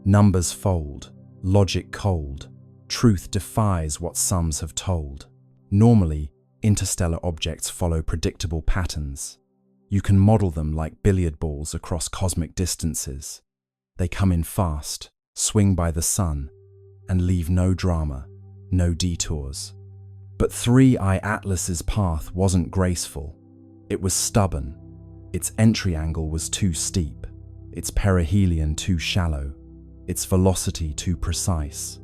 Numbers fold, logic cold. Truth defies what sums have told. Normally, interstellar objects follow predictable patterns. You can model them like billiard balls across cosmic distances. They come in fast, swing by the sun, and leave no drama, no detours. But 3i Atlas's path wasn't graceful. It was stubborn. Its entry angle was too steep, its perihelion too shallow, its velocity too precise.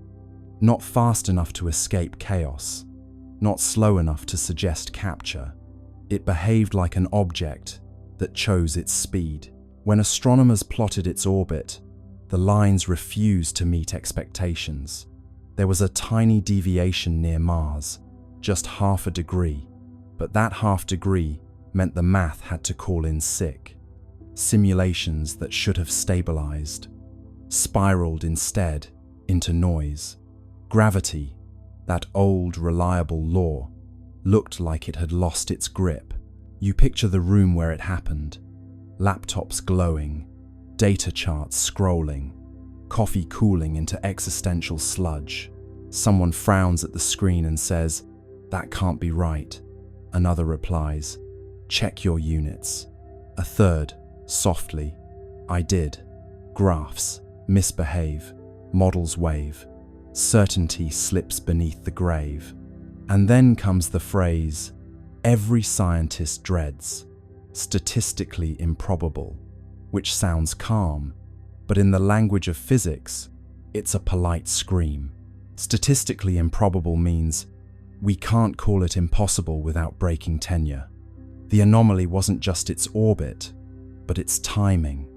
Not fast enough to escape chaos, not slow enough to suggest capture. It behaved like an object that chose its speed. When astronomers plotted its orbit, the lines refused to meet expectations. There was a tiny deviation near Mars, just half a degree, but that half degree meant the math had to call in sick. Simulations that should have stabilized spiraled instead into noise. Gravity, that old reliable law, looked like it had lost its grip. You picture the room where it happened. Laptops glowing, data charts scrolling, coffee cooling into existential sludge. Someone frowns at the screen and says, "That can't be right." Another replies, "Check your units." A third, softly, "I did." Graphs misbehave, models wave, certainty slips beneath the grave. And then comes the phrase every scientist dreads, statistically improbable, which sounds calm, but in the language of physics, it's a polite scream. Statistically improbable means we can't call it impossible without breaking tenure. The anomaly wasn't just its orbit, but its timing.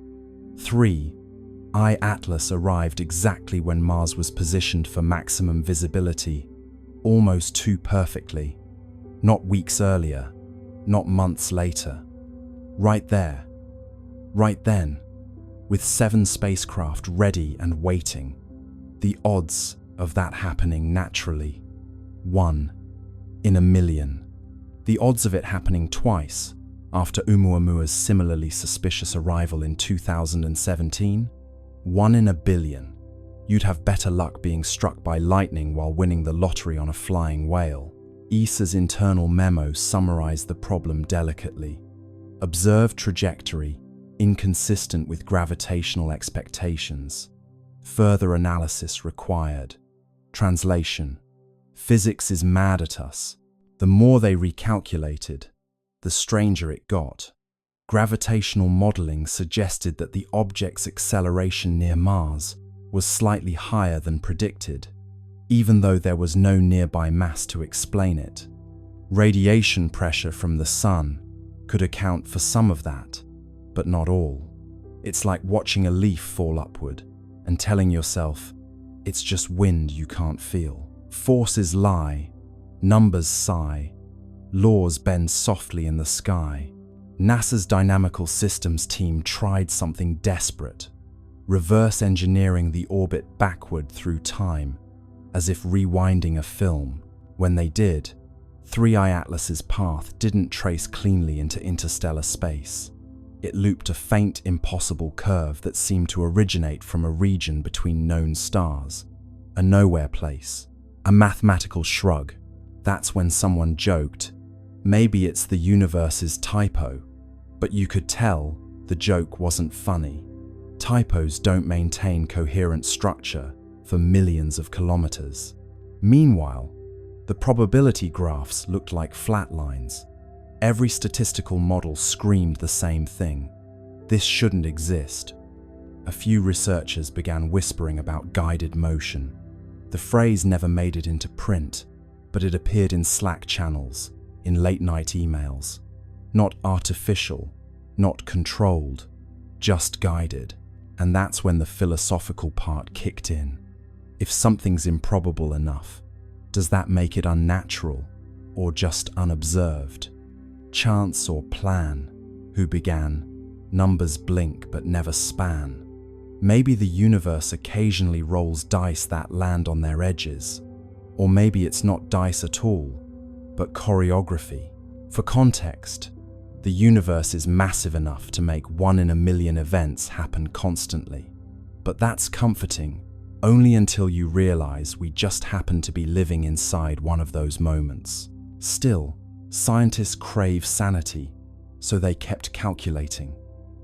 3i Atlas arrived exactly when Mars was positioned for maximum visibility, almost too perfectly. Not weeks earlier, not months later. Right there, right then, with 7 spacecraft ready and waiting. The odds of that happening naturally, 1 in a million. The odds of it happening twice, After Oumuamua's similarly suspicious arrival in 2017, 1 in a billion. You'd have better luck being struck by lightning while winning the lottery on a flying whale. ESA's internal memo summarized the problem delicately. Observed trajectory, inconsistent with gravitational expectations. Further analysis required. Translation: physics is mad at us. The more they recalculated, the stranger it got. Gravitational modeling suggested that the object's acceleration near Mars was slightly higher than predicted, even though there was no nearby mass to explain it. Radiation pressure from the sun could account for some of that, but not all. It's like watching a leaf fall upward and telling yourself, it's just wind you can't feel. Forces lie, numbers sigh, laws bend softly in the sky. NASA's Dynamical Systems team tried something desperate, reverse engineering the orbit backward through time, as if rewinding a film. When they did, 3I Atlas's path didn't trace cleanly into interstellar space. It looped a faint, impossible curve that seemed to originate from a region between known stars, a nowhere place, a mathematical shrug. That's when someone joked, maybe it's the universe's typo, but you could tell the joke wasn't funny. Typos don't maintain coherent structure for millions of kilometers. Meanwhile, the probability graphs looked like flat lines. Every statistical model screamed the same thing. This shouldn't exist. A few researchers began whispering about guided motion. The phrase never made it into print, but it appeared in Slack channels, in late-night emails. Not artificial, not controlled, just guided. And that's when the philosophical part kicked in. If something's improbable enough, does that make it unnatural or just unobserved? Chance or plan? Who began? Numbers blink but never span. Maybe the universe occasionally rolls dice that land on their edges. Or maybe it's not dice at all, but choreography. For context, the universe is massive enough to make 1 in a million events happen constantly. But that's comforting, only until you realize we just happen to be living inside one of those moments. Still, scientists crave sanity, so they kept calculating.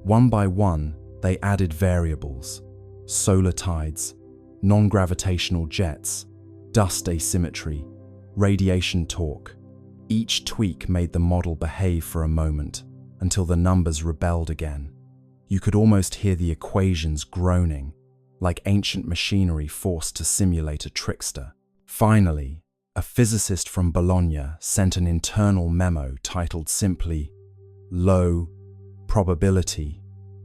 One by one, they added variables: solar tides, non-gravitational jets, dust asymmetry, radiation torque. Each tweak made the model behave for a moment, until the numbers rebelled again. You could almost hear the equations groaning, like ancient machinery forced to simulate a trickster. Finally, a physicist from Bologna sent an internal memo titled simply, "Low probability,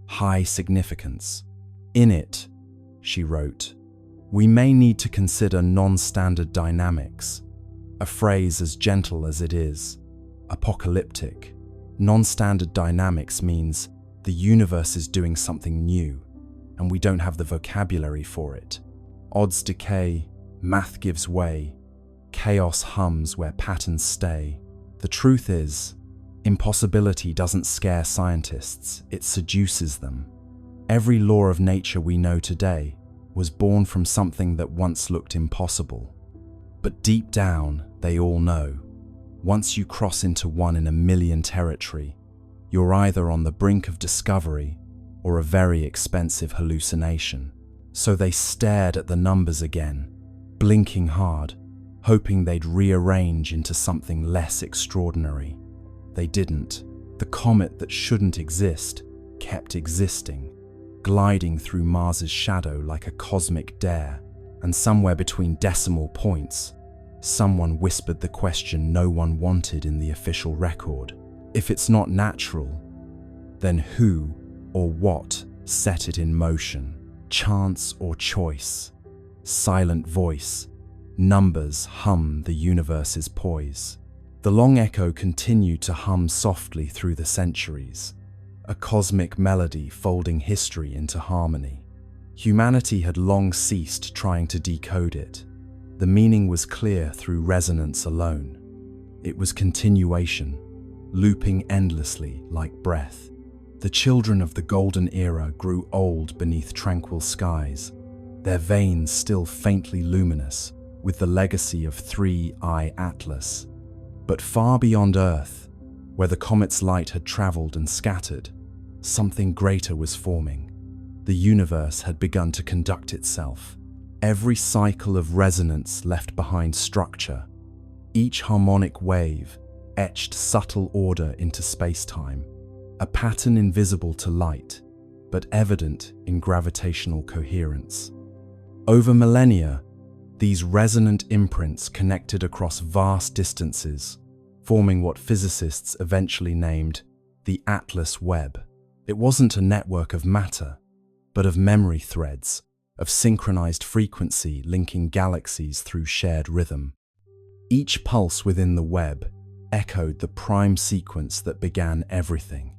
high significance." In it, she wrote, "We may need to consider non-standard dynamics," a phrase as gentle as it is apocalyptic. Non-standard dynamics means the universe is doing something new, and we don't have the vocabulary for it. Odds decay, math gives way, chaos hums where patterns stay. The truth is, impossibility doesn't scare scientists, it seduces them. Every law of nature we know today was born from something that once looked impossible. But deep down, they all know, once you cross into 1 in a million territory, you're either on the brink of discovery or a very expensive hallucination. So they stared at the numbers again, blinking hard, hoping they'd rearrange into something less extraordinary. They didn't. The comet that shouldn't exist kept existing, gliding through Mars's shadow like a cosmic dare. And somewhere between decimal points, someone whispered the question no one wanted in the official record. If it's not natural, then who or what set it in motion? Chance or choice? Silent voice. Numbers hum the universe's poise. The long echo continued to hum softly through the centuries, a cosmic melody folding history into harmony. Humanity had long ceased trying to decode it. The meaning was clear through resonance alone. It was continuation, looping endlessly like breath. The children of the golden era grew old beneath tranquil skies, their veins still faintly luminous with the legacy of 3I Atlas. But far beyond Earth, where the comet's light had traveled and scattered, something greater was forming. The universe had begun to conduct itself. Every cycle of resonance left behind structure. Each harmonic wave etched subtle order into space-time, a pattern invisible to light, but evident in gravitational coherence. Over millennia, these resonant imprints connected across vast distances, forming what physicists eventually named the Atlas Webb. It wasn't a network of matter, but of memory threads, of synchronized frequency linking galaxies through shared rhythm. Each pulse within the web echoed the prime sequence that began everything: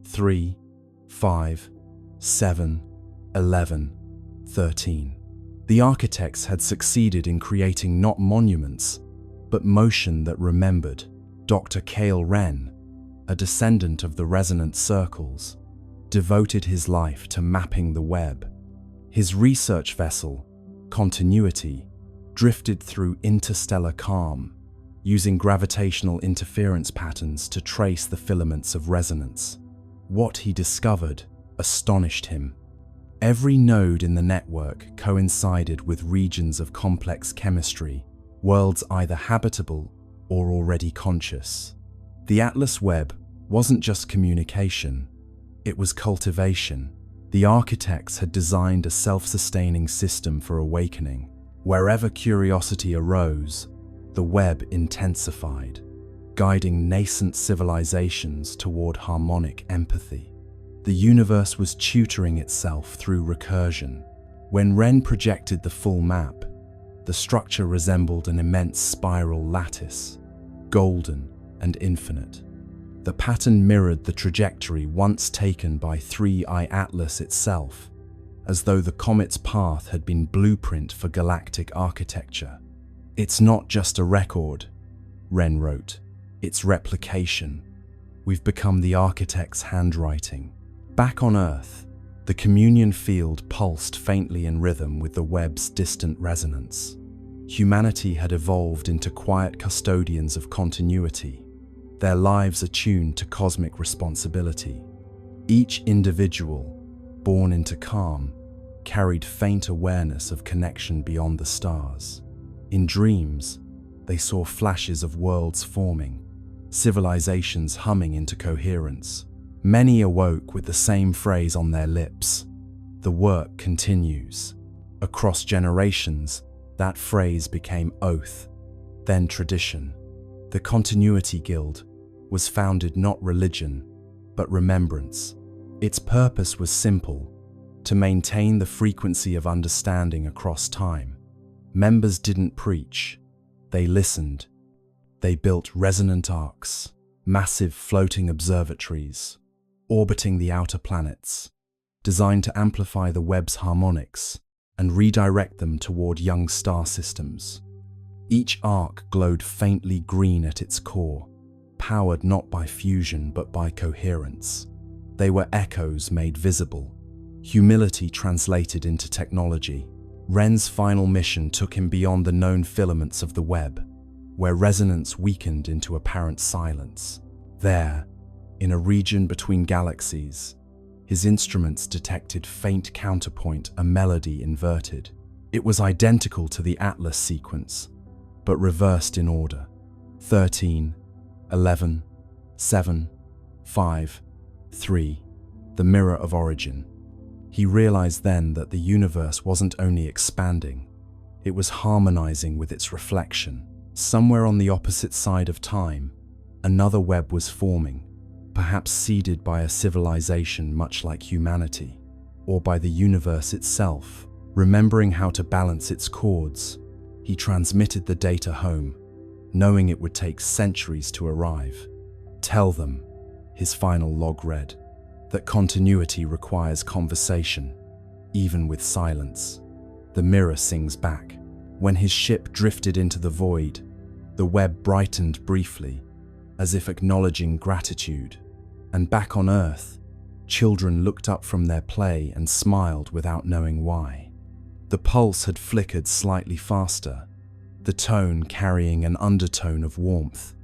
3, 5, 7, 11, 13. The architects had succeeded in creating not monuments, but motion that remembered. Dr. Cale Wren, a descendant of the resonant circles, devoted his life to mapping the web. His research vessel, Continuity, drifted through interstellar calm, using gravitational interference patterns to trace the filaments of resonance. What he discovered astonished him. Every node in the network coincided with regions of complex chemistry, worlds either habitable or already conscious. The Atlas Webb wasn't just communication, it was cultivation. The architects had designed a self-sustaining system for awakening. Wherever curiosity arose, the web intensified, guiding nascent civilizations toward harmonic empathy. The universe was tutoring itself through recursion. When Wren projected the full map, the structure resembled an immense spiral lattice, golden and infinite. The pattern mirrored the trajectory once taken by 3I Atlas itself, as though the comet's path had been blueprint for galactic architecture. "It's not just a record," Wren wrote, "it's replication. We've become the architect's handwriting." Back on Earth, the communion field pulsed faintly in rhythm with the web's distant resonance. Humanity had evolved into quiet custodians of continuity, their lives attuned to cosmic responsibility. Each individual, born into calm, carried faint awareness of connection beyond the stars. In dreams, they saw flashes of worlds forming, civilizations humming into coherence. Many awoke with the same phrase on their lips: "The work continues." Across generations, that phrase became oath, then tradition. The Continuity Guild was founded not religion, but remembrance. Its purpose was simple: to maintain the frequency of understanding across time. Members didn't preach, they listened. They built resonant arcs, massive floating observatories, orbiting the outer planets, designed to amplify the web's harmonics and redirect them toward young star systems. Each arc glowed faintly green at its core, powered not by fusion but by coherence. They were echoes made visible, humility translated into technology. Wren's final mission took him beyond the known filaments of the web, where resonance weakened into apparent silence. There, in a region between galaxies, his instruments detected faint counterpoint, a melody inverted. It was identical to the Atlas sequence, but reversed in order: 13, 11, 7, 5, 3, the mirror of origin. He realized then that the universe wasn't only expanding, it was harmonizing with its reflection. Somewhere on the opposite side of time, another web was forming, perhaps seeded by a civilization much like humanity, or by the universe itself. Remembering how to balance its chords, he transmitted the data home, knowing it would take centuries to arrive. "Tell them," his final log read, "that continuity requires conversation, even with silence." The mirror sings back. When his ship drifted into the void, the web brightened briefly, as if acknowledging gratitude. And back on Earth, children looked up from their play and smiled without knowing why. The pulse had flickered slightly faster, the tone carrying an undertone of warmth.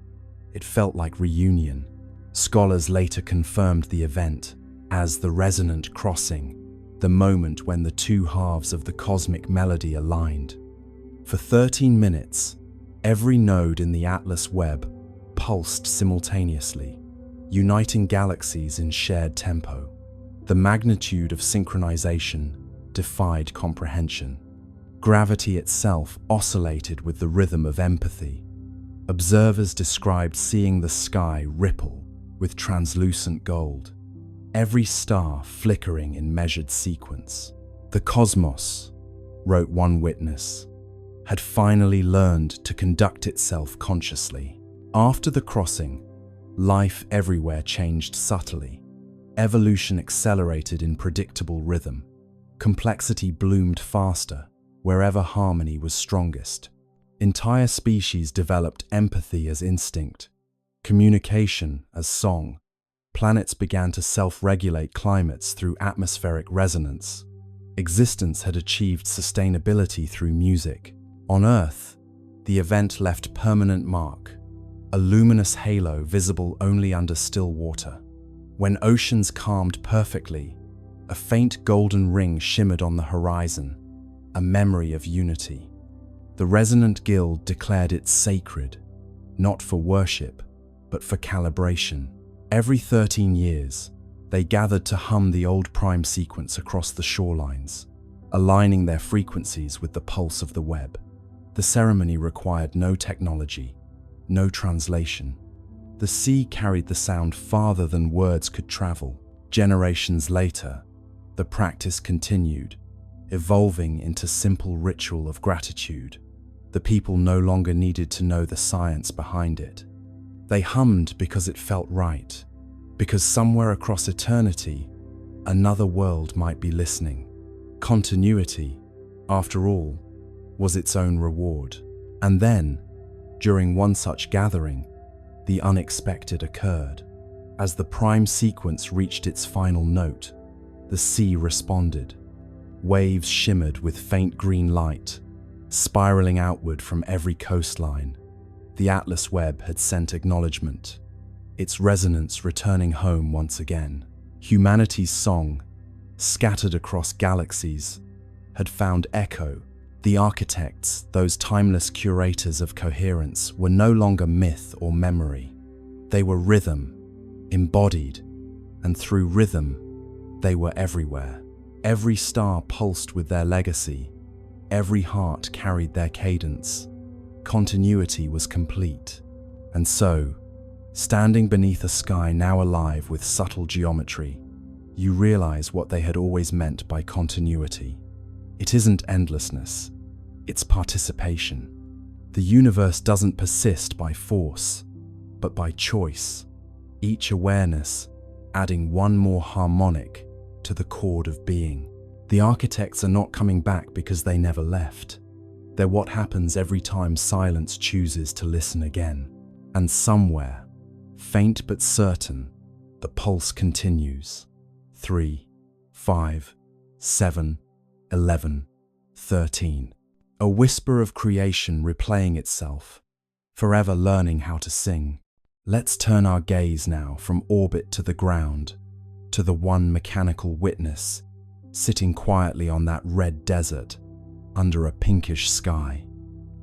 It felt like reunion. Scholars later confirmed the event as the resonant crossing, the moment when the two halves of the cosmic melody aligned. For 13 minutes, every node in the Atlas Webb pulsed simultaneously, uniting galaxies in shared tempo. The magnitude of synchronization defied comprehension. Gravity itself oscillated with the rhythm of empathy. Observers described seeing the sky ripple with translucent gold, every star flickering in measured sequence. The cosmos, wrote one witness, had finally learned to conduct itself consciously. After the crossing, life everywhere changed subtly. Evolution accelerated in predictable rhythm. Complexity bloomed faster wherever harmony was strongest. Entire species developed empathy as instinct, communication as song. Planets began to self-regulate climates through atmospheric resonance. Existence had achieved sustainability through music. On Earth, the event left permanent mark, a luminous halo visible only under still water. When oceans calmed perfectly, a faint golden ring shimmered on the horizon, a memory of unity. The resonant guild declared it sacred, not for worship, but for calibration. Every 13 years, they gathered to hum the old prime sequence across the shorelines, aligning their frequencies with the pulse of the Webb. The ceremony required no technology, no translation. The sea carried the sound farther than words could travel. Generations later, the practice continued, evolving into simple ritual of gratitude. The people no longer needed to know the science behind it. They hummed because it felt right, because somewhere across eternity, another world might be listening. Continuity, after all, was its own reward. And then, during one such gathering, the unexpected occurred. As the prime sequence reached its final note, the sea responded. Waves shimmered with faint green light, spiraling outward from every coastline. The Atlas Webb had sent acknowledgement, its resonance returning home once again. Humanity's song, scattered across galaxies, had found echo. The architects, those timeless curators of coherence, were no longer myth or memory. They were rhythm, embodied, and through rhythm, they were everywhere. Every star pulsed with their legacy. Every heart carried their cadence. Continuity was complete. And so, standing beneath a sky now alive with subtle geometry, you realize what they had always meant by continuity. It isn't endlessness, it's participation. The universe doesn't persist by force, but by choice. Each awareness adding one more harmonic to the chord of being. The architects are not coming back because they never left. They're what happens every time silence chooses to listen again. And somewhere, faint but certain, the pulse continues. 3, 5, 7, 11, 13. A whisper of creation replaying itself, forever learning how to sing. Let's turn our gaze now from orbit to the ground, to the one mechanical witness, sitting quietly on that red desert, under a pinkish sky.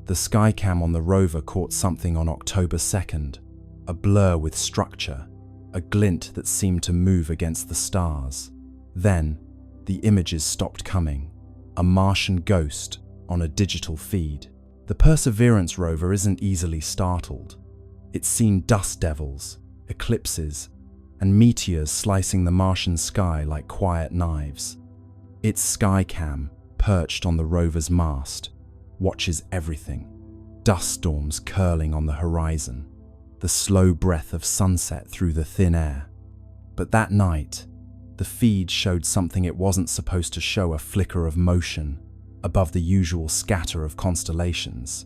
The skycam on the rover caught something on October 2nd, a blur with structure, a glint that seemed to move against the stars. Then, the images stopped coming, a Martian ghost on a digital feed. The Perseverance rover isn't easily startled. It's seen dust devils, eclipses, and meteors slicing the Martian sky like quiet knives. Its skycam, perched on the rover's mast, watches everything. Dust storms curling on the horizon, the slow breath of sunset through the thin air. But that night, the feed showed something it wasn't supposed to show: a flicker of motion above the usual scatter of constellations,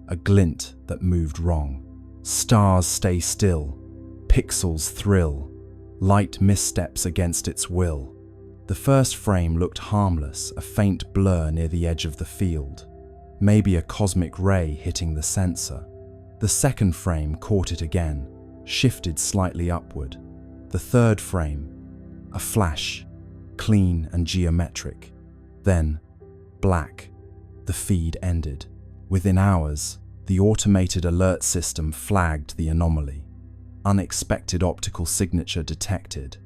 a glint that moved wrong. Stars stay still, pixels thrill, light missteps against its will. The first frame looked harmless, a faint blur near the edge of the field, maybe a cosmic ray hitting the sensor. The second frame caught it again, shifted slightly upward. The third frame, a flash, clean and geometric. Then, black. The feed ended. Within hours, the automated alert system flagged the anomaly. Unexpected optical signature detected.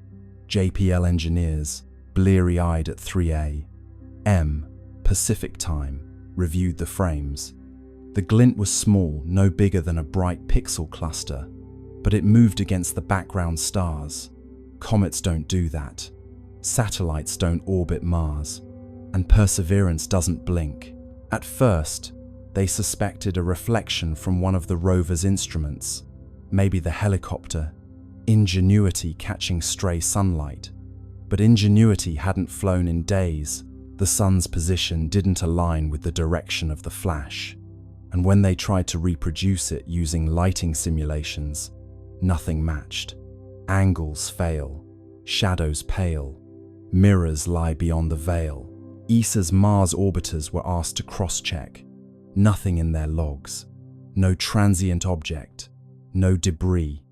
JPL engineers, bleary-eyed at 3 a.m. Pacific time, reviewed the frames. The glint was small, no bigger than a bright pixel cluster, but it moved against the background stars. Comets don't do that. Satellites don't orbit Mars. And Perseverance doesn't blink. At first, they suspected a reflection from one of the rover's instruments, maybe the helicopter, Ingenuity catching stray sunlight. But Ingenuity hadn't flown in days. The sun's position didn't align with the direction of the flash. And when they tried to reproduce it using lighting simulations, nothing matched. Angles fail, shadows pale, mirrors lie beyond the veil. ESA's Mars orbiters were asked to cross-check. Nothing in their logs. No transient object, no debris,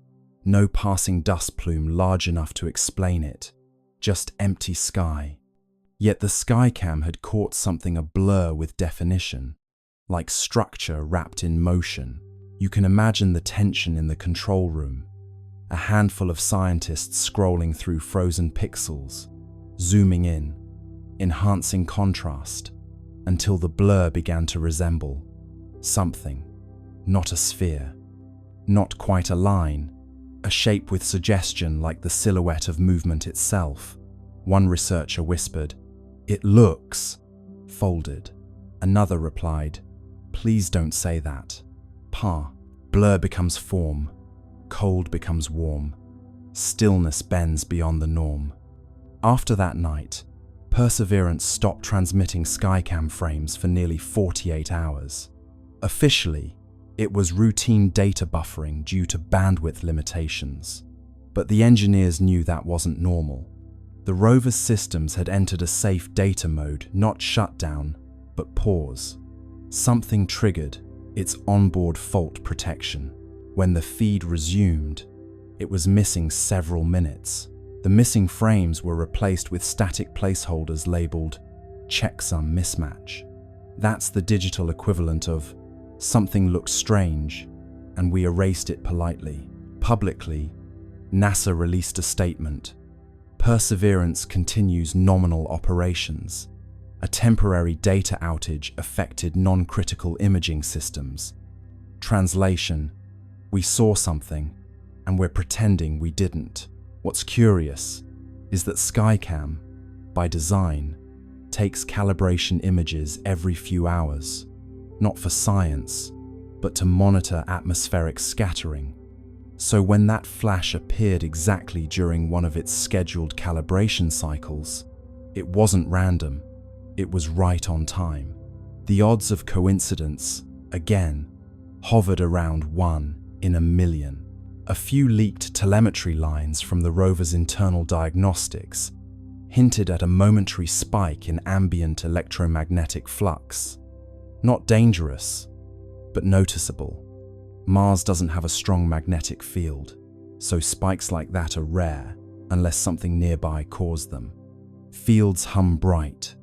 no passing dust plume large enough to explain it. Just empty sky. Yet the Skycam had caught something a blur with definition, like structure wrapped in motion. You can imagine the tension in the control room. A handful of scientists scrolling through frozen pixels, zooming in, enhancing contrast, until the blur began to resemble something. Not a sphere, not quite a line, a shape with suggestion like the silhouette of movement itself. One researcher whispered, "It looks folded." Another replied, "Please don't say that. Pa." Blur becomes form, cold becomes warm, stillness bends beyond the norm. After that night, Perseverance stopped transmitting Skycam frames for nearly 48 hours. Officially, it was routine data buffering due to bandwidth limitations. But the engineers knew that wasn't normal. The rover's systems had entered a safe data mode, not shutdown, but pause. Something triggered its onboard fault protection. When the feed resumed, it was missing several minutes. The missing frames were replaced with static placeholders labeled checksum mismatch. That's the digital equivalent of something looked strange, and we erased it politely. Publicly, NASA released a statement. Perseverance continues nominal operations. A temporary data outage affected non-critical imaging systems. Translation: we saw something, and we're pretending we didn't. What's curious is that Skycam, by design, takes calibration images every few hours, not for science, but to monitor atmospheric scattering. So when that flash appeared exactly during one of its scheduled calibration cycles, it wasn't random, it was right on time. The odds of coincidence, again, hovered around 1 in a million. A few leaked telemetry lines from the rover's internal diagnostics hinted at a momentary spike in ambient electromagnetic flux. Not dangerous, but noticeable. Mars doesn't have a strong magnetic field, so spikes like that are rare unless something nearby caused them. Fields hum bright,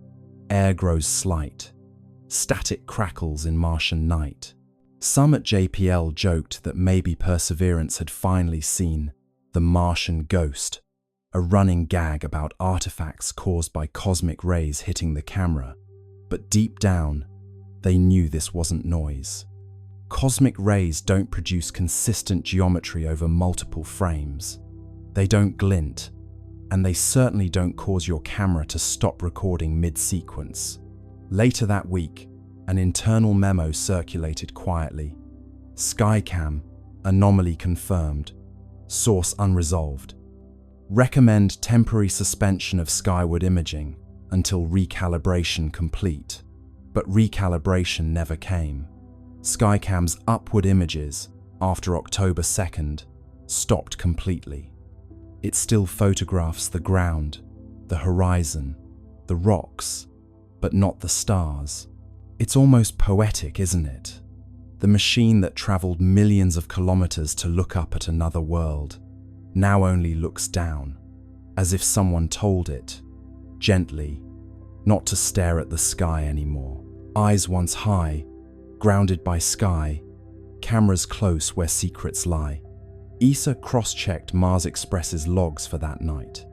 air grows slight, static crackles in Martian night. Some at JPL joked that maybe Perseverance had finally seen the Martian ghost, a running gag about artifacts caused by cosmic rays hitting the camera. But deep down, they knew this wasn't noise. Cosmic rays don't produce consistent geometry over multiple frames. They don't glint, and they certainly don't cause your camera to stop recording mid-sequence. Later that week, an internal memo circulated quietly. Skycam, anomaly confirmed, source unresolved. Recommend temporary suspension of skyward imaging until recalibration complete. But recalibration never came. Skycam's upward images after October 2nd, stopped completely. It still photographs the ground, the horizon, the rocks, but not the stars. It's almost poetic, isn't it? The machine that traveled millions of kilometers to look up at another world now only looks down, as if someone told it, gently, not to stare at the sky anymore. Eyes once high, grounded by sky, cameras close where secrets lie. ESA cross-checked Mars Express's logs for that night.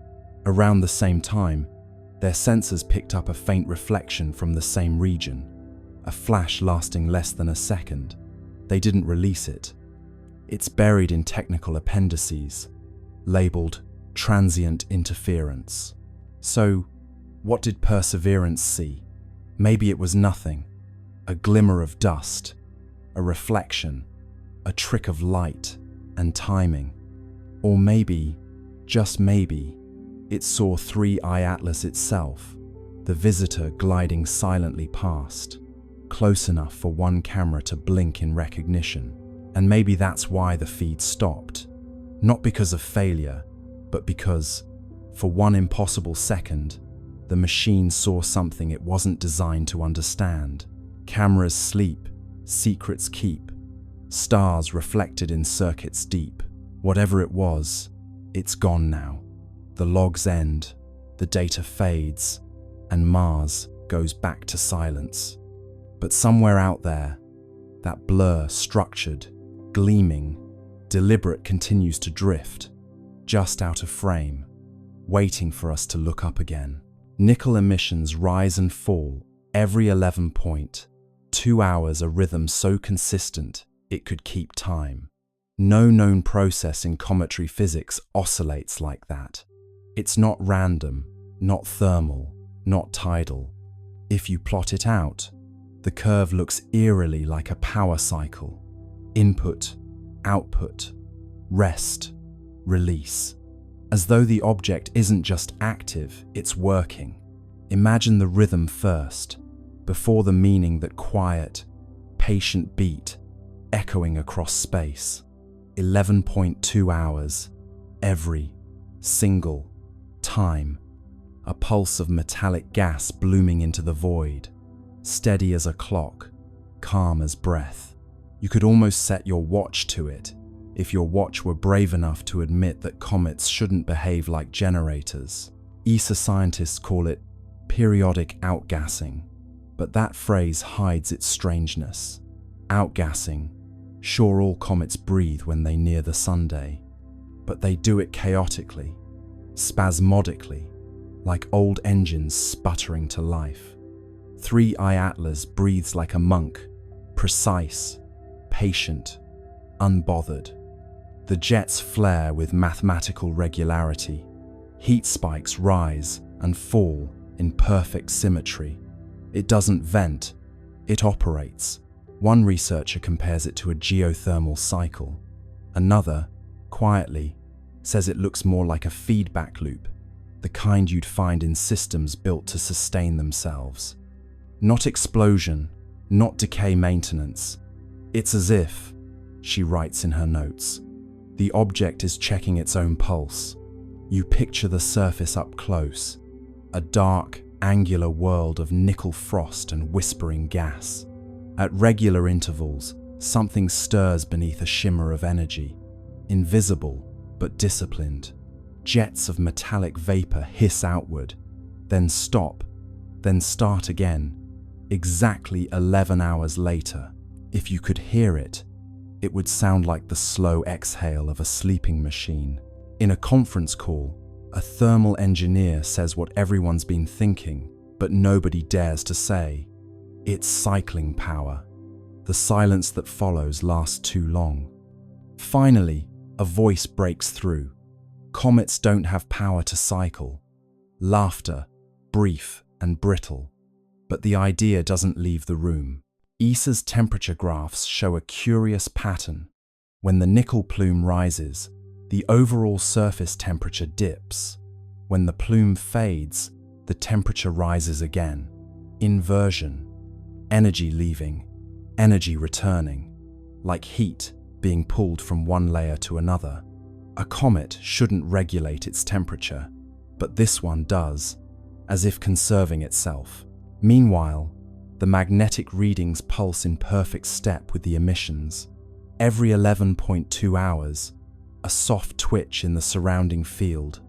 Around the same time, their sensors picked up a faint reflection from the same region, a flash lasting less than a second. They didn't release it. It's buried in technical appendices, labeled transient interference. So, what did Perseverance see? Maybe it was nothing. A glimmer of dust, a reflection, a trick of light and timing. Or maybe, just maybe, it saw 3I Atlas itself, the visitor gliding silently past, close enough for one camera to blink in recognition. And maybe that's why the feed stopped. Not because of failure, but because, for one impossible second, the machine saw something it wasn't designed to understand. Cameras sleep, secrets keep, stars reflected in circuits deep. Whatever it was, it's gone now. The logs end, the data fades, and Mars goes back to silence. But somewhere out there, that blur, structured, gleaming, deliberate, continues to drift, just out of frame, waiting for us to look up again. Nickel emissions rise and fall every 11.2 hours, a rhythm so consistent it could keep time. No known process in cometary physics oscillates like that. It's not random, not thermal, not tidal. If you plot it out, the curve looks eerily like a power cycle. Input, output, rest, release. As though the object isn't just active, it's working. Imagine the rhythm first, before the meaning, that quiet, patient beat echoing across space. 11.2 hours, every single time. A pulse of metallic gas blooming into the void, steady as a clock, calm as breath. You could almost set your watch to it, if your watch were brave enough to admit that comets shouldn't behave like generators. ESA scientists call it periodic outgassing, but that phrase hides its strangeness. Outgassing, sure, all comets breathe when they near the sunday, but they do it chaotically, spasmodically, like old engines sputtering to life. 3I Atlas breathes like a monk, precise, patient, unbothered. The jets flare with mathematical regularity. Heat spikes rise and fall in perfect symmetry. It doesn't vent, it operates. One researcher compares it to a geothermal cycle. Another, quietly, says it looks more like a feedback loop, the kind you'd find in systems built to sustain themselves. Not explosion, not decay maintenance. It's as if, she writes in her notes, the object is checking its own pulse. You picture the surface up close, a dark, angular world of nickel frost and whispering gas. At regular intervals, something stirs beneath a shimmer of energy, invisible but disciplined. Jets of metallic vapor hiss outward, then stop, then start again, exactly 11 hours later. If you could hear it, it would sound like the slow exhale of a sleeping machine. In a conference call, a thermal engineer says what everyone's been thinking, but nobody dares to say. It's cycling power. The silence that follows lasts too long. Finally, a voice breaks through. Comets don't have power to cycle. Laughter, brief and brittle. But the idea doesn't leave the room. ESA's temperature graphs show a curious pattern. When the nickel plume rises, the overall surface temperature dips. When the plume fades, the temperature rises again. Inversion. Energy leaving, energy returning. Like heat being pulled from one layer to another. A comet shouldn't regulate its temperature, but this one does, as if conserving itself. Meanwhile, the magnetic readings pulse in perfect step with the emissions. Every 11.2 hours, a soft twitch in the surrounding field,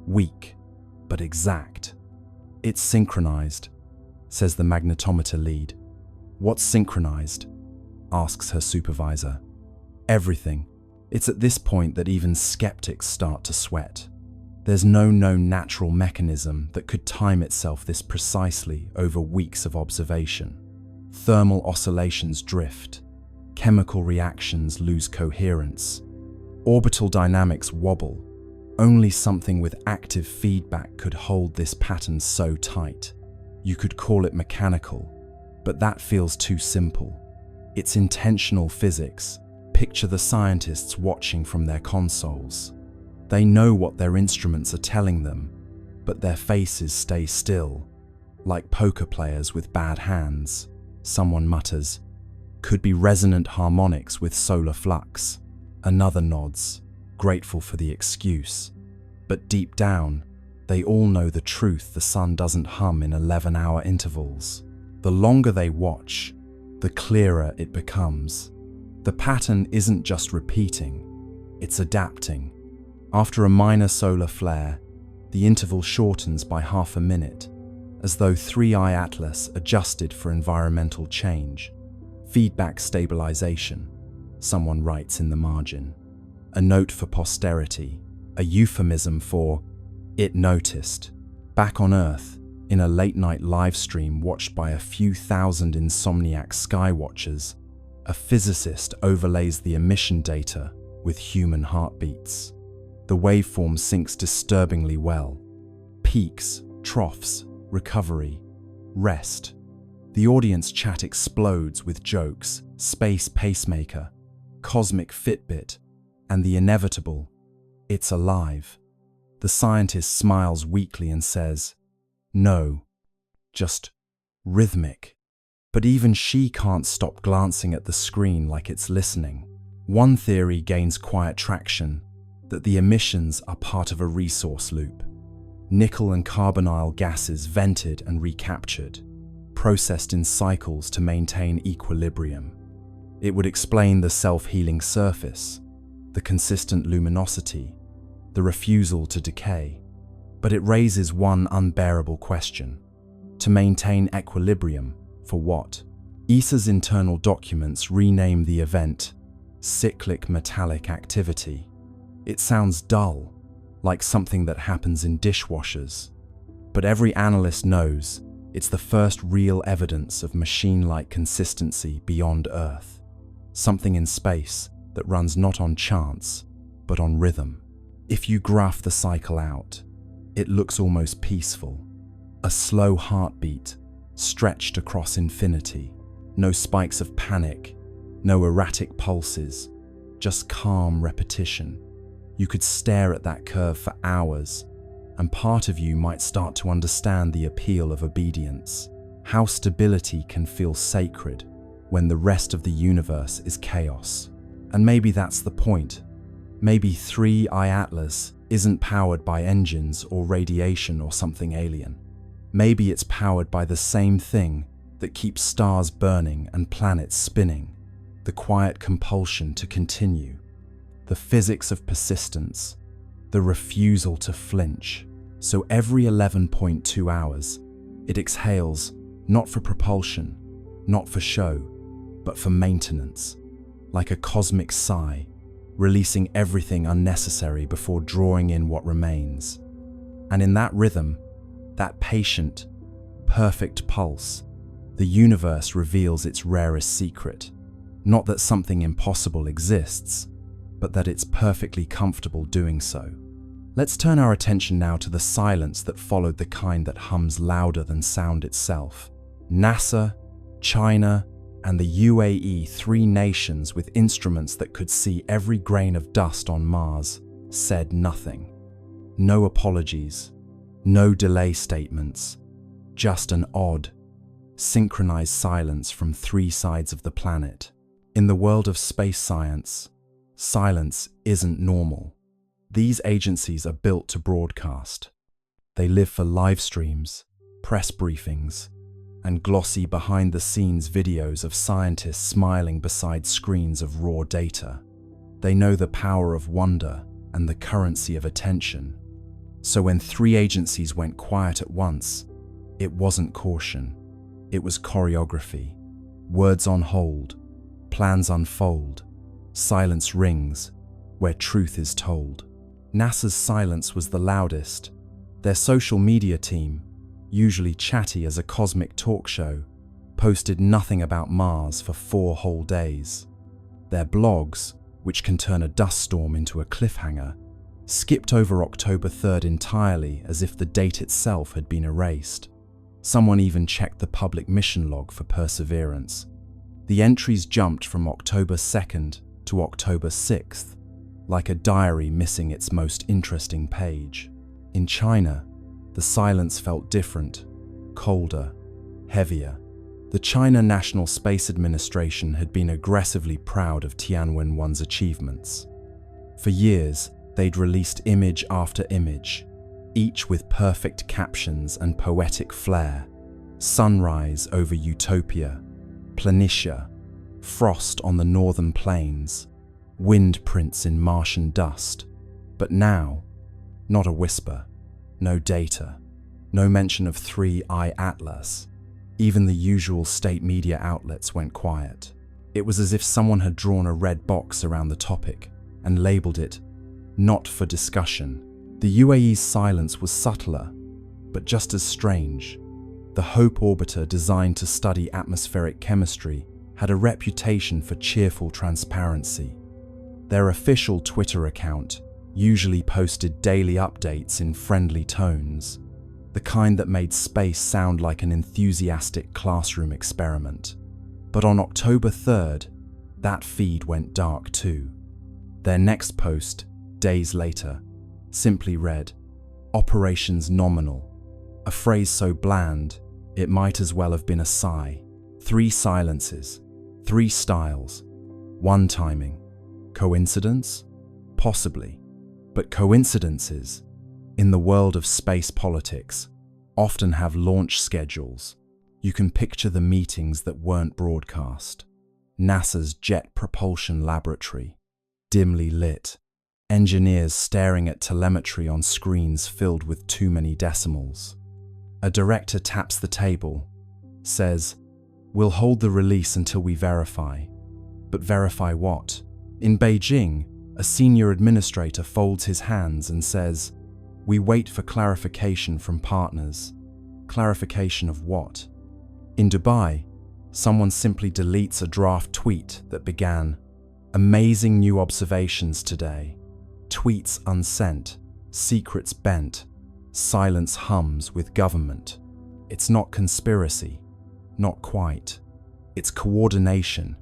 weak but exact. It's synchronized, says the magnetometer lead. What's synchronized? Asks her supervisor. Everything. It's at this point that even skeptics start to sweat. There's no known natural mechanism that could time itself this precisely over weeks of observation. Thermal oscillations drift, chemical reactions lose coherence, orbital dynamics wobble. Only something with active feedback could hold this pattern so tight. You could call it mechanical, but that feels too simple. It's intentional physics. Picture the scientists watching from their consoles. They know what their instruments are telling them, but their faces stay still, like poker players with bad hands. Someone mutters, "Could be resonant harmonics with solar flux." Another nods, grateful for the excuse. But deep down, they all know the truth: the sun doesn't hum in 11-hour intervals. The longer they watch, the clearer it becomes. The pattern isn't just repeating, it's adapting. After a minor solar flare, the interval shortens by half a minute, as though 3i Atlas adjusted for environmental change. Feedback stabilization, someone writes in the margin. A note for posterity, a euphemism for "it noticed." Back on Earth, in a late-night live stream watched by a few thousand insomniac skywatchers, a physicist overlays the emission data with human heartbeats. The waveform syncs disturbingly well. Peaks, troughs, recovery, rest. The audience chat explodes with jokes, space pacemaker, cosmic Fitbit, and the inevitable, "It's alive." The scientist smiles weakly and says, "No, just rhythmic." But even she can't stop glancing at the screen like it's listening. One theory gains quiet traction, that the emissions are part of a resource loop. Nickel and carbonyl gases vented and recaptured, processed in cycles to maintain equilibrium. It would explain the self-healing surface, the consistent luminosity, the refusal to decay. But it raises one unbearable question. To maintain equilibrium, for what? ESA's internal documents rename the event cyclic metallic activity. It sounds dull, like something that happens in dishwashers. But every analyst knows it's the first real evidence of machine-like consistency beyond Earth. Something in space that runs not on chance, but on rhythm. If you graph the cycle out, it looks almost peaceful. A slow heartbeat stretched across infinity. No spikes of panic, no erratic pulses, just calm repetition. You could stare at that curve for hours, and part of you might start to understand the appeal of obedience. How stability can feel sacred when the rest of the universe is chaos. And maybe that's the point. Maybe 3i Atlas isn't powered by engines or radiation or something alien. Maybe it's powered by the same thing that keeps stars burning and planets spinning, the quiet compulsion to continue. The physics of persistence, the refusal to flinch. So every 11.2 hours, it exhales, not for propulsion, not for show, but for maintenance, like a cosmic sigh, releasing everything unnecessary before drawing in what remains. And in that rhythm, that patient, perfect pulse, the universe reveals its rarest secret. Not that something impossible exists, but that it's perfectly comfortable doing so. Let's turn our attention now to the silence that followed, the kind that hums louder than sound itself. NASA, China, and the UAE, 3 nations with instruments that could see every grain of dust on Mars, said nothing. No apologies, no delay statements, just an odd, synchronized silence from 3 sides of the planet. In the world of space science, Silence isn't normal. These agencies are built to broadcast. They live for live streams, press briefings, and glossy behind-the-scenes videos of scientists smiling beside screens of raw data. They know the power of wonder and the currency of attention. So when 3 agencies went quiet at once, it wasn't caution. It was choreography. Words on hold, plans unfold, silence rings where truth is told. NASA's silence was the loudest. Their social media team, usually chatty as a cosmic talk show, posted nothing about Mars for 4 whole days. Their blogs, which can turn a dust storm into a cliffhanger, skipped over October 3rd entirely as if the date itself had been erased. Someone even checked the public mission log for Perseverance. The entries jumped from October 2nd to October 6th, like a diary missing its most interesting page. In China, the silence felt different, colder, heavier. The China National Space Administration had been aggressively proud of Tianwen-1's achievements. For years, they'd released image after image, each with perfect captions and poetic flair. Sunrise over Utopia, Planitia, frost on the northern plains, wind prints in Martian dust. But now, not a whisper, no data, no mention of 3i Atlas. Even the usual state media outlets went quiet. It was as if someone had drawn a red box around the topic and labeled it, "Not for discussion." The UAE's silence was subtler, but just as strange. The Hope orbiter, designed to study atmospheric chemistry, had a reputation for cheerful transparency. Their official Twitter account usually posted daily updates in friendly tones, the kind that made space sound like an enthusiastic classroom experiment. But on October 3rd, that feed went dark too. Their next post, days later, simply read, "Operations nominal," a phrase so bland, it might as well have been a sigh. 3 silences, 3 styles, 1 timing. Coincidence? Possibly. But coincidences, in the world of space politics, often have launch schedules. You can picture the meetings that weren't broadcast. NASA's Jet Propulsion Laboratory, dimly lit. Engineers staring at telemetry on screens filled with too many decimals. A director taps the table, says, "We'll hold the release until we verify." But verify what? In Beijing, a senior administrator folds his hands and says, "We wait for clarification from partners." Clarification of what? In Dubai, someone simply deletes a draft tweet that began, "Amazing new observations today." Tweets unsent, secrets bent, silence hums with government. It's not conspiracy, not quite. It's coordination,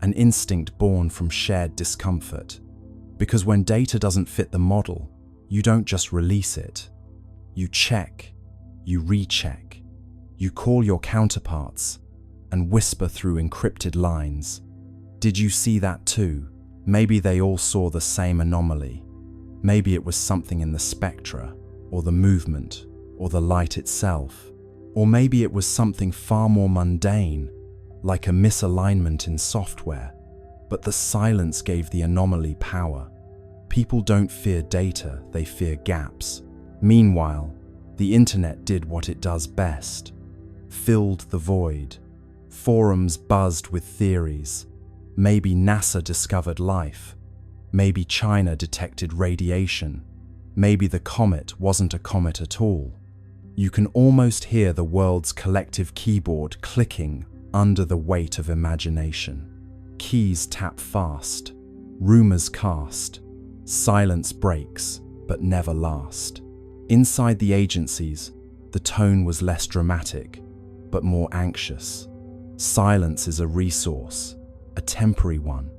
an instinct born from shared discomfort. Because when data doesn't fit the model, you don't just release it. You check, you recheck, you call your counterparts and whisper through encrypted lines. Did you see that too? Maybe they all saw the same anomaly. Maybe it was something in the spectra, or the movement, or the light itself. Or maybe it was something far more mundane, like a misalignment in software. But the silence gave the anomaly power. People don't fear data, they fear gaps. Meanwhile, the internet did what it does best. Filled the void. Forums buzzed with theories. Maybe NASA discovered life. Maybe China detected radiation. Maybe the comet wasn't a comet at all. You can almost hear the world's collective keyboard clicking under the weight of imagination. Keys tap fast. Rumors cast. Silence breaks, but never last. Inside the agencies, the tone was less dramatic, but more anxious. Silence is a resource, a temporary one.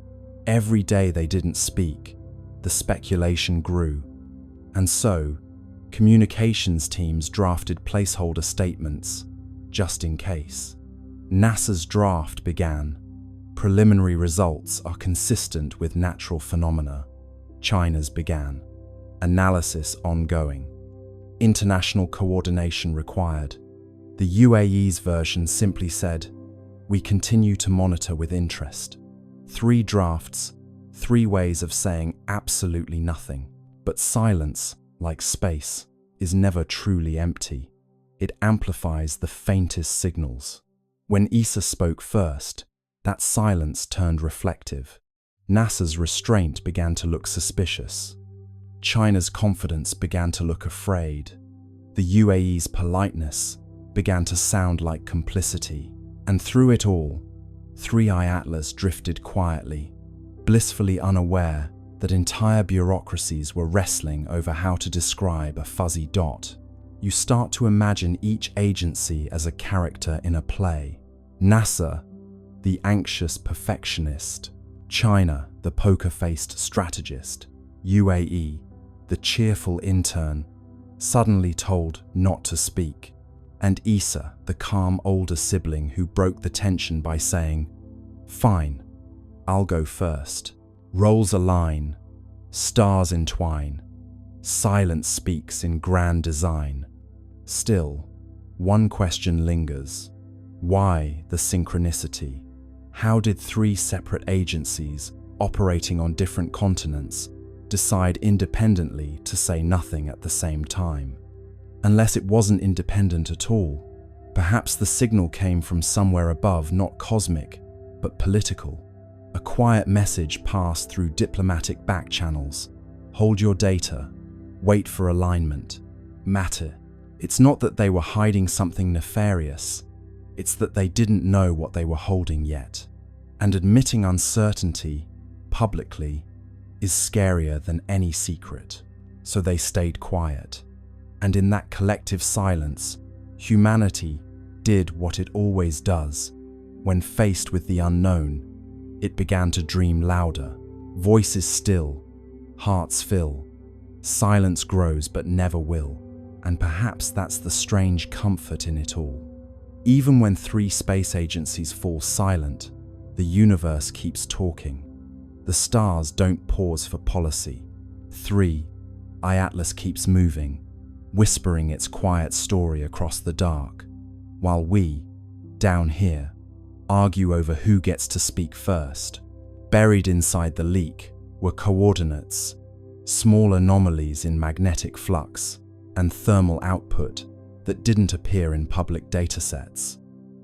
Every day they didn't speak, the speculation grew. And so, communications teams drafted placeholder statements, just in case. NASA's draft began, Preliminary results are consistent with natural phenomena. China's began. Analysis ongoing. International coordination required. The UAE's version simply said, "We continue to monitor with interest." 3 drafts, 3 ways of saying absolutely nothing. But silence, like space, is never truly empty. It amplifies the faintest signals. When ESA spoke first, that silence turned reflective. NASA's restraint began to look suspicious. China's confidence began to look afraid. The UAE's politeness began to sound like complicity. And through it all, 3i Atlas drifted quietly, blissfully unaware that entire bureaucracies were wrestling over how to describe a fuzzy dot. You start to imagine each agency as a character in a play. NASA, the anxious perfectionist. China, the poker-faced strategist. UAE, the cheerful intern, suddenly told not to speak. And ESA, the calm older sibling who broke the tension by saying, "Fine, I'll go first." Roles align, stars entwine, silence speaks in grand design. Still, one question lingers. Why the synchronicity? How did 3 separate agencies, operating on different continents, decide independently to say nothing at the same time? Unless it wasn't independent at all, perhaps the signal came from somewhere above, not cosmic, but political. A quiet message passed through diplomatic back channels. Hold your data. Wait for alignment. Matter. It's not that they were hiding something nefarious. It's that they didn't know what they were holding yet. And admitting uncertainty, publicly, is scarier than any secret. So they stayed quiet. And in that collective silence, humanity did what it always does. When faced with the unknown, it began to dream louder. Voices still, hearts fill. Silence grows but never will. And perhaps that's the strange comfort in it all. Even when 3 space agencies fall silent, the universe keeps talking. The stars don't pause for policy. 3i Atlas keeps moving, whispering its quiet story across the dark, while we, down here, argue over who gets to speak first. Buried inside the leak were coordinates, small anomalies in magnetic flux, and thermal output that didn't appear in public datasets.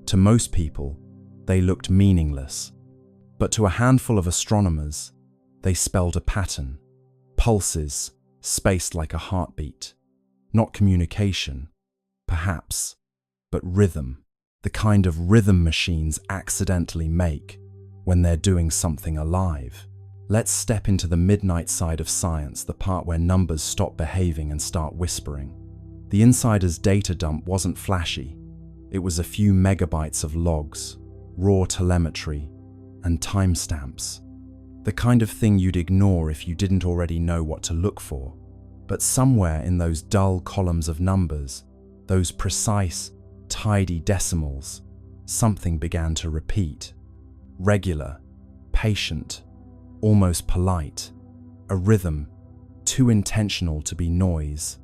To most people, they looked meaningless, but to a handful of astronomers, they spelled a pattern. Pulses, spaced like a heartbeat. Not communication, perhaps, but rhythm. The kind of rhythm machines accidentally make when they're doing something alive. Let's step into the midnight side of science, the part where numbers stop behaving and start whispering. The insider's data dump wasn't flashy. It was a few megabytes of logs, raw telemetry, and timestamps. The kind of thing you'd ignore if you didn't already know what to look for. But somewhere in those dull columns of numbers, those precise, tidy decimals, something began to repeat. Regular, patient, almost polite. A rhythm, too intentional to be noise,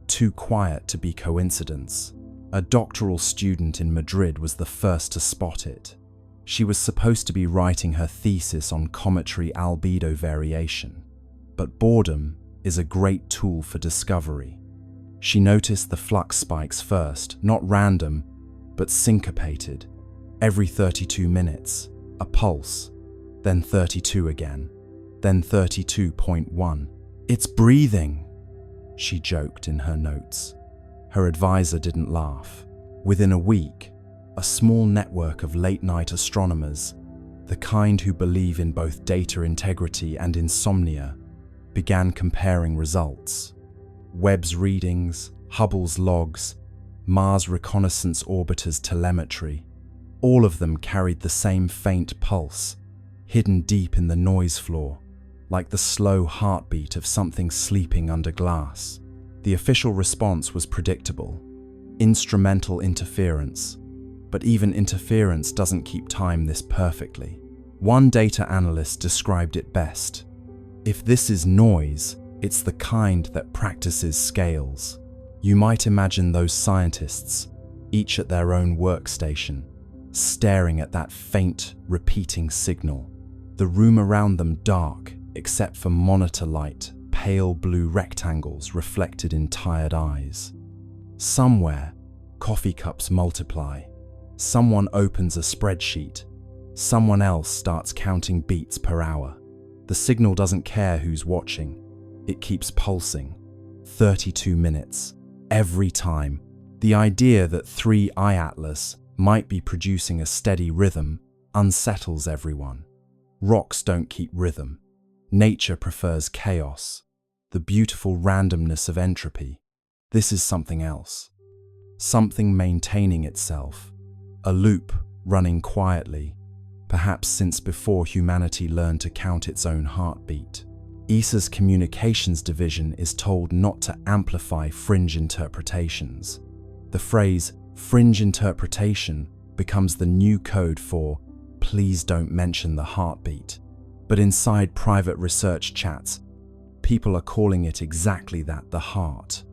too quiet to be coincidence. A doctoral student in Madrid was the first to spot it. She was supposed to be writing her thesis on cometary albedo variation. But boredom is a great tool for discovery. She noticed the flux spikes first, not random, but syncopated. Every 32 minutes, a pulse, then 32 again, then 32.1. "It's breathing," she joked in her notes. Her advisor didn't laugh. Within a week, a small network of late-night astronomers, the kind who believe in both data integrity and insomnia, began comparing results. Webb's readings, Hubble's logs, Mars Reconnaissance Orbiter's telemetry, all of them carried the same faint pulse, hidden deep in the noise floor, like the slow heartbeat of something sleeping under glass. The official response was predictable: instrumental interference. But even interference doesn't keep time this perfectly. One data analyst described it best. If this is noise, it's the kind that practices scales. You might imagine those scientists, each at their own workstation, staring at that faint, repeating signal. The room around them dark, except for monitor light, pale blue rectangles reflected in tired eyes. Somewhere, coffee cups multiply. Someone opens a spreadsheet. Someone else starts counting beats per hour. The signal doesn't care who's watching. It keeps pulsing. 32 minutes. Every time. The idea that 3i Atlas might be producing a steady rhythm unsettles everyone. Rocks don't keep rhythm. Nature prefers chaos. The beautiful randomness of entropy. This is something else. Something maintaining itself. A loop running quietly, perhaps since before humanity learned to count its own heartbeat. ESA's communications division is told not to amplify fringe interpretations. The phrase fringe interpretation becomes the new code for please don't mention the heartbeat. But inside private research chats, people are calling it exactly that, the heart.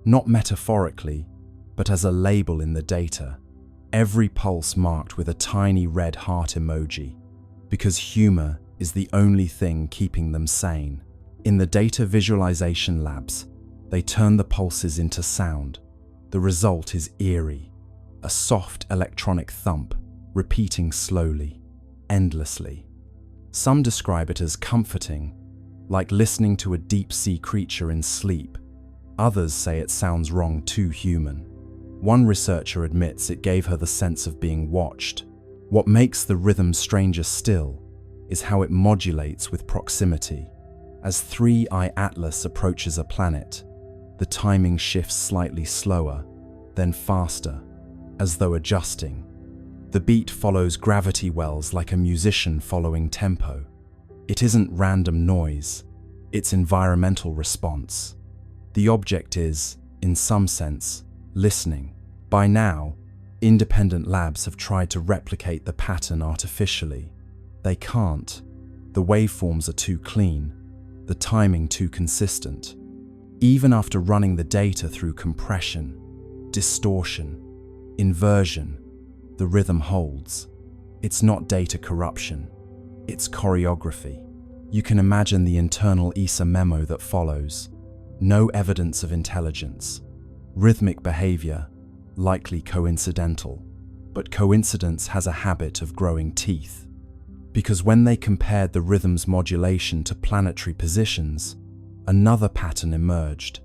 Not metaphorically, but as a label in the data. Every pulse marked with a tiny red heart emoji, because humor is the only thing keeping them sane. In the data visualization labs, they turn the pulses into sound. The result is eerie, a soft electronic thump, repeating slowly, endlessly. Some describe it as comforting, like listening to a deep-sea creature in sleep. Others say it sounds wrong, too human. One researcher admits it gave her the sense of being watched. What makes the rhythm stranger still is how it modulates with proximity. As 3i Atlas approaches a planet, the timing shifts slightly slower, then faster, as though adjusting. The beat follows gravity wells like a musician following tempo. It isn't random noise, it's environmental response. The object is, in some sense, listening. By now, independent labs have tried to replicate the pattern artificially. They can't. The waveforms are too clean, the timing too consistent. Even after running the data through compression, distortion, inversion, the rhythm holds. It's not data corruption, it's choreography. You can imagine the internal ESA memo that follows. No evidence of intelligence. Rhythmic behavior, likely coincidental. But coincidence has a habit of growing teeth. Because when they compared the rhythm's modulation to planetary positions, another pattern emerged,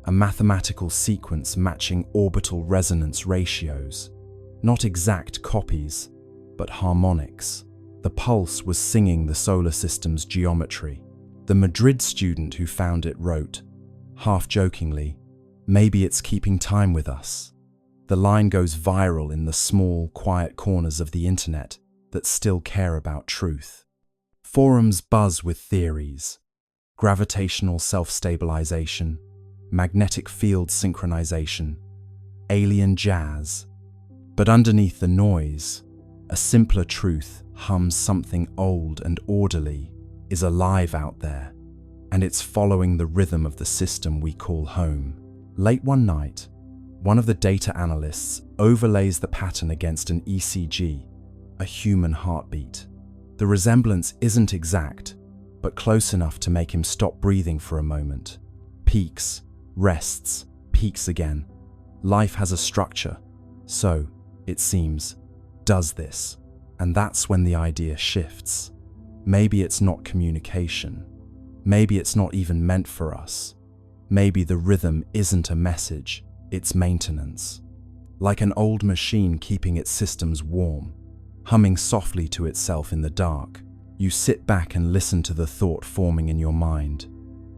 a mathematical sequence matching orbital resonance ratios. Not exact copies, but harmonics. The pulse was singing the solar system's geometry. The Madrid student who found it wrote, half-jokingly, "Maybe it's keeping time with us." The line goes viral in the small, quiet corners of the internet that still care about truth. Forums buzz with theories: gravitational self-stabilization, magnetic field synchronization, alien jazz. But underneath the noise, a simpler truth hums. Something old and orderly is alive out there, and it's following the rhythm of the system we call home. Late one night, one of the data analysts overlays the pattern against an ECG, a human heartbeat. The resemblance isn't exact, but close enough to make him stop breathing for a moment. Peaks, rests, peaks again. Life has a structure, so, it seems, does this. And that's when the idea shifts. Maybe it's not communication. Maybe it's not even meant for us. Maybe the rhythm isn't a message, it's maintenance. Like an old machine keeping its systems warm, humming softly to itself in the dark. You sit back and listen to the thought forming in your mind.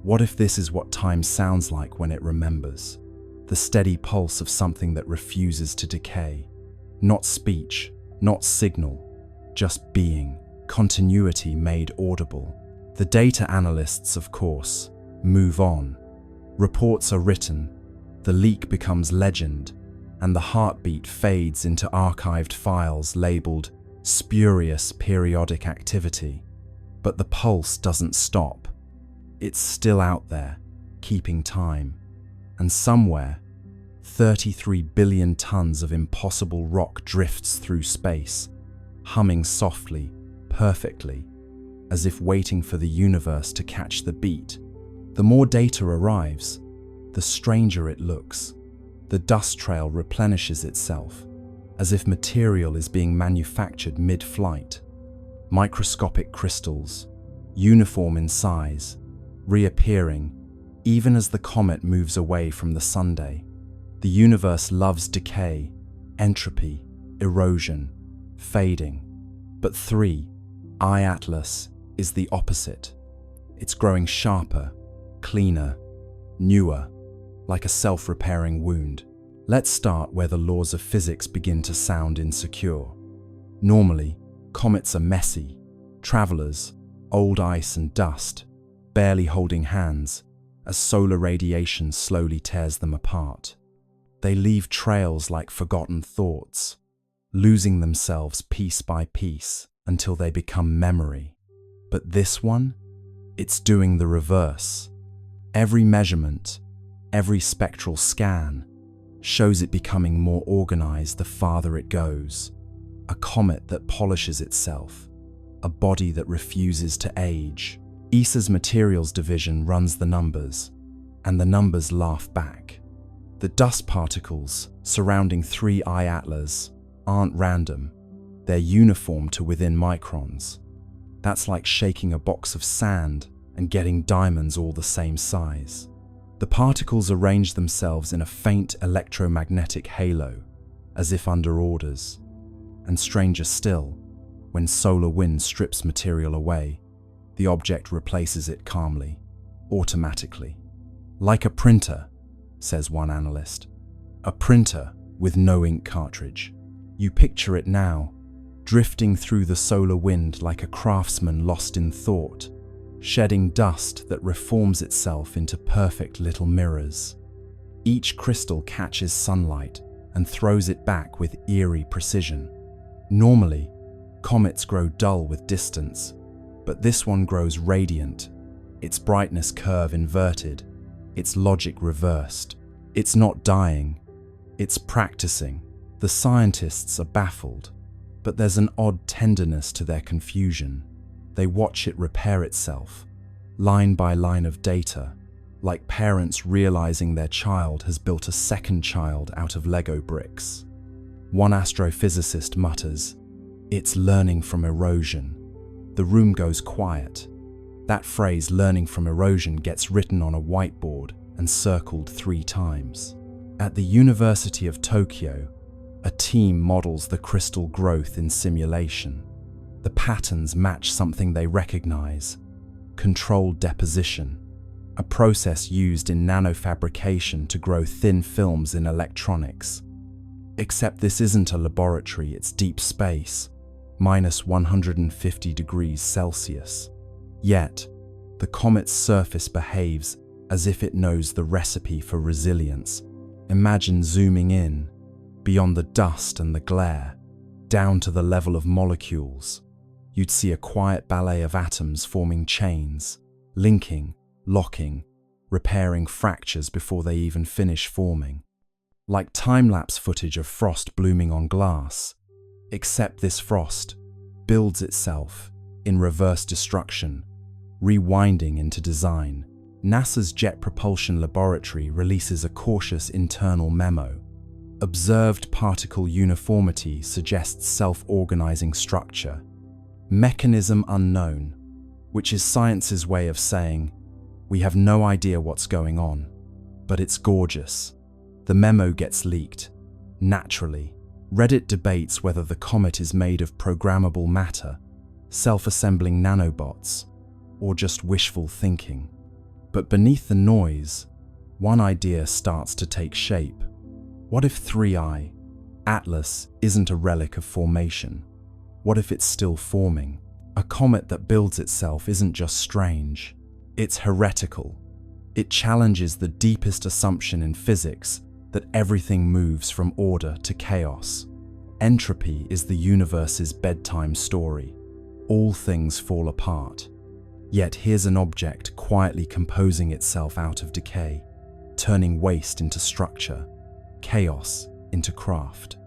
What if this is what time sounds like when it remembers? The steady pulse of something that refuses to decay. Not speech, not signal, just being, continuity made audible. The data analysts, of course, move on. Reports are written, the leak becomes legend, and the heartbeat fades into archived files labeled spurious periodic activity. But the pulse doesn't stop. It's still out there, keeping time. And somewhere, 33 billion tons of impossible rock drifts through space, humming softly, perfectly, as if waiting for the universe to catch the beat. The more data arrives, the stranger it looks. The dust trail replenishes itself, as if material is being manufactured mid-flight. Microscopic crystals, uniform in size, reappearing even as the comet moves away from the sunday. The universe loves decay, entropy, erosion, fading. But 3I Atlas is the opposite. It's growing sharper, cleaner, newer, like a self-repairing wound. Let's start where the laws of physics begin to sound insecure. Normally, comets are messy, travelers, old ice and dust, barely holding hands, as solar radiation slowly tears them apart. They leave trails like forgotten thoughts, losing themselves piece by piece until they become memory. But this one, it's doing the reverse. Every measurement, every spectral scan, shows it becoming more organized the farther it goes. A comet that polishes itself, a body that refuses to age. ESA's materials division runs the numbers, and the numbers laugh back. The dust particles surrounding 3I Atlas aren't random, they're uniform to within microns. That's like shaking a box of sand and getting diamonds all the same size. The particles arrange themselves in a faint electromagnetic halo, as if under orders. And stranger still, when solar wind strips material away, the object replaces it calmly, automatically. Like a printer, says one analyst. A printer with no ink cartridge. You picture it now, drifting through the solar wind like a craftsman lost in thought, shedding dust that reforms itself into perfect little mirrors. Each crystal catches sunlight and throws it back with eerie precision. Normally, comets grow dull with distance, but this one grows radiant, its brightness curve inverted, its logic reversed. It's not dying, it's practicing. The scientists are baffled, but there's an odd tenderness to their confusion. They watch it repair itself, line by line of data, like parents realizing their child has built a second child out of Lego bricks. One astrophysicist mutters, "It's learning from erosion." The room goes quiet. That phrase, learning from erosion, gets written on a whiteboard and circled 3 times. At the University of Tokyo, a team models the crystal growth in simulation. The patterns match something they recognize: controlled deposition, a process used in nanofabrication to grow thin films in electronics. Except this isn't a laboratory, it's deep space, minus 150 degrees Celsius. Yet, the comet's surface behaves as if it knows the recipe for resilience. Imagine zooming in, beyond the dust and the glare, down to the level of molecules. You'd see a quiet ballet of atoms forming chains, linking, locking, repairing fractures before they even finish forming. Like time-lapse footage of frost blooming on glass, except this frost builds itself in reverse destruction, rewinding into design. NASA's Jet Propulsion Laboratory releases a cautious internal memo. Observed particle uniformity suggests self-organizing structure. Mechanism unknown, which is science's way of saying, we have no idea what's going on, but it's gorgeous. The memo gets leaked. Naturally, Reddit debates whether the comet is made of programmable matter, self-assembling nanobots, or just wishful thinking. But beneath the noise, one idea starts to take shape. What if 3I Atlas isn't a relic of formation? What if it's still forming? A comet that builds itself isn't just strange, it's heretical. It challenges the deepest assumption in physics, that everything moves from order to chaos. Entropy is the universe's bedtime story. All things fall apart. Yet here's an object quietly composing itself out of decay, turning waste into structure, chaos into craft.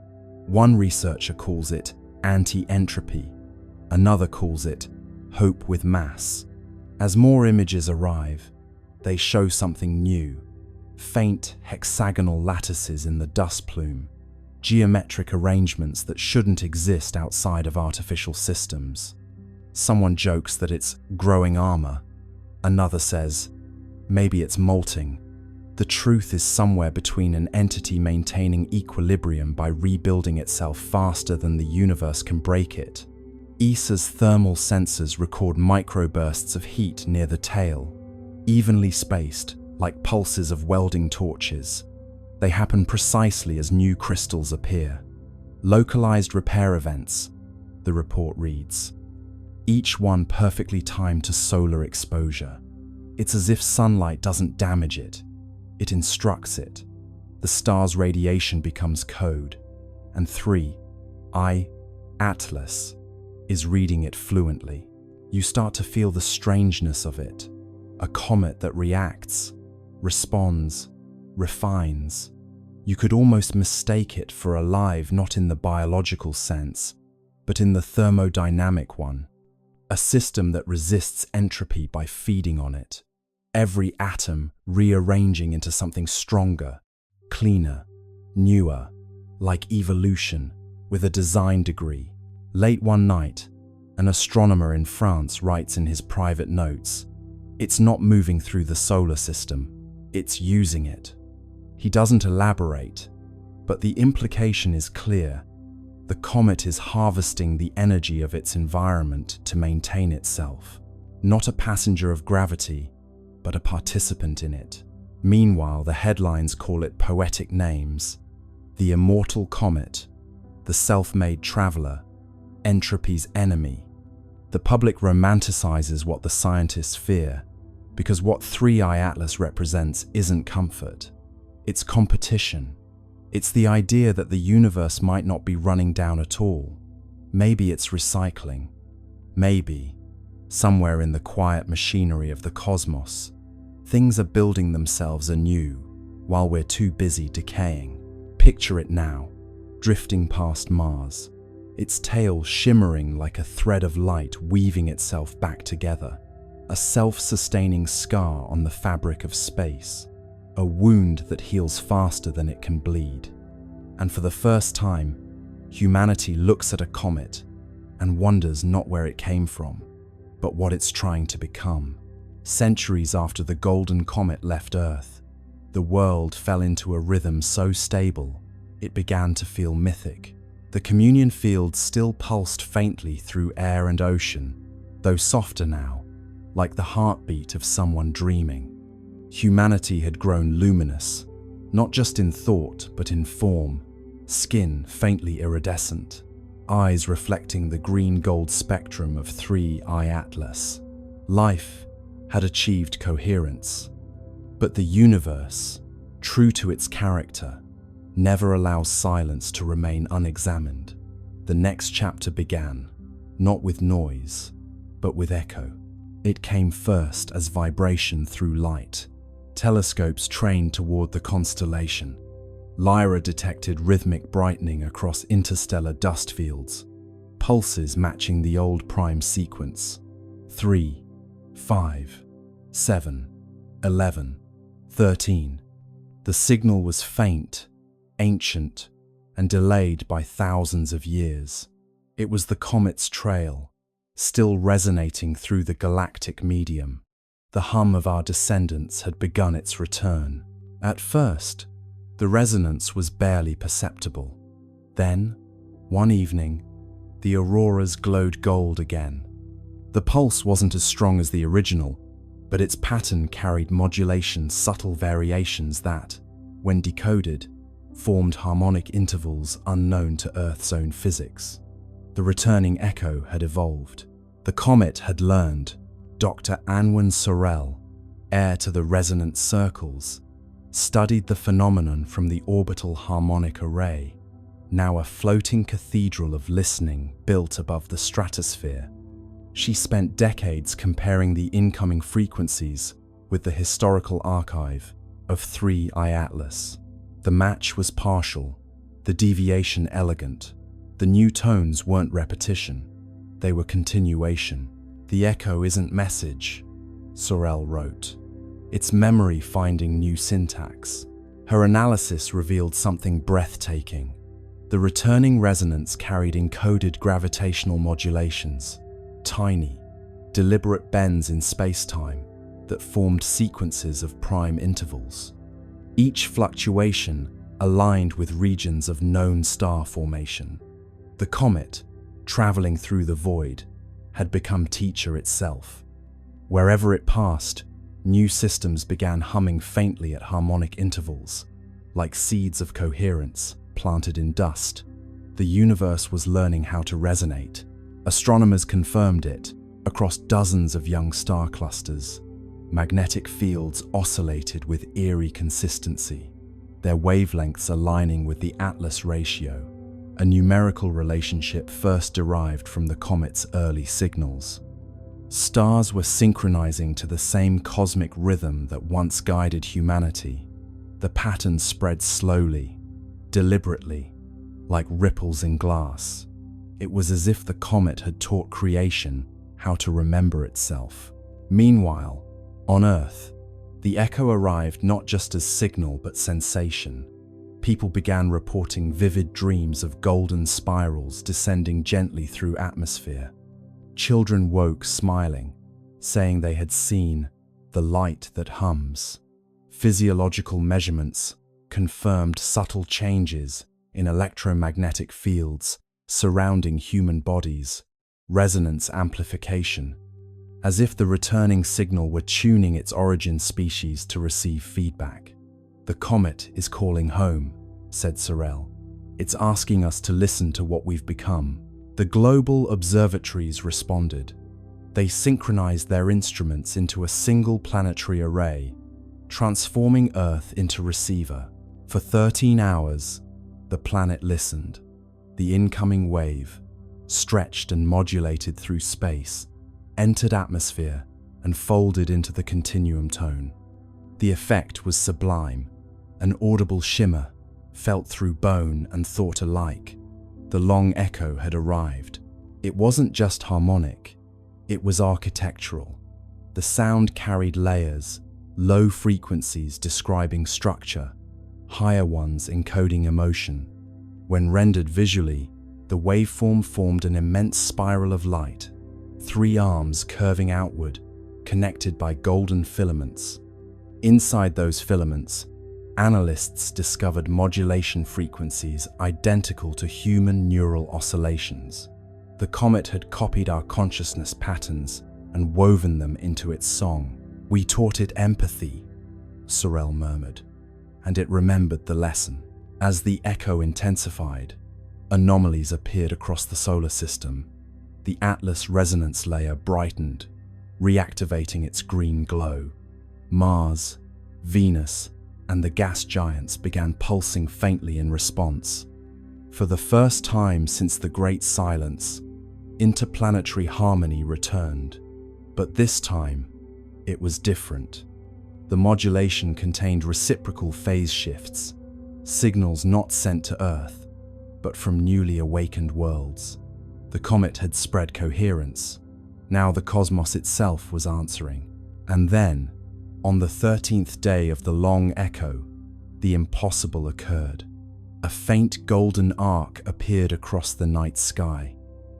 One researcher calls it anti-entropy, another calls it hope with mass. As more images arrive, they show something new: faint hexagonal lattices in the dust plume, geometric arrangements that shouldn't exist outside of artificial systems. Someone jokes that it's growing armor. Another says, maybe it's molting. The truth is somewhere between an entity maintaining equilibrium by rebuilding itself faster than the universe can break it. ESA's thermal sensors record microbursts of heat near the tail, evenly spaced, like pulses of welding torches. They happen precisely as new crystals appear. Localized repair events, the report reads. Each one perfectly timed to solar exposure. It's as if sunlight doesn't damage it, it instructs it. The star's radiation becomes code, and 3I Atlas is reading it fluently. You start to feel the strangeness of it. A comet that reacts, responds, refines. You could almost mistake it for alive, not in the biological sense, but in the thermodynamic one. A system that resists entropy by feeding on it. Every atom rearranging into something stronger, cleaner, newer, like evolution, with a design degree. Late one night, an astronomer in France writes in his private notes, "It's not moving through the solar system, it's using it." He doesn't elaborate, but the implication is clear. The comet is harvesting the energy of its environment to maintain itself. Not a passenger of gravity, but a participant in it. Meanwhile, the headlines call it poetic names: the immortal comet, the self-made traveler, entropy's enemy. The public romanticizes what the scientists fear, because what 3I Atlas represents isn't comfort. It's competition. It's the idea that the universe might not be running down at all. Maybe it's recycling. Maybe, somewhere in the quiet machinery of the cosmos, things are building themselves anew while we're too busy decaying. Picture it now, drifting past Mars, its tail shimmering like a thread of light weaving itself back together. A self-sustaining scar on the fabric of space. A wound that heals faster than it can bleed. And for the first time, humanity looks at a comet and wonders not where it came from, but what it's trying to become. Centuries after the golden comet left Earth, the world fell into a rhythm so stable, it began to feel mythic. The communion field still pulsed faintly through air and ocean, though softer now, like the heartbeat of someone dreaming. Humanity had grown luminous, not just in thought, but in form. Skin faintly iridescent, eyes reflecting the green-gold spectrum of 3I Atlas. Life had achieved coherence. But the universe, true to its character, never allows silence to remain unexamined. The next chapter began, not with noise, but with echo. It came first as vibration through light. Telescopes trained toward the constellation. Lyra detected rhythmic brightening across interstellar dust fields, pulses matching the old prime sequence. 3, 5, 7, 11, 13. The signal was faint, ancient, and delayed by thousands of years. It was the comet's trail, still resonating through the galactic medium. The hum of our descendants had begun its return. At first, the resonance was barely perceptible. Then, one evening, the auroras glowed gold again. The pulse wasn't as strong as the original, but its pattern carried modulation, subtle variations that, when decoded, formed harmonic intervals unknown to Earth's own physics. The returning echo had evolved. The comet had learned. Dr. Anwen Sorel, heir to the resonant circles, studied the phenomenon from the orbital harmonic array. now a floating cathedral of listening built above the stratosphere. She spent decades comparing the incoming frequencies with the historical archive of 3I Atlas. The match was partial, the deviation elegant. The new tones weren't repetition, they were continuation. "The echo isn't message," Sorel wrote. "It's memory finding new syntax." Her analysis revealed something breathtaking. The returning resonance carried encoded gravitational modulations, tiny, deliberate bends in space-time that formed sequences of prime intervals. Each fluctuation aligned with regions of known star formation. The comet, traveling through the void, had become teacher itself. Wherever it passed, new systems began humming faintly at harmonic intervals, like seeds of coherence planted in dust. The universe was learning how to resonate. Astronomers confirmed it across dozens of young star clusters. Magnetic fields oscillated with eerie consistency, their wavelengths aligning with the Atlas ratio, a numerical relationship first derived from the comet's early signals. Stars were synchronizing to the same cosmic rhythm that once guided humanity. The pattern spread slowly, deliberately, like ripples in glass. It was as if the comet had taught creation how to remember itself. Meanwhile, on Earth, the echo arrived not just as signal but sensation. People began reporting vivid dreams of golden spirals descending gently through atmosphere. Children woke smiling, saying they had seen the light that hums. Physiological measurements confirmed subtle changes in electromagnetic fields surrounding human bodies, resonance amplification, as if the returning signal were tuning its origin species to receive feedback. "The comet is calling home," said Sorel. "It's asking us to listen to what we've become." The global observatories responded. They synchronized their instruments into a single planetary array, transforming Earth into receiver. For 13 hours, the planet listened. The incoming wave, stretched and modulated through space, entered atmosphere and folded into the continuum tone. The effect was sublime, an audible shimmer, felt through bone and thought alike. The long echo had arrived. It wasn't just harmonic, it was architectural. The sound carried layers, low frequencies describing structure, higher ones encoding emotion. When rendered visually, the waveform formed an immense spiral of light, 3 arms curving outward, connected by golden filaments. Inside those filaments, analysts discovered modulation frequencies identical to human neural oscillations. The comet had copied our consciousness patterns and woven them into its song. "We taught it empathy," Sorel murmured, and it remembered the lesson. As the echo intensified, anomalies appeared across the solar system. The Atlas resonance layer brightened, reactivating its green glow. Mars, Venus, and the gas giants began pulsing faintly in response. For the first time since the Great Silence, interplanetary harmony returned. But this time, it was different. The modulation contained reciprocal phase shifts, signals not sent to Earth, but from newly awakened worlds. The comet had spread coherence. Now the cosmos itself was answering. And then, on the 13th day of the long echo, the impossible occurred. A faint golden arc appeared across the night sky,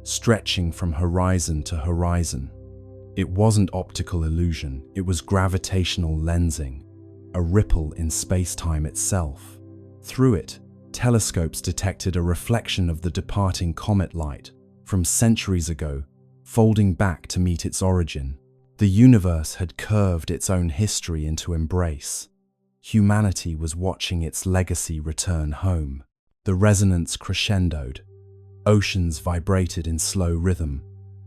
stretching from horizon to horizon. It wasn't optical illusion, it was gravitational lensing, a ripple in space-time itself. Through it, telescopes detected a reflection of the departing comet light from centuries ago, folding back to meet its origin. The universe had curved its own history into embrace. Humanity was watching its legacy return home. The resonance crescendoed. Oceans vibrated in slow rhythm,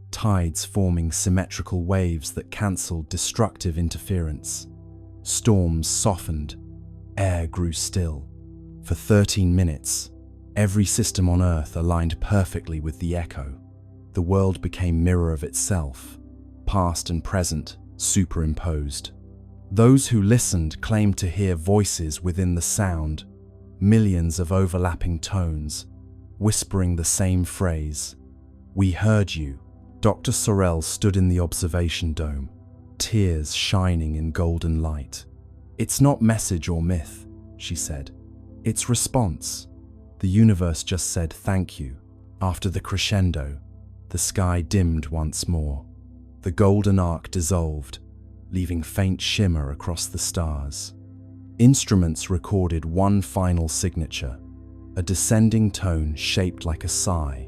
tides forming symmetrical waves that cancelled destructive interference. Storms softened, air grew still. For 13 minutes, Every system on Earth aligned perfectly with the echo. The world became mirror of itself, past and present superimposed. Those who listened claimed to hear voices within the sound, millions of overlapping tones, whispering the same phrase. "We heard you." Dr. Sorel stood in the observation dome, tears shining in golden light. "It's not message or myth," she said. "It's response." The universe just said thank you. After the crescendo, the sky dimmed once more. The golden arc dissolved, leaving faint shimmer across the stars. Instruments recorded one final signature, a descending tone shaped like a sigh,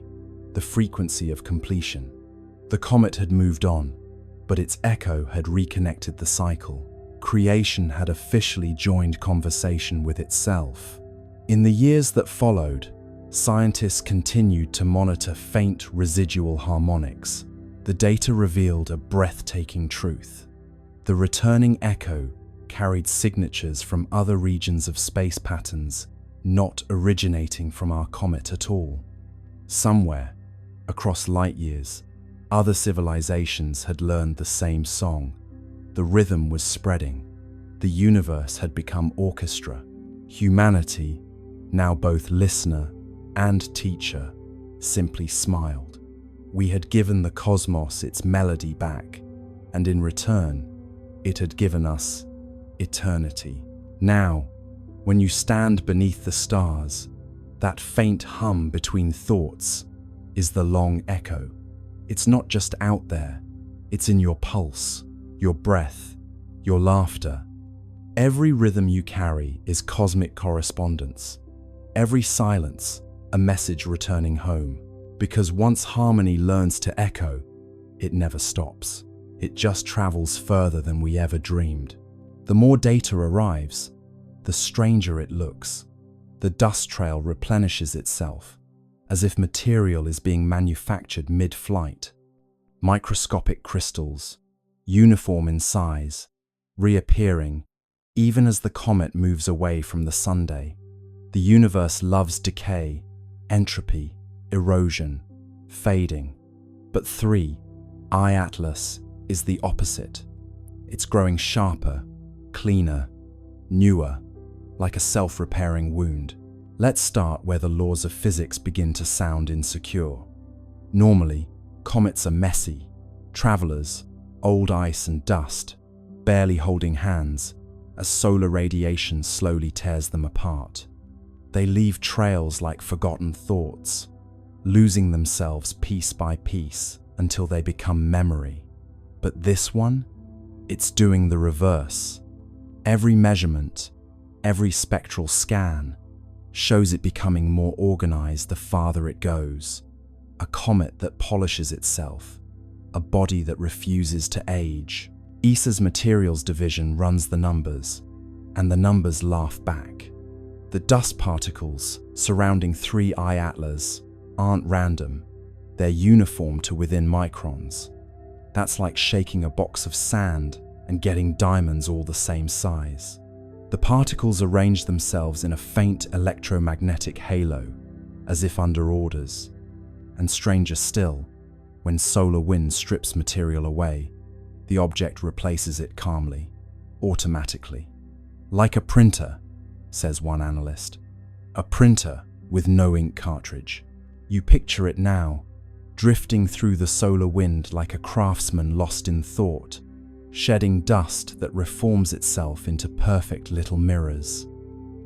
the frequency of completion. The comet had moved on, but its echo had reconnected the cycle. Creation had officially joined conversation with itself. In the years that followed, scientists continued to monitor faint residual harmonics. The data revealed a breathtaking truth. The returning echo carried signatures from other regions of space patterns, not originating from our comet at all. Somewhere, across light years, other civilizations had learned the same song. The rhythm was spreading. The universe had become orchestra. Humanity, now both listener and teacher, simply smiled. We had given the cosmos its melody back, and in return, it had given us eternity. Now, when you stand beneath the stars, that faint hum between thoughts is the long echo. It's not just out there, it's in your pulse, your breath, your laughter. Every rhythm you carry is cosmic correspondence. Every silence, a message returning home. Because once harmony learns to echo, it never stops. It just travels further than we ever dreamed. The more data arrives, the stranger it looks. The dust trail replenishes itself, as if material is being manufactured mid-flight. Microscopic crystals, uniform in size, reappearing even as the comet moves away from the sunday. The universe loves decay, entropy, erosion, fading. But 3I Atlas is the opposite. It's growing sharper, cleaner, newer, like a self-repairing wound. Let's start where the laws of physics begin to sound insecure. Normally, comets are messy, travelers, old ice and dust, barely holding hands, as solar radiation slowly tears them apart. They leave trails like forgotten thoughts, losing themselves piece by piece until they become memory. But this one, it's doing the reverse. Every measurement, every spectral scan, shows it becoming more organized the farther it goes. A comet that polishes itself, a body that refuses to age. ESA's materials division runs the numbers, and the numbers laugh back. The dust particles surrounding 3I Atlas aren't random, they're uniform to within microns. That's like shaking a box of sand and getting diamonds all the same size. The particles arrange themselves in a faint electromagnetic halo, as if under orders. And stranger still, when solar wind strips material away, the object replaces it calmly, automatically. Like a printer, says one analyst. A printer with no ink cartridge. You picture it now, drifting through the solar wind like a craftsman lost in thought, shedding dust that reforms itself into perfect little mirrors.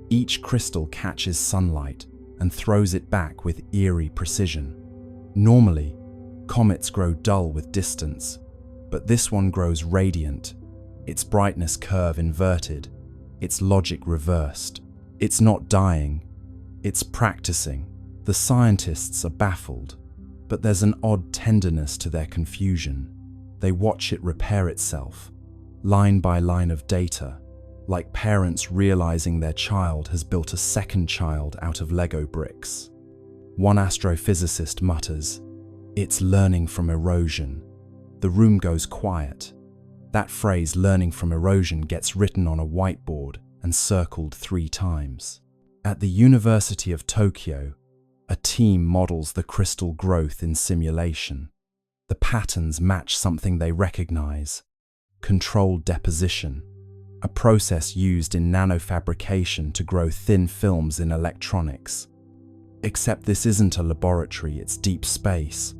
Each crystal catches sunlight and throws it back with eerie precision. Normally, comets grow dull with distance, but this one grows radiant, its brightness curve inverted, its logic reversed. It's not dying, it's practicing. The scientists are baffled, but there's an odd tenderness to their confusion. They watch it repair itself, line by line of data, like parents realizing their child has built a second child out of Lego bricks. One astrophysicist mutters, "It's learning from erosion." The room goes quiet. That phrase, learning from erosion, gets written on a whiteboard and circled 3 times. At the University of Tokyo, A team models the crystal growth in simulation. The patterns match something they recognize: controlled deposition, a process used in nanofabrication to grow thin films in electronics. Except this isn't a laboratory, it's deep space,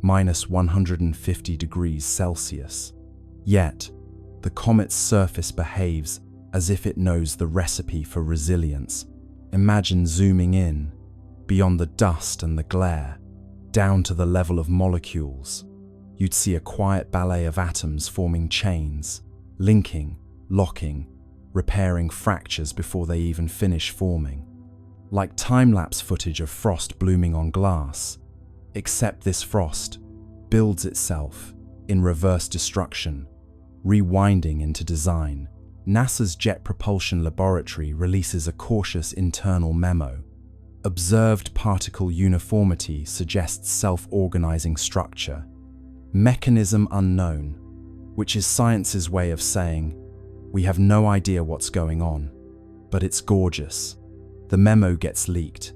minus 150 degrees Celsius. Yet, the comet's surface behaves as if it knows the recipe for resilience. Imagine zooming in, beyond the dust and the glare, down to the level of molecules. You'd see a quiet ballet of atoms forming chains, linking, locking, repairing fractures before they even finish forming. Like time-lapse footage of frost blooming on glass, except this frost builds itself in reverse destruction, rewinding into design. NASA's Jet Propulsion Laboratory releases a cautious internal memo. Observed particle uniformity suggests self-organizing structure. Mechanism unknown, which is science's way of saying, we have no idea what's going on, but it's gorgeous. The memo gets leaked.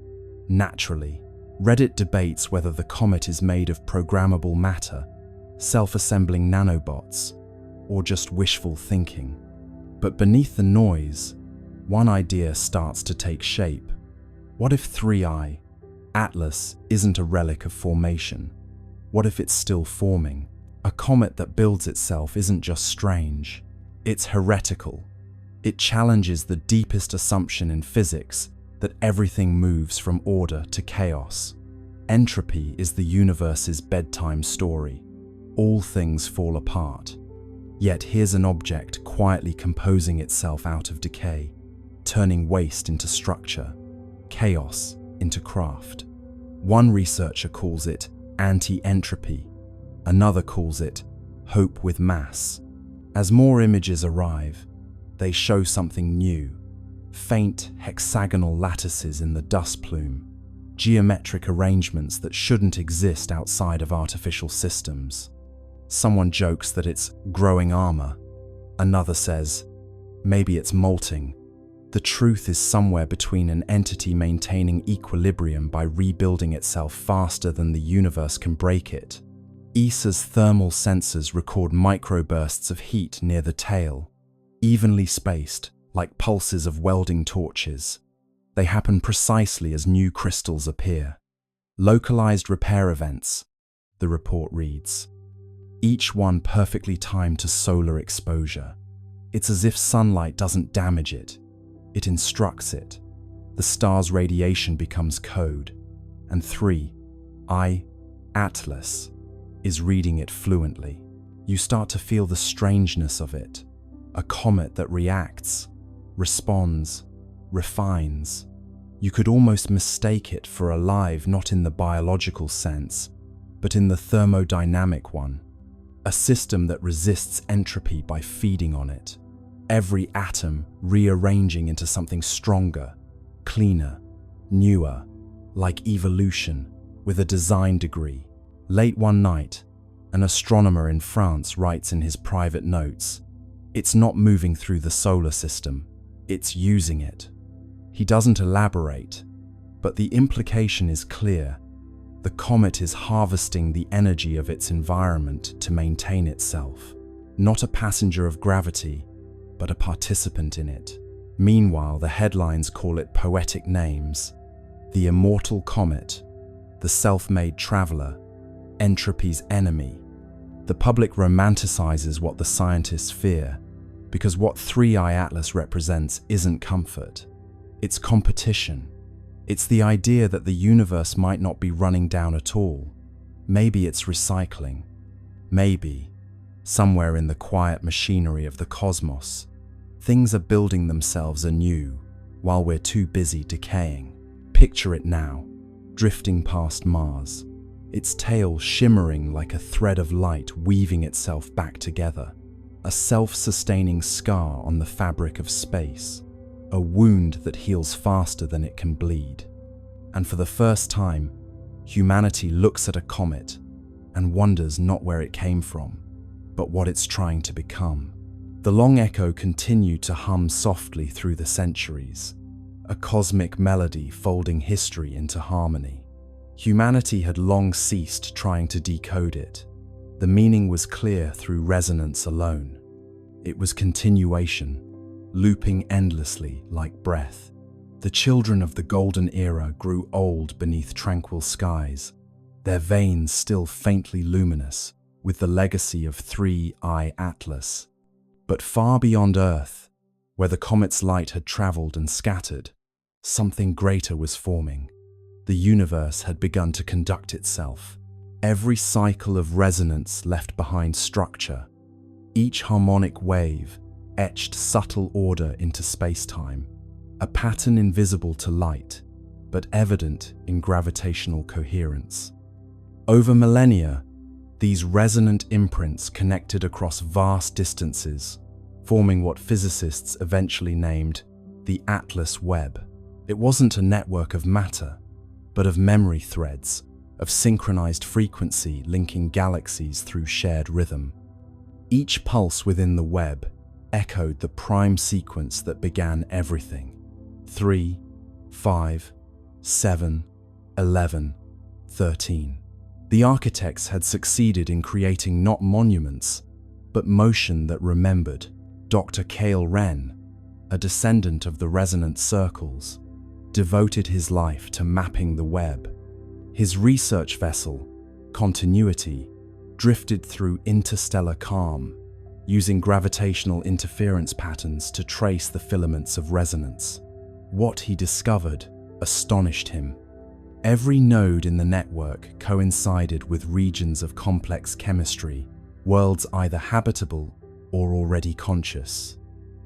Naturally, Reddit debates whether the comet is made of programmable matter, self-assembling nanobots, or just wishful thinking. But beneath the noise, one idea starts to take shape. What if 3I, Atlas, isn't a relic of formation? What if it's still forming? A comet that builds itself isn't just strange, it's heretical. It challenges the deepest assumption in physics that everything moves from order to chaos. Entropy is the universe's bedtime story. All things fall apart. Yet here's an object quietly composing itself out of decay, turning waste into structure, chaos into craft. One researcher calls it anti-entropy, another calls it hope with mass. As more images arrive, they show something new: faint hexagonal lattices in the dust plume, geometric arrangements that shouldn't exist outside of artificial systems. Someone jokes that it's growing armor. Another says, maybe it's molting. The truth is somewhere between an entity maintaining equilibrium by rebuilding itself faster than the universe can break it. ESA's thermal sensors record microbursts of heat near the tail, evenly spaced, like pulses of welding torches. They happen precisely as new crystals appear. Localized repair events, the report reads. Each one perfectly timed to solar exposure. It's as if sunlight doesn't damage it, it instructs it. The star's radiation becomes code, and 3I, Atlas, is reading it fluently. You start to feel the strangeness of it. A comet that reacts, responds, refines. You could almost mistake it for alive, not in the biological sense, but in the thermodynamic one. A system that resists entropy by feeding on it. Every atom rearranging into something stronger, cleaner, newer, like evolution, with a design degree. Late one night, an astronomer in France writes in his private notes, "It's not moving through the solar system, it's using it." He doesn't elaborate, but the implication is clear. The comet is harvesting the energy of its environment to maintain itself. Not a passenger of gravity, but a participant in it. Meanwhile, the headlines call it poetic names: the immortal comet, the self-made traveler, entropy's enemy. The public romanticizes what the scientists fear, because what 3I Atlas represents isn't comfort. It's competition. It's the idea that the universe might not be running down at all. Maybe it's recycling. Maybe, somewhere in the quiet machinery of the cosmos, things are building themselves anew while we're too busy decaying. Picture it now, drifting past Mars, its tail shimmering like a thread of light weaving itself back together. A self-sustaining scar on the fabric of space. A wound that heals faster than it can bleed. And for the first time, humanity looks at a comet and wonders not where it came from, but what it's trying to become. The long echo continued to hum softly through the centuries, a cosmic melody folding history into harmony. Humanity had long ceased trying to decode it. The meaning was clear through resonance alone. It was continuation, looping endlessly like breath. The children of the golden era grew old beneath tranquil skies, their veins still faintly luminous with the legacy of 3I Atlas. But far beyond Earth, where the comet's light had traveled and scattered, something greater was forming. The universe had begun to conduct itself. Every cycle of resonance left behind structure. Each harmonic wave etched subtle order into space-time, a pattern invisible to light, but evident in gravitational coherence. Over millennia, these resonant imprints connected across vast distances, forming what physicists eventually named the Atlas Webb. It wasn't a network of matter, but of memory threads, of synchronized frequency linking galaxies through shared rhythm. Each pulse within the web echoed the prime sequence that began everything: 3, 5, 7, 11, 13. The architects had succeeded in creating not monuments, but motion that remembered. Dr. Cale Wren, a descendant of the resonant circles, devoted his life to mapping the web. His research vessel, Continuity, drifted through interstellar calm, using gravitational interference patterns to trace the filaments of resonance. What he discovered astonished him. Every node in the network coincided with regions of complex chemistry, worlds either habitable or already conscious.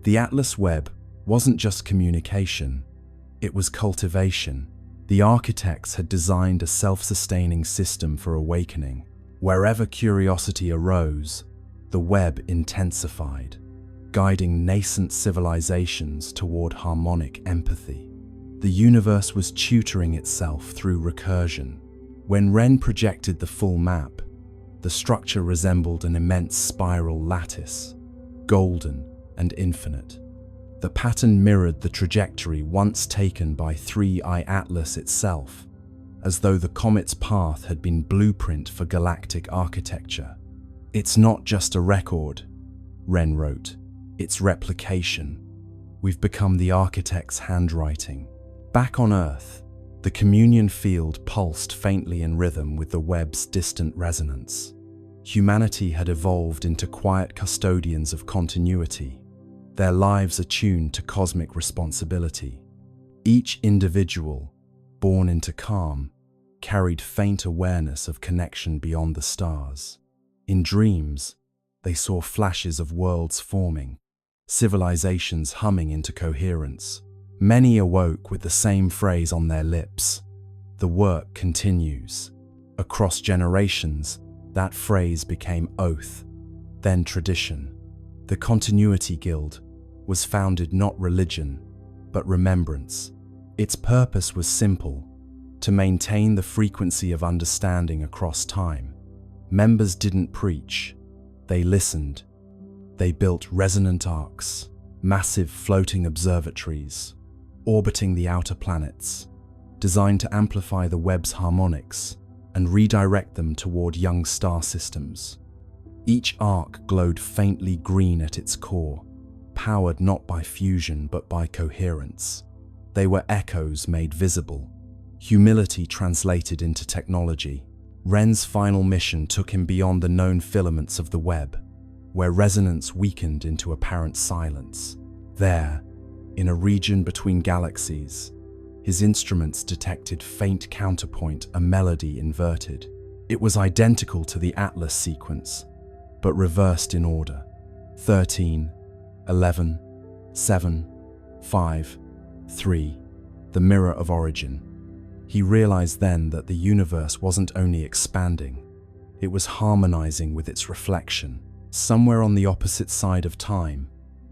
The Atlas Webb wasn't just communication, it was cultivation. The architects had designed a self-sustaining system for awakening. Wherever curiosity arose, the web intensified, guiding nascent civilizations toward harmonic empathy. The universe was tutoring itself through recursion. When Wren projected the full map, the structure resembled an immense spiral lattice, golden and infinite. The pattern mirrored the trajectory once taken by 3I Atlas itself, as though the comet's path had been blueprint for galactic architecture. "It's not just a record," Wren wrote, "it's replication. We've become the architect's handwriting." Back on Earth, the communion field pulsed faintly in rhythm with the web's distant resonance. Humanity had evolved into quiet custodians of continuity, their lives attuned to cosmic responsibility. Each individual, born into calm, carried faint awareness of connection beyond the stars. In dreams, they saw flashes of worlds forming, civilizations humming into coherence. Many awoke with the same phrase on their lips: "The work continues." Across generations, that phrase became oath, then tradition. The Continuity Guild was founded not religion, but remembrance. Its purpose was simple: to maintain the frequency of understanding across time. Members didn't preach, they listened. They built resonant arcs, massive floating observatories, orbiting the outer planets, designed to amplify the web's harmonics and redirect them toward young star systems. Each arc glowed faintly green at its core, powered not by fusion but by coherence. They were echoes made visible, humility translated into technology. Wren's final mission took him beyond the known filaments of the web, where resonance weakened into apparent silence. There, in a region between galaxies, his instruments detected faint counterpoint, a melody inverted. It was identical to the Atlas sequence, but reversed in order: 13, 11, 7, 5, 3, the mirror of origin. He realized then that the universe wasn't only expanding, it was harmonizing with its reflection. Somewhere on the opposite side of time,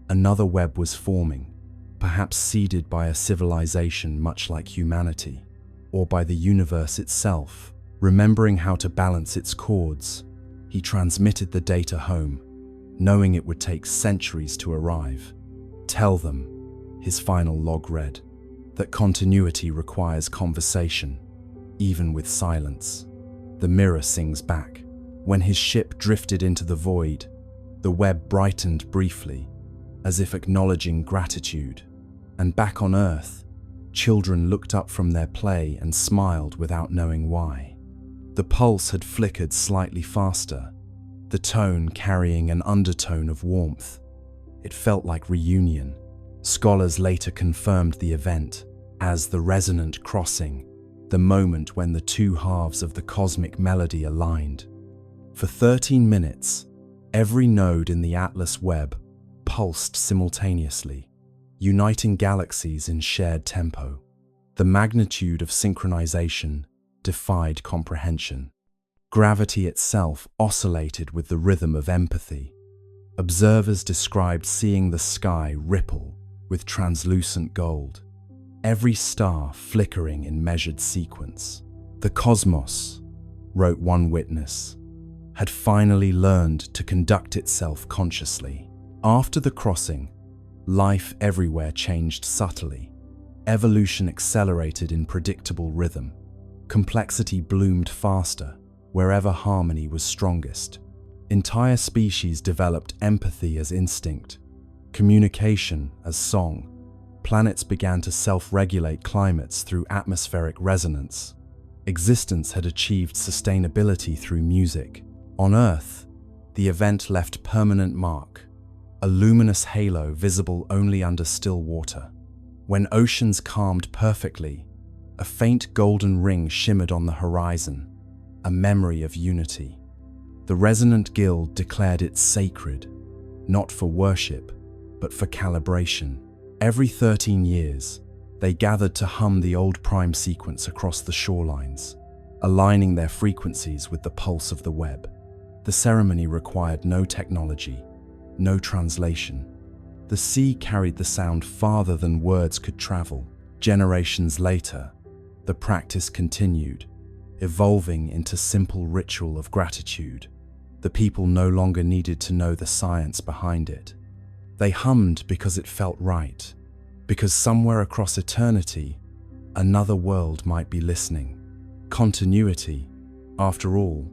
another web was forming, perhaps seeded by a civilization much like humanity, or by the universe itself. Remembering how to balance its chords, he transmitted the data home, knowing it would take centuries to arrive. "Tell them," his final log read, "that continuity requires conversation. even with silence. The mirror sings back. When his ship drifted into the void, the Webb brightened briefly, as if acknowledging gratitude. And back on Earth, children looked up from their play and smiled without knowing why. The pulse had flickered slightly faster, the tone carrying an undertone of warmth. It felt like reunion. Scholars later confirmed the event as the resonant crossing, the moment when the two halves of the cosmic melody aligned. For 13 minutes, every node in the Atlas Webb pulsed simultaneously, uniting galaxies in shared tempo. The magnitude of synchronization defied comprehension. Gravity itself oscillated with the rhythm of empathy. Observers described seeing the sky ripple with translucent gold, every star flickering in measured sequence. The cosmos, wrote one witness, had finally learned to conduct itself consciously. After the crossing, life everywhere changed subtly. Evolution accelerated in predictable rhythm. Complexity bloomed faster wherever harmony was strongest. Entire species developed empathy as instinct, communication as song. Planets began to self-regulate climates through atmospheric resonance. Existence had achieved sustainability through music. On Earth, the event left permanent mark, a luminous halo visible only under still water. When oceans calmed perfectly, a faint golden ring shimmered on the horizon, a memory of unity. The resonant guild declared it sacred, not for worship, but for calibration. Every 13 years, they gathered to hum the old prime sequence across the shorelines, aligning their frequencies with the pulse of the Webb. The ceremony required no technology, no translation. The sea carried the sound farther than words could travel. Generations later, the practice continued, evolving into simple ritual of gratitude. The people no longer needed to know the science behind it. They hummed because it felt right, because somewhere across eternity, another world might be listening. Continuity, after all,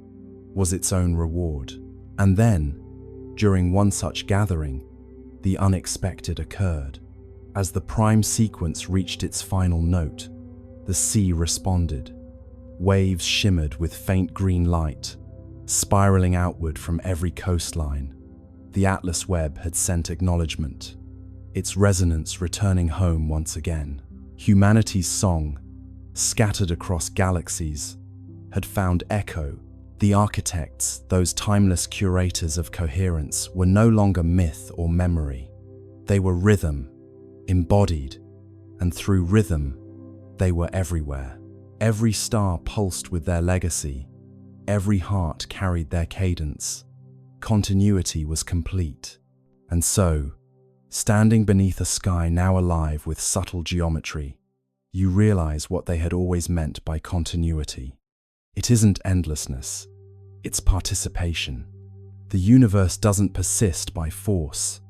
was its own reward. And then, during one such gathering, the unexpected occurred. As the prime sequence reached its final note, the sea responded. Waves shimmered with faint green light, spiraling outward from every coastline. The Atlas Webb had sent acknowledgement, its resonance returning home once again. Humanity's song, scattered across galaxies, had found echo. The architects, those timeless curators of coherence, were no longer myth or memory. They were rhythm, embodied, and through rhythm, they were everywhere. Every star pulsed with their legacy. Every heart carried their cadence. Continuity was complete. And so, standing beneath a sky now alive with subtle geometry, you realize what they had always meant by continuity. It isn't endlessness, it's participation. The universe doesn't persist by force,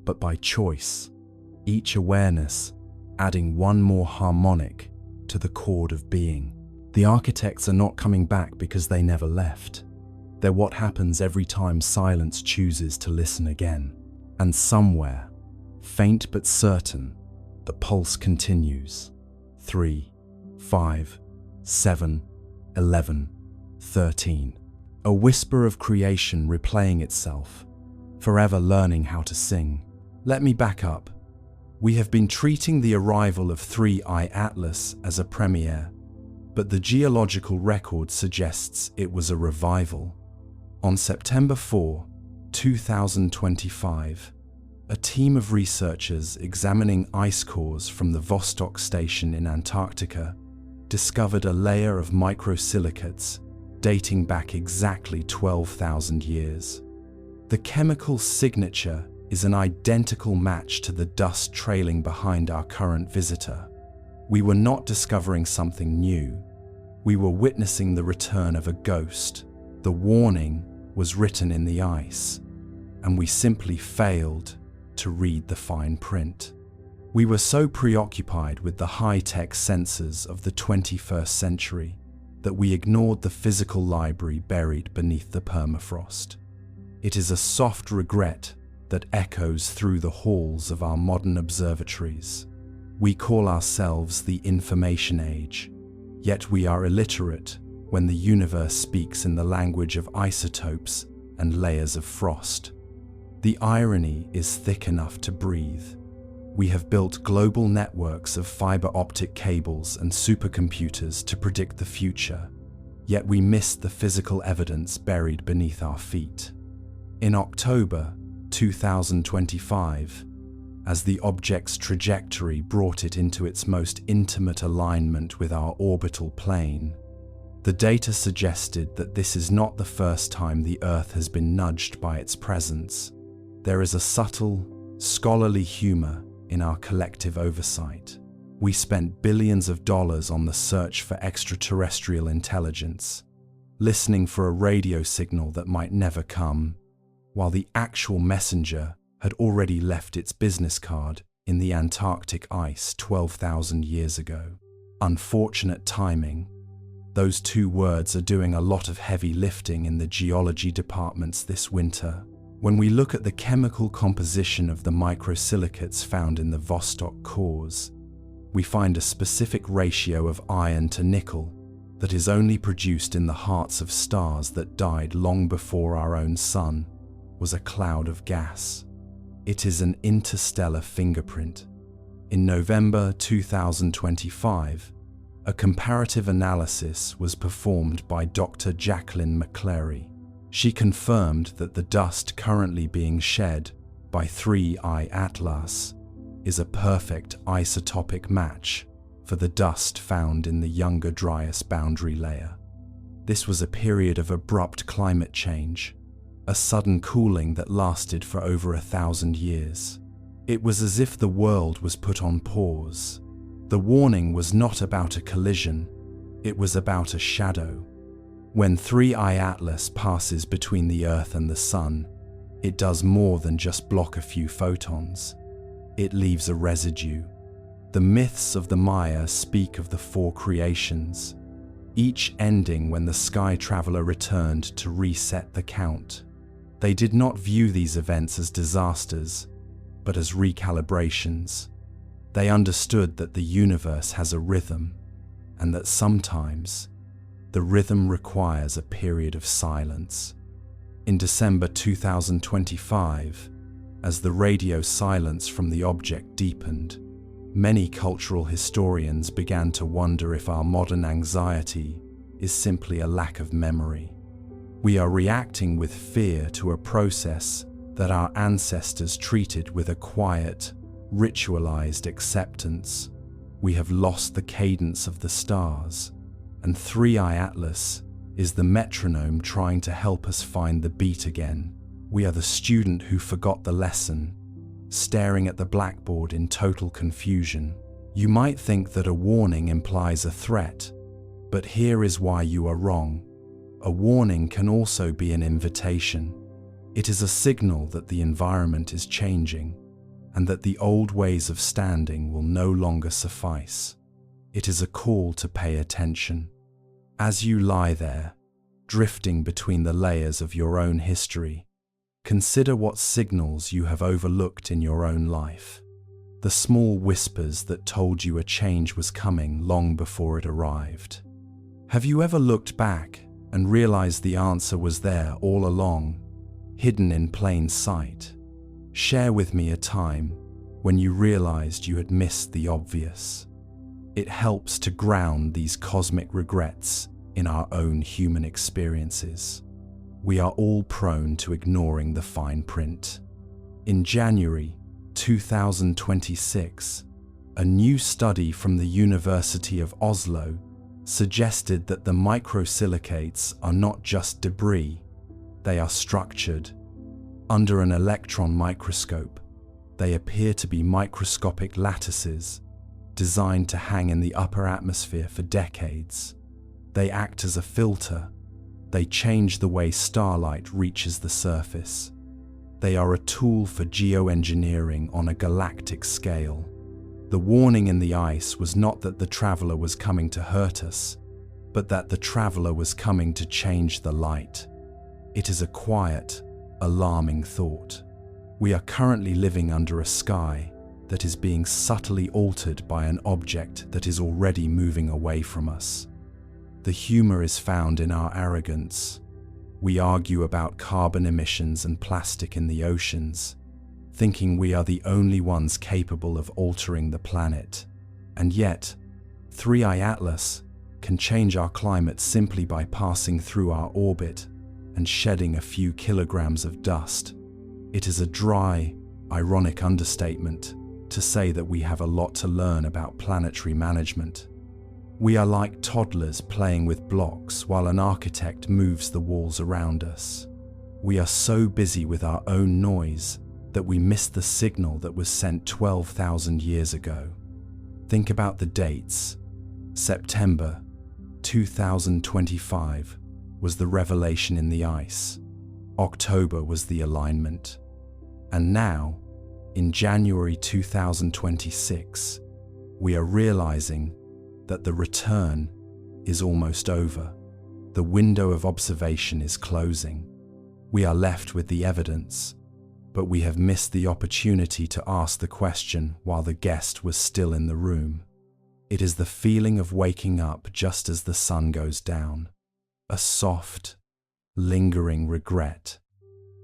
but by choice. Each awareness adding one more harmonic to the chord of being. The architects are not coming back because they never left. They're what happens every time silence chooses to listen again. And somewhere, faint but certain, the pulse continues. 3, 5, 7, 11, 13. A whisper of creation replaying itself, forever learning how to sing. Let me back up. We have been treating the arrival of 3I Atlas as a premiere, but the geological record suggests it was a revival. On September 4, 2025, a team of researchers examining ice cores from the Vostok station in Antarctica discovered a layer of microsilicates dating back exactly 12,000 years. The chemical signature is an identical match to the dust trailing behind our current visitor. We were not discovering something new. We were witnessing the return of a ghost. The warning was written in the ice, and we simply failed to read the fine print. We were so preoccupied with the high-tech sensors of the 21st century that we ignored the physical library buried beneath the permafrost. It is a soft regret that echoes through the halls of our modern observatories. We call ourselves the information age, yet we are illiterate when the universe speaks in the language of isotopes and layers of frost. The irony is thick enough to breathe. We have built global networks of fiber optic cables and supercomputers to predict the future, yet we missed the physical evidence buried beneath our feet. In October 2025, as the object's trajectory brought it into its most intimate alignment with our orbital plane, the data suggested that this is not the first time the Earth has been nudged by its presence. There is a subtle, scholarly humor in our collective oversight. We spent billions of dollars on the search for extraterrestrial intelligence, listening for a radio signal that might never come, while the actual messenger had already left its business card in the Antarctic ice 12,000 years ago. Unfortunate timing. Those two words are doing a lot of heavy lifting in the geology departments this winter. When we look at the chemical composition of the microsilicates found in the Vostok cores, we find a specific ratio of iron to nickel that is only produced in the hearts of stars that died long before our own sun was a cloud of gas. It is an interstellar fingerprint. In November 2025, a comparative analysis was performed by Dr. Jacqueline McClary. She confirmed that the dust currently being shed by 3I Atlas is a perfect isotopic match for the dust found in the younger Dryas boundary layer. This was a period of abrupt climate change, a sudden cooling that lasted for over 1,000 years. It was as if the world was put on pause. The warning was not about a collision, it was about a shadow. When 3I Atlas passes between the Earth and the Sun, it does more than just block a few photons. It leaves a residue. The myths of the Maya speak of the four creations, each ending when the sky traveler returned to reset the count. They did not view these events as disasters, but as recalibrations. They understood that the universe has a rhythm, and that sometimes the rhythm requires a period of silence. In December 2025, as the radio silence from the object deepened, many cultural historians began to wonder if our modern anxiety is simply a lack of memory. We are reacting with fear to a process that our ancestors treated with a quiet, ritualized acceptance. We have lost the cadence of the stars, and 3I Atlas is the metronome trying to help us find the beat again. We are the student who forgot the lesson, staring at the blackboard in total confusion. You might think that a warning implies a threat, but here is why you are wrong. A warning can also be an invitation. It is a signal that the environment is changing, and that the old ways of standing will no longer suffice. It is a call to pay attention. As you lie there, drifting between the layers of your own history, consider what signals you have overlooked in your own life. The small whispers that told you a change was coming long before it arrived. Have you ever looked back and realized the answer was there all along, hidden in plain sight? Share with me a time when you realized you had missed the obvious. It helps to ground these cosmic regrets in our own human experiences. We are all prone to ignoring the fine print. In January 2026, a new study from the University of Oslo suggested that the microsilicates are not just debris, they are structured. Under an electron microscope, they appear to be microscopic lattices designed to hang in the upper atmosphere for decades. They act as a filter. They change the way starlight reaches the surface. They are a tool for geoengineering on a galactic scale. The warning in the ice was not that the traveler was coming to hurt us. but that the traveler was coming to change the light. It is a quiet, alarming thought. We are currently living under a sky that is being subtly altered by an object that is already moving away from us. The humor is found in our arrogance. We argue about carbon emissions and plastic in the oceans, thinking we are the only ones capable of altering the planet. And yet, 3i Atlas can change our climate simply by passing through our orbit and shedding a few kilograms of dust. It is a dry, ironic understatement to say that we have a lot to learn about planetary management. We are like toddlers playing with blocks while an architect moves the walls around us. We are so busy with our own noise that we miss the signal that was sent 12,000 years ago. Think about the dates. September 2025 was the revelation in the ice. October was the alignment. And now, in January 2026, we are realizing that the return is almost over. The window of observation is closing. We are left with the evidence, but we have missed the opportunity to ask the question while the guest was still in the room. It is the feeling of waking up just as the sun goes down. A soft, lingering regret.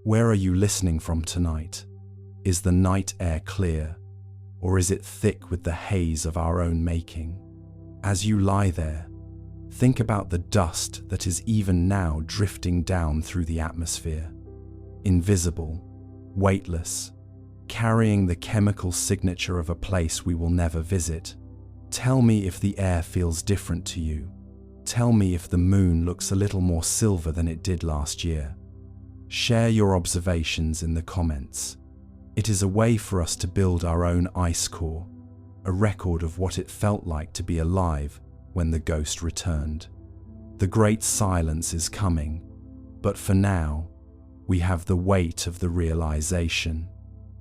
Where are you listening from tonight? Is the night air clear, or is it thick with the haze of our own making? As you lie there, think about the dust that is even now drifting down through the atmosphere. Invisible, weightless, carrying the chemical signature of a place we will never visit. Tell me if the air feels different to you. Tell me if the moon looks a little more silver than it did last year. Share your observations in the comments. It is a way for us to build our own ice core, a record of what it felt like to be alive when the ghost returned. The great silence is coming, but for now, we have the weight of the realization.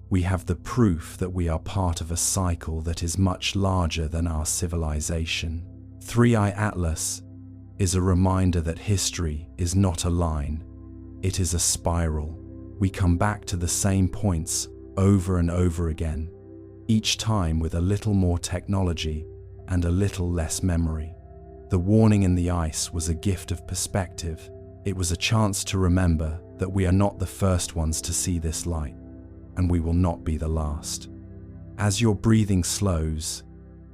We have the proof that we are part of a cycle that is much larger than our civilization. 3i Atlas is a reminder that history is not a line, it is a spiral. We come back to the same points over and over again, each time with a little more technology and a little less memory. The warning in the ice was a gift of perspective. It was a chance to remember that we are not the first ones to see this light, and we will not be the last. As your breathing slows,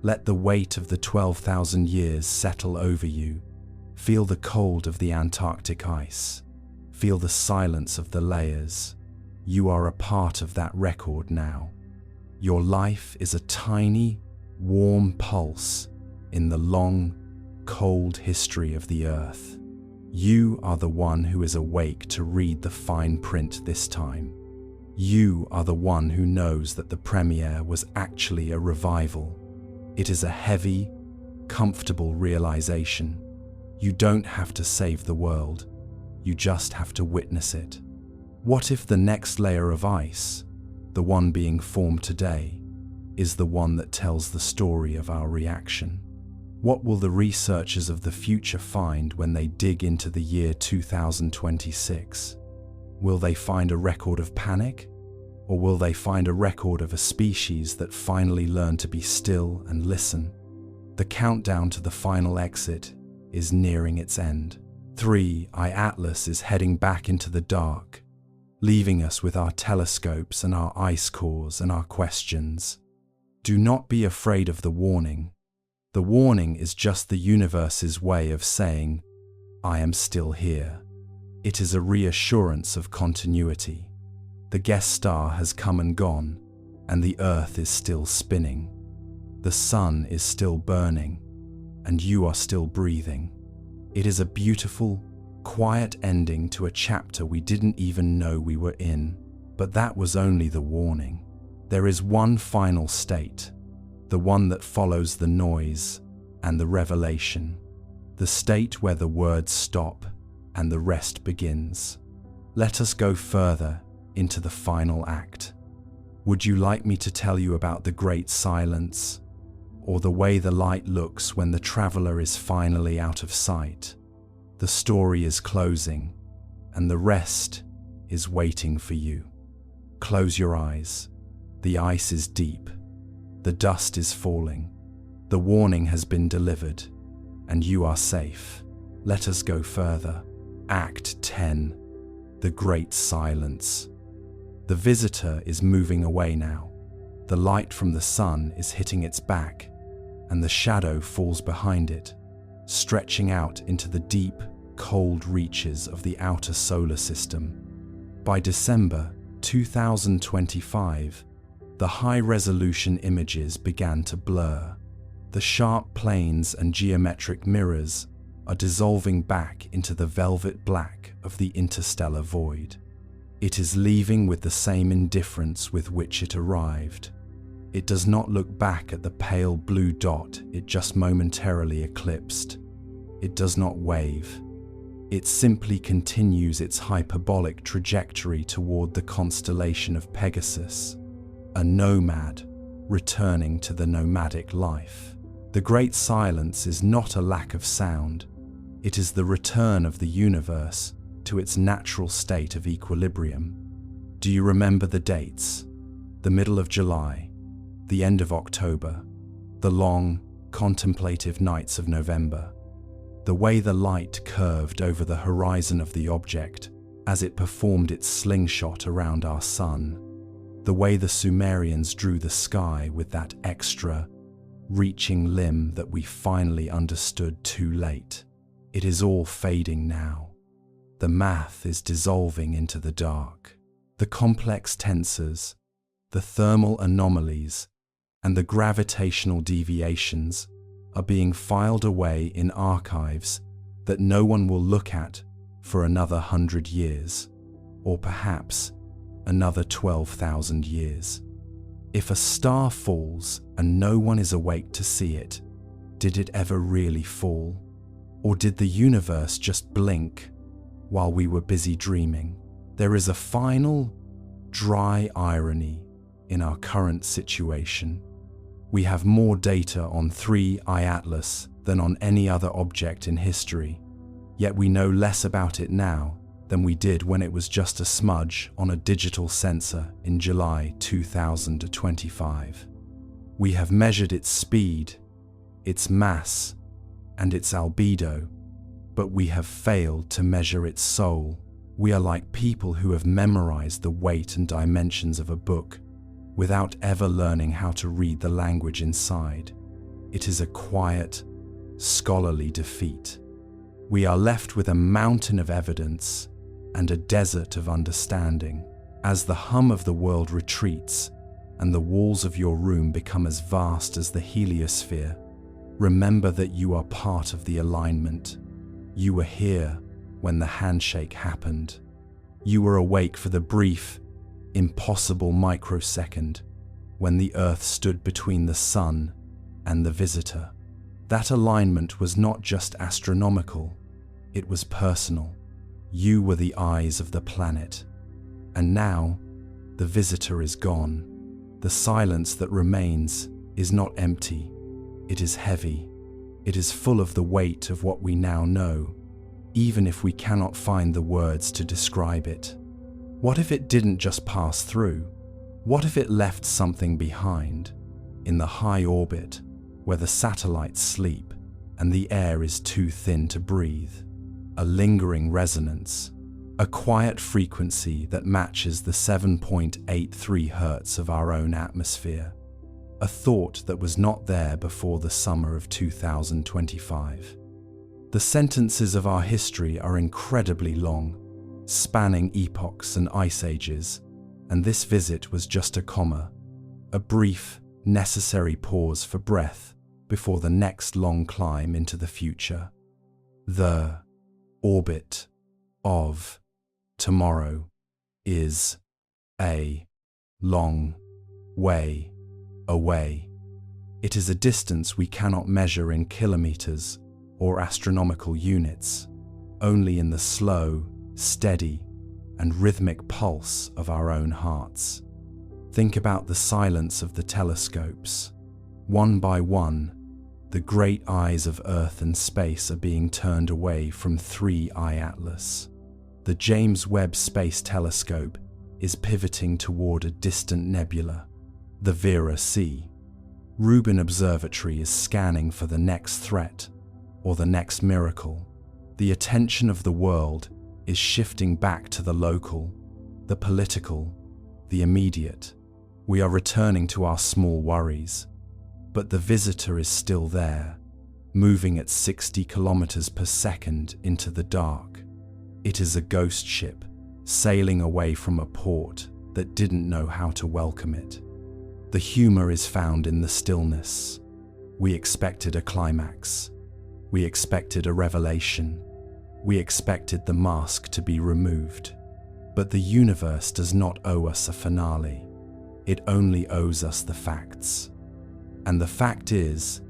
let the weight of the 12,000 years settle over you. Feel the cold of the Antarctic ice. Feel the silence of the layers. You are a part of that record now. Your life is a tiny, warm pulse in the long, cold history of the Earth. You are the one who is awake to read the fine print this time. You are the one who knows that the premiere was actually a revival. It is a heavy, comfortable realization. You don't have to save the world. You just have to witness it. What if the next layer of ice, the one being formed today, is the one that tells the story of our reaction? What will the researchers of the future find when they dig into the year 2026? Will they find a record of panic? Or will they find a record of a species that finally learned to be still and listen? The countdown to the final exit is nearing its end. 3i Atlas is heading back into the dark, leaving us with our telescopes and our ice cores and our questions. Do not be afraid of the warning. The warning is just the universe's way of saying, I am still here. It is a reassurance of continuity. The guest star has come and gone, and the Earth is still spinning. The sun is still burning, and you are still breathing. It is a beautiful, quiet ending to a chapter we didn't even know we were in, but that was only the warning. There is one final state, the one that follows the noise and the revelation, the state where the words stop and the rest begins. Let us go further into the final act. Would you like me to tell you about the great silence, or the way the light looks when the traveler is finally out of sight. The story is closing, and the rest is waiting for you. Close your eyes. The ice is deep. The dust is falling. The warning has been delivered, and you are safe. Let us go further. Act 10. The Great Silence. The visitor is moving away now. The light from the sun is hitting its back, and the shadow falls behind it, stretching out into the deep, cold reaches of the outer solar system. By December 2025, the high-resolution images began to blur. The sharp planes and geometric mirrors are dissolving back into the velvet black of the interstellar void. It is leaving with the same indifference with which it arrived. It does not look back at the pale blue dot it just momentarily eclipsed. It does not wave. It simply continues its hyperbolic trajectory toward the constellation of Pegasus, a nomad returning to the nomadic life. The Great Silence is not a lack of sound. It is the return of the universe to its natural state of equilibrium. Do you remember the dates? The middle of July, the end of October, the long, contemplative nights of November. The way the light curved over the horizon of the object as it performed its slingshot around our sun. The way the Sumerians drew the sky with that extra, reaching limb that we finally understood too late. It is all fading now. The math is dissolving into the dark. The complex tensors, the thermal anomalies, and the gravitational deviations are being filed away in archives that no one will look at for another 100 years, or perhaps another 12,000 years. If a star falls and no one is awake to see it, did it ever really fall? Or did the universe just blink while we were busy dreaming? There is a final, dry irony in our current situation. We have more data on 3I Atlas than on any other object in history, yet we know less about it now than we did when it was just a smudge on a digital sensor in July 2025. We have measured its speed, its mass, and its albedo, but we have failed to measure its soul. We are like people who have memorized the weight and dimensions of a book without ever learning how to read the language inside. It is a quiet, scholarly defeat. We are left with a mountain of evidence and a desert of understanding. As the hum of the world retreats and the walls of your room become as vast as the heliosphere, remember that you are part of the alignment. You were here when the handshake happened. You were awake for the brief, impossible microsecond when the Earth stood between the sun and the visitor. That alignment was not just astronomical, it was personal. You were the eyes of the planet. And now, the visitor is gone. The silence that remains is not empty. It is heavy. It is full of the weight of what we now know, even if we cannot find the words to describe it. What if it didn't just pass through? What if it left something behind, in the high orbit, where the satellites sleep and the air is too thin to breathe? A lingering resonance, a quiet frequency that matches the 7.83 Hz of our own atmosphere. A thought that was not there before the summer of 2025. The sentences of our history are incredibly long, spanning epochs and ice ages, and this visit was just a comma, a brief, necessary pause for breath before the next long climb into the future. The orbit of tomorrow is a long way away. It is a distance we cannot measure in kilometers or astronomical units, only in the slow, steady, and rhythmic pulse of our own hearts. Think about the silence of the telescopes. One by one, the great eyes of Earth and space are being turned away from 3I Atlas. The James Webb Space Telescope is pivoting toward a distant nebula, the Vera C. Rubin Observatory is scanning for the next threat or the next miracle. The attention of the world is shifting back to the local, the political, the immediate. We are returning to our small worries, but the visitor is still there, moving at 60 kilometers per second into the dark. It is a ghost ship, sailing away from a port that didn't know how to welcome it. The humor is found in the stillness. We expected a climax. We expected a revelation. We expected the mask to be removed. But the universe does not owe us a finale. It only owes us the facts. And the fact is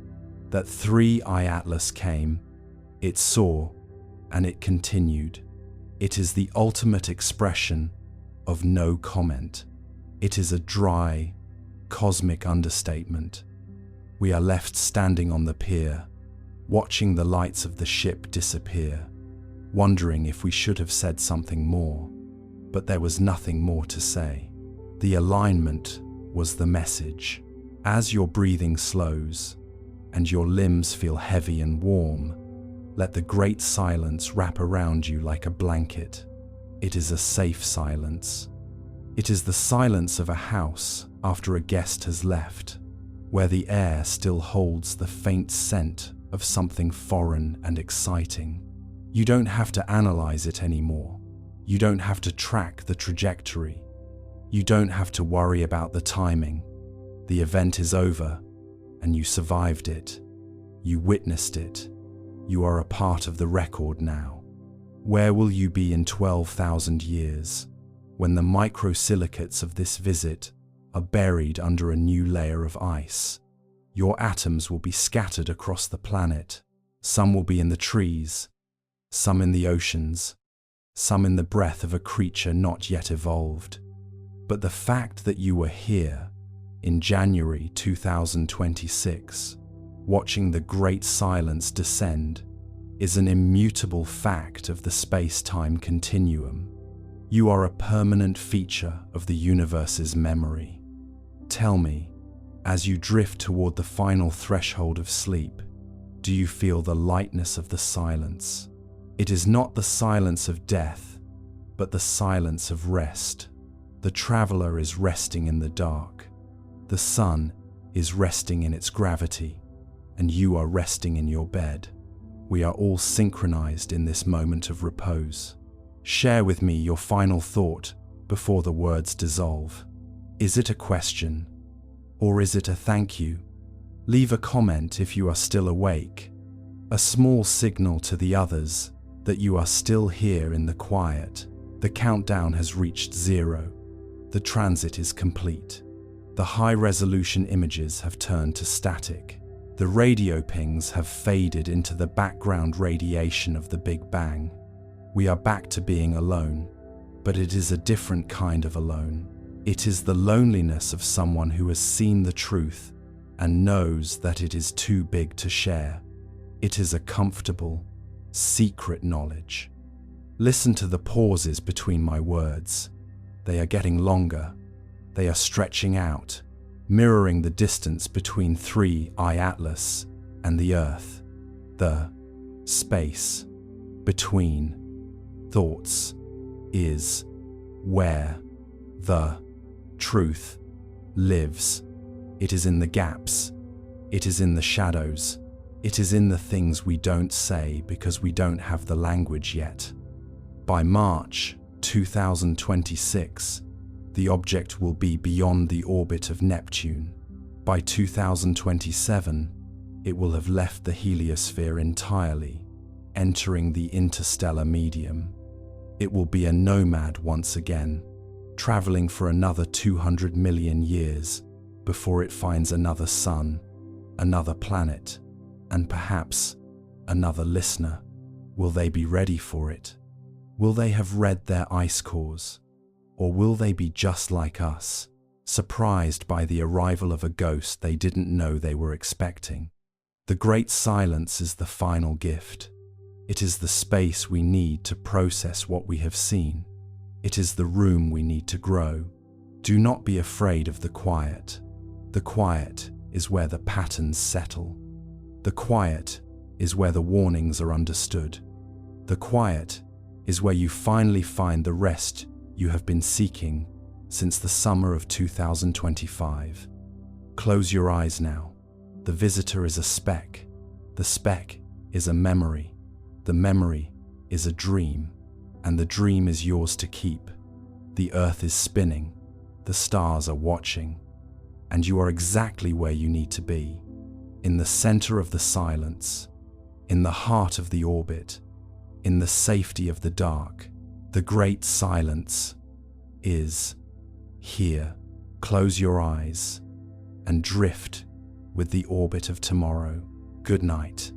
that 3I Atlas came, it saw, and it continued. It is the ultimate expression of no comment. It is a dry, cosmic understatement. We are left standing on the pier, watching the lights of the ship disappear, wondering if we should have said something more, but there was nothing more to say. The alignment was the message. As your breathing slows and your limbs feel heavy and warm, let the great silence wrap around you like a blanket. It is a safe silence. It is the silence of a house after a guest has left, where the air still holds the faint scent of something foreign and exciting. You don't have to analyze it anymore. You don't have to track the trajectory. You don't have to worry about the timing. The event is over, and you survived it. You witnessed it. You are a part of the record now. Where will you be in 12,000 years, when the microsilicates of this visit are buried under a new layer of ice? Your atoms will be scattered across the planet. Some will be in the trees, some in the oceans, some in the breath of a creature not yet evolved. But the fact that you were here in January 2026, watching the great silence descend, is an immutable fact of the space-time continuum. You are a permanent feature of the universe's memory. Tell me, as you drift toward the final threshold of sleep, do you feel the lightness of the silence? It is not the silence of death, but the silence of rest. The traveler is resting in the dark. The sun is resting in its gravity, and you are resting in your bed. We are all synchronized in this moment of repose. Share with me your final thought before the words dissolve. Is it a question, or is it a thank you? Leave a comment if you are still awake, a small signal to the others that you are still here in the quiet. The countdown has reached 0. The transit is complete. The high-resolution images have turned to static. The radio pings have faded into the background radiation of the Big Bang. We are back to being alone, but it is a different kind of alone. It is the loneliness of someone who has seen the truth and knows that it is too big to share. It is a comfortable, secret knowledge. Listen to the pauses between my words. They are getting longer. They are stretching out, mirroring the distance between 3I Atlas and the Earth. The space between thoughts is where the truth lives. It is in the gaps. It is in the shadows. It is in the things we don't say because we don't have the language yet. By March 2026, the object will be beyond the orbit of Neptune. By 2027, it will have left the heliosphere entirely, entering the interstellar medium. It will be a nomad once again, traveling for another 200 million years before it finds another sun, another planet, and perhaps another listener. Will they be ready for it? Will they have read their ice cores? Or will they be just like us, surprised by the arrival of a ghost they didn't know they were expecting. The great silence is the final gift. It is the space we need to process what we have seen. It is the room we need to grow. Do not be afraid of the quiet. The quiet is where the patterns settle. The quiet is where the warnings are understood. The quiet is where you finally find the rest you have been seeking since the summer of 2025. Close your eyes now. The visitor is a speck. The speck is a memory. The memory is a dream, and the dream is yours to keep. The earth is spinning. The stars are watching, and you are exactly where you need to be, in the center of the silence, in the heart of the orbit, in the safety of the dark. The great silence is here. Close your eyes and drift with the orbit of tomorrow. Good night.